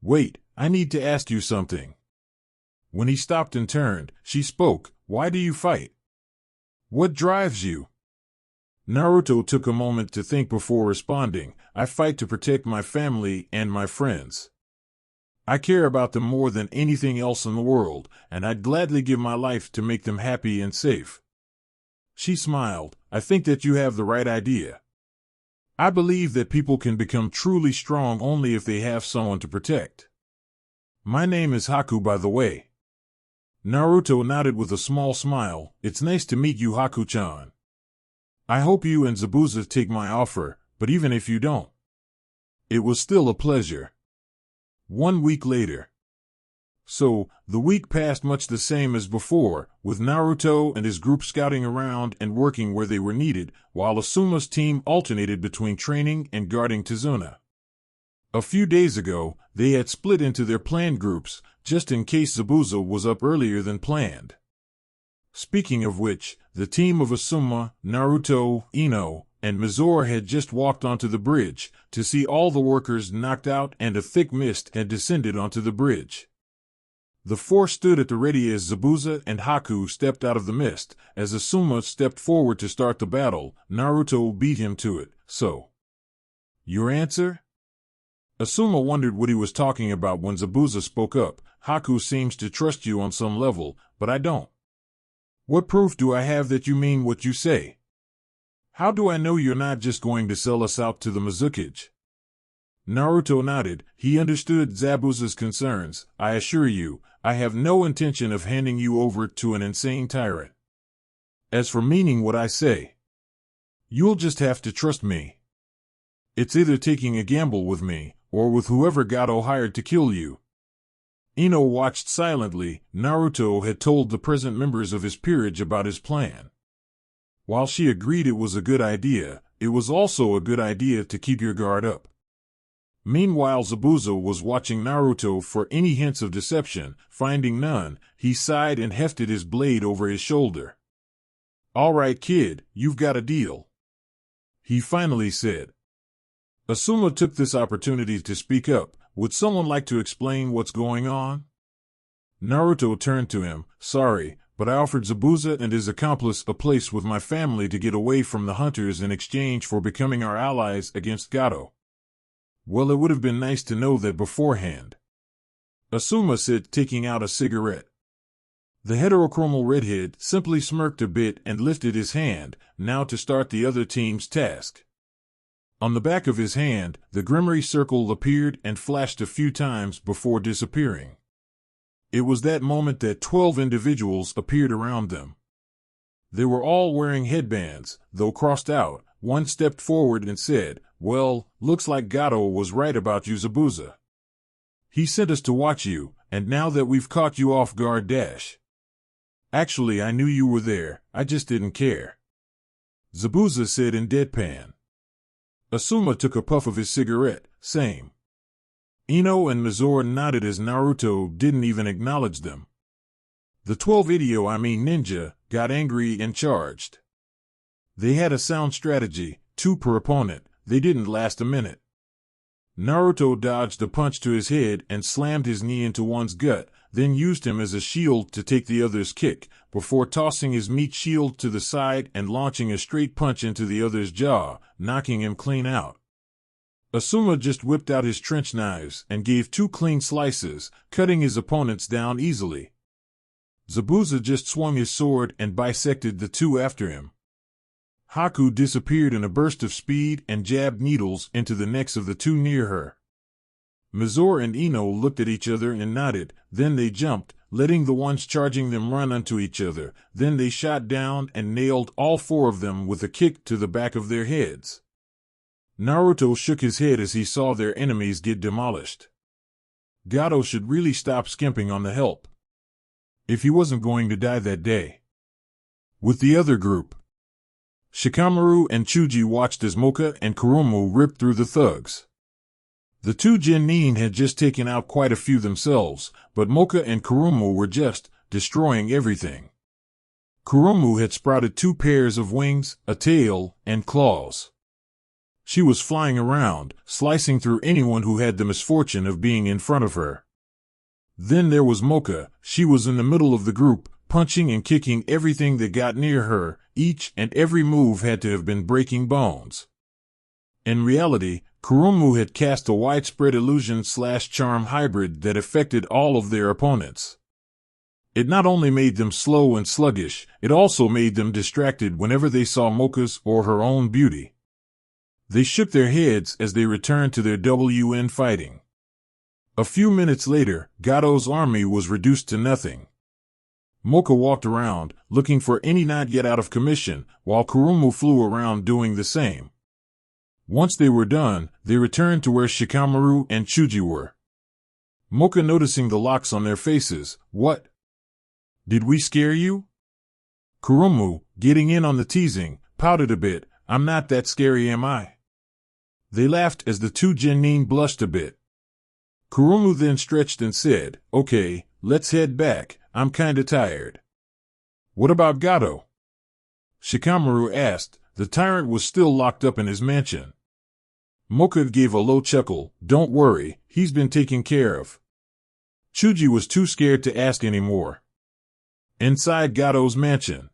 "Wait, I need to ask you something." When he stopped and turned, she spoke. "Why do you fight? What drives you?" Naruto took a moment to think before responding. "I fight to protect my family and my friends. I care about them more than anything else in the world, and I'd gladly give my life to make them happy and safe." She smiled. "I think that you have the right idea. I believe that people can become truly strong only if they have someone to protect. My name is Haku, by the way." Naruto nodded with a small smile. "It's nice to meet you, Haku-chan. I hope you and Zabuza take my offer, but even if you don't, it was still a pleasure." 1 week later. So, the week passed much the same as before, with Naruto and his group scouting around and working where they were needed, while Asuma's team alternated between training and guarding Tizuna. A few days ago, they had split into their planned groups, just in case Zabuza was up earlier than planned. Speaking of which, the team of Asuma, Naruto, Inoue, and Mizore had just walked onto the bridge to see all the workers knocked out, and a thick mist had descended onto the bridge. The four stood at the ready as Zabuza and Haku stepped out of the mist. As Asuma stepped forward to start the battle, Naruto beat him to it. "So, your answer?" Asuma wondered what he was talking about when Zabuza spoke up. "Haku seems to trust you on some level, but I don't. What proof do I have that you mean what you say? How do I know you're not just going to sell us out to the Mizukage?" Naruto nodded. He understood Zabuza's concerns. "I assure you, I have no intention of handing you over to an insane tyrant. As for meaning what I say, you'll just have to trust me. It's either taking a gamble with me, or with whoever Gato hired to kill you." Inoue watched silently. Naruto had told the present members of his peerage about his plan. While she agreed it was a good idea, it was also a good idea to keep your guard up. Meanwhile, Zabuza was watching Naruto for any hints of deception. Finding none, he sighed and hefted his blade over his shoulder. "All right, kid, you've got a deal," he finally said. Asuma took this opportunity to speak up. "Would someone like to explain what's going on?" Naruto turned to him. "Sorry, but I offered Zabuza and his accomplice a place with my family to get away from the hunters in exchange for becoming our allies against Gato. Well, it would have been nice to know that beforehand," Asuma said, taking out a cigarette. The heterochromal redhead simply smirked a bit and lifted his hand, now to start the other team's task. On the back of his hand, the Grimoire circle appeared and flashed a few times before disappearing. It was that moment that 12 individuals appeared around them. They were all wearing headbands, though crossed out. One stepped forward and said, "Well, looks like Gato was right about you, Zabuza. He sent us to watch you, and now that we've caught you off guard dash. Actually, I knew you were there, I just didn't care," Zabuza said in deadpan. Asuma took a puff of his cigarette, same. Inoue and Mizore nodded as Naruto didn't even acknowledge them. The 12 ninja, got angry and charged. They had a sound strategy, 2 per opponent. They didn't last a minute. Naruto dodged a punch to his head and slammed his knee into one's gut, then used him as a shield to take the other's kick, before tossing his meat shield to the side and launching a straight punch into the other's jaw, knocking him clean out. Asuma just whipped out his trench knives and gave 2 clean slices, cutting his opponents down easily. Zabuza just swung his sword and bisected the 2 after him. Haku disappeared in a burst of speed and jabbed needles into the necks of the 2 near her. Mizore and Inoue looked at each other and nodded, then they jumped, letting the ones charging them run onto each other, then they shot down and nailed all 4 of them with a kick to the back of their heads. Naruto shook his head as he saw their enemies get demolished. Gato should really stop skimping on the help, if he wasn't going to die that day. With the other group, Shikamaru and Chuji watched as Moka and Kurumu ripped through the thugs. The 2 genin had just taken out quite a few themselves, but Moka and Kurumu were just destroying everything. Kurumu had sprouted 2 pairs of wings, a tail, and claws. She was flying around, slicing through anyone who had the misfortune of being in front of her. Then there was Moka. She was in the middle of the group, punching and kicking everything that got near her. Each and every move had to have been breaking bones. In reality, Kurumu had cast a widespread illusion/charm hybrid that affected all of their opponents. It not only made them slow and sluggish, it also made them distracted whenever they saw Moka's or her own beauty. They shook their heads as they returned to their WN fighting. A few minutes later, Gato's army was reduced to nothing. Moka walked around, looking for any not yet out of commission, while Kurumu flew around doing the same. Once they were done, they returned to where Shikamaru and Chuji were. Moka noticing the locks on their faces, "What? Did we scare you?" Kurumu, getting in on the teasing, pouted a bit, "I'm not that scary, am I?" They laughed as the 2 genin blushed a bit. Kurumu then stretched and said, "Okay, let's head back, I'm kinda tired." "What about Gato?" Shikamaru asked. The tyrant was still locked up in his mansion. Moka gave a low chuckle, "Don't worry, he's been taken care of." Chuji was too scared to ask any more. Inside Gato's mansion,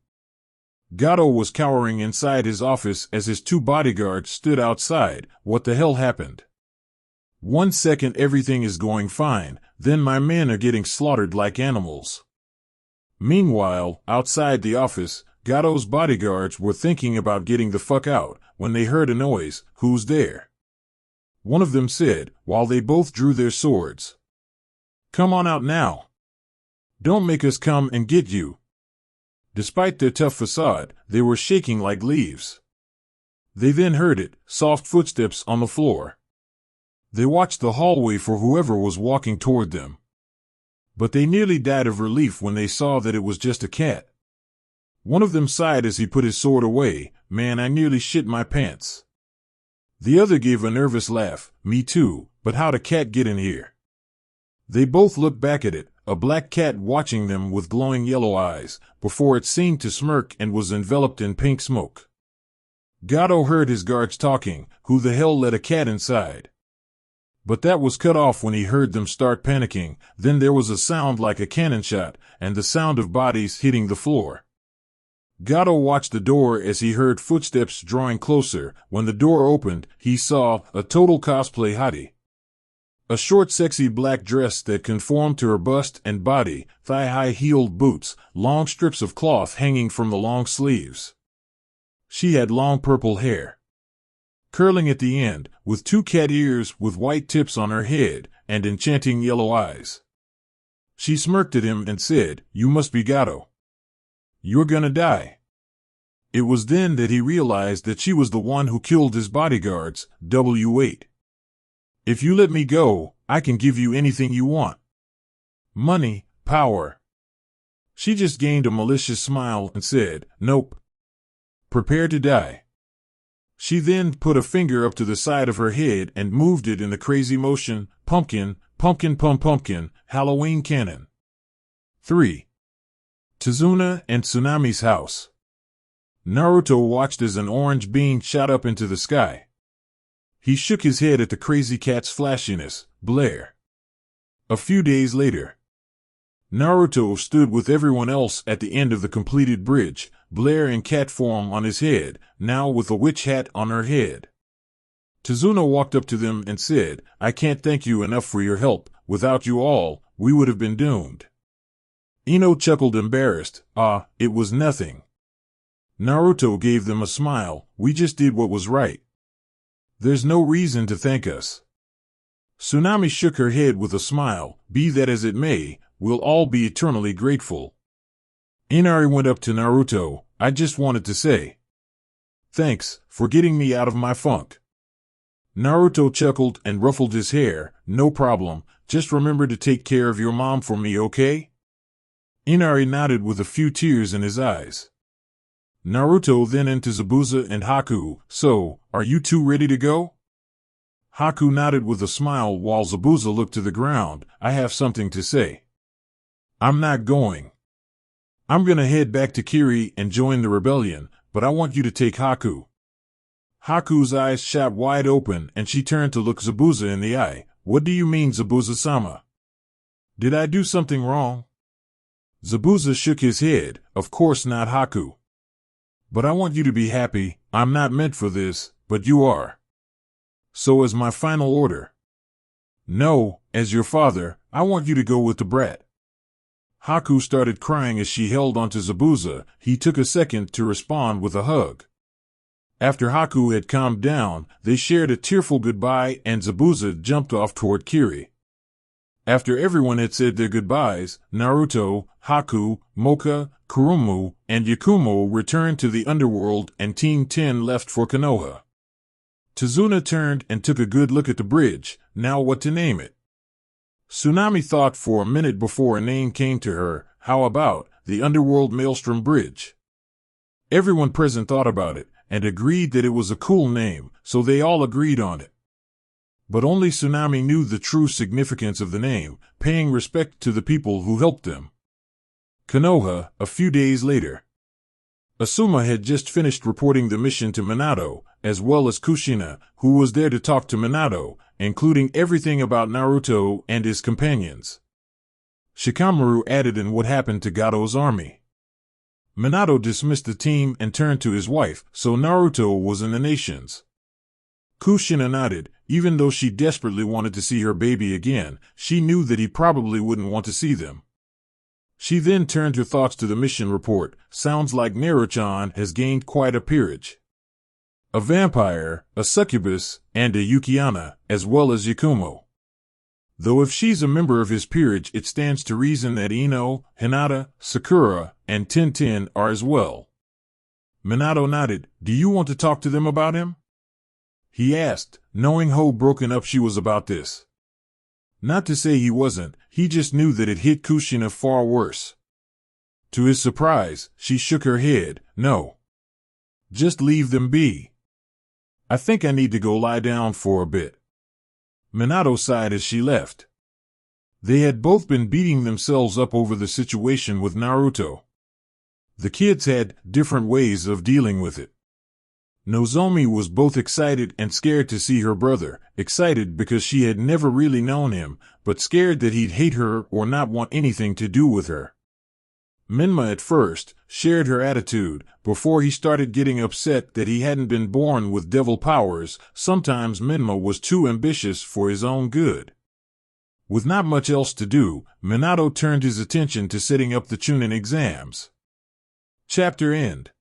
Gato was cowering inside his office as his 2 bodyguards stood outside. "What the hell happened? 1 second everything is going fine, then my men are getting slaughtered like animals." Meanwhile, outside the office, Gato's bodyguards were thinking about getting the fuck out when they heard a noise. "Who's there?" one of them said, while they both drew their swords. "Come on out now. Don't make us come and get you." Despite their tough facade, they were shaking like leaves. They then heard it, soft footsteps on the floor. They watched the hallway for whoever was walking toward them. But they nearly died of relief when they saw that it was just a cat. One of them sighed as he put his sword away. "Man, I nearly shit my pants." The other gave a nervous laugh. "Me too, but how'd a cat get in here?" They both looked back at it, a black cat watching them with glowing yellow eyes, before it seemed to smirk and was enveloped in pink smoke. Gato heard his guards talking. Who the hell let a cat inside? But that was cut off when he heard them start panicking. Then there was a sound like a cannon shot, and the sound of bodies hitting the floor. Gato watched the door as he heard footsteps drawing closer. When the door opened, he saw a total cosplay hottie. A short sexy black dress that conformed to her bust and body, thigh-high heeled boots, long strips of cloth hanging from the long sleeves. She had long purple hair, curling at the end, with 2 cat ears with white tips on her head, and enchanting yellow eyes. She smirked at him and said, "You must be Gato. You're gonna die." It was then that he realized that she was the one who killed his bodyguards, W8. "If you let me go, I can give you anything you want. Money, power." She just gained a malicious smile and said, "Nope. Prepare to die." She then put a finger up to the side of her head and moved it in the crazy motion, pumpkin, pumpkin pum pumpkin, Halloween cannon. 3. Tazuna and Tsunami's house. Naruto watched as an orange beam shot up into the sky. He shook his head at the crazy cat's flashiness, blare. A few days later, Naruto stood with everyone else at the end of the completed bridge, Blair in cat form on his head, now with a witch hat on her head. Tazuna walked up to them and said, "I can't thank you enough for your help. Without you all, we would have been doomed." Inoue chuckled embarrassed. It was nothing." Naruto gave them a smile. "We just did what was right. There's no reason to thank us." Tsunami shook her head with a smile. "Be that as it may, we'll all be eternally grateful." Inari went up to Naruto. "I just wanted to say thanks for getting me out of my funk." Naruto chuckled and ruffled his hair. "No problem. Just remember to take care of your mom for me, okay?" Inari nodded with a few tears in his eyes. Naruto then into Zabuza and Haku. "So, are you two ready to go?" Haku nodded with a smile while Zabuza looked to the ground. "I have something to say." "I'm not going. I'm gonna head back to Kiri and join the rebellion, but I want you to take Haku." Haku's eyes shot wide open and she turned to look Zabuza in the eye. "What do you mean, Zabuza-sama? Did I do something wrong?" Zabuza shook his head. "Of course not, Haku. But I want you to be happy. I'm not meant for this, but you are. So as my final order, no, as your father, I want you to go with the brat." Haku started crying as she held onto Zabuza. He took a second to respond with a hug. After Haku had calmed down, they shared a tearful goodbye and Zabuza jumped off toward Kiri. After everyone had said their goodbyes, Naruto, Haku, Moka, Kurumu, and Yakumo returned to the underworld and Team 10 left for Konoha. Tazuna turned and took a good look at the bridge. Now what to name it? Tsunami thought for a minute before a name came to her. How about the Underworld Maelstrom Bridge? Everyone present thought about it and agreed that it was a cool name, so they all agreed on it. But only Tsunami knew the true significance of the name, paying respect to the people who helped them. Konoha, a few days later. Asuma had just finished reporting the mission to Minato, as well as Kushina, who was there to talk to Minato, including everything about Naruto and his companions. Shikamaru added in what happened to Gato's army. Minato dismissed the team and turned to his wife, so Naruto was in the nations. Kushina nodded. Even though she desperately wanted to see her baby again, she knew that he probably wouldn't want to see them. She then turned her thoughts to the mission report. Sounds like Naruto has gained quite a peerage. A vampire, a succubus, and a Yuki-onna, as well as Yakumo. Though if she's a member of his peerage, it stands to reason that Inoue, Hinata, Sakura, and Tintin are as well. Minato nodded. Do you want to talk to them about him? He asked, knowing how broken up she was about this. Not to say he wasn't, he just knew that it hit Kushina far worse. To his surprise, she shook her head. No. Just leave them be. I think I need to go lie down for a bit. Minato sighed as she left. They had both been beating themselves up over the situation with Naruto. The kids had different ways of dealing with it. Nozomi was both excited and scared to see her brother, excited because she had never really known him, but scared that he'd hate her or not want anything to do with her. Minma at first shared her attitude, before he started getting upset that he hadn't been born with devil powers. Sometimes Minma was too ambitious for his own good. With not much else to do, Minato turned his attention to setting up the Chunin exams. Chapter end.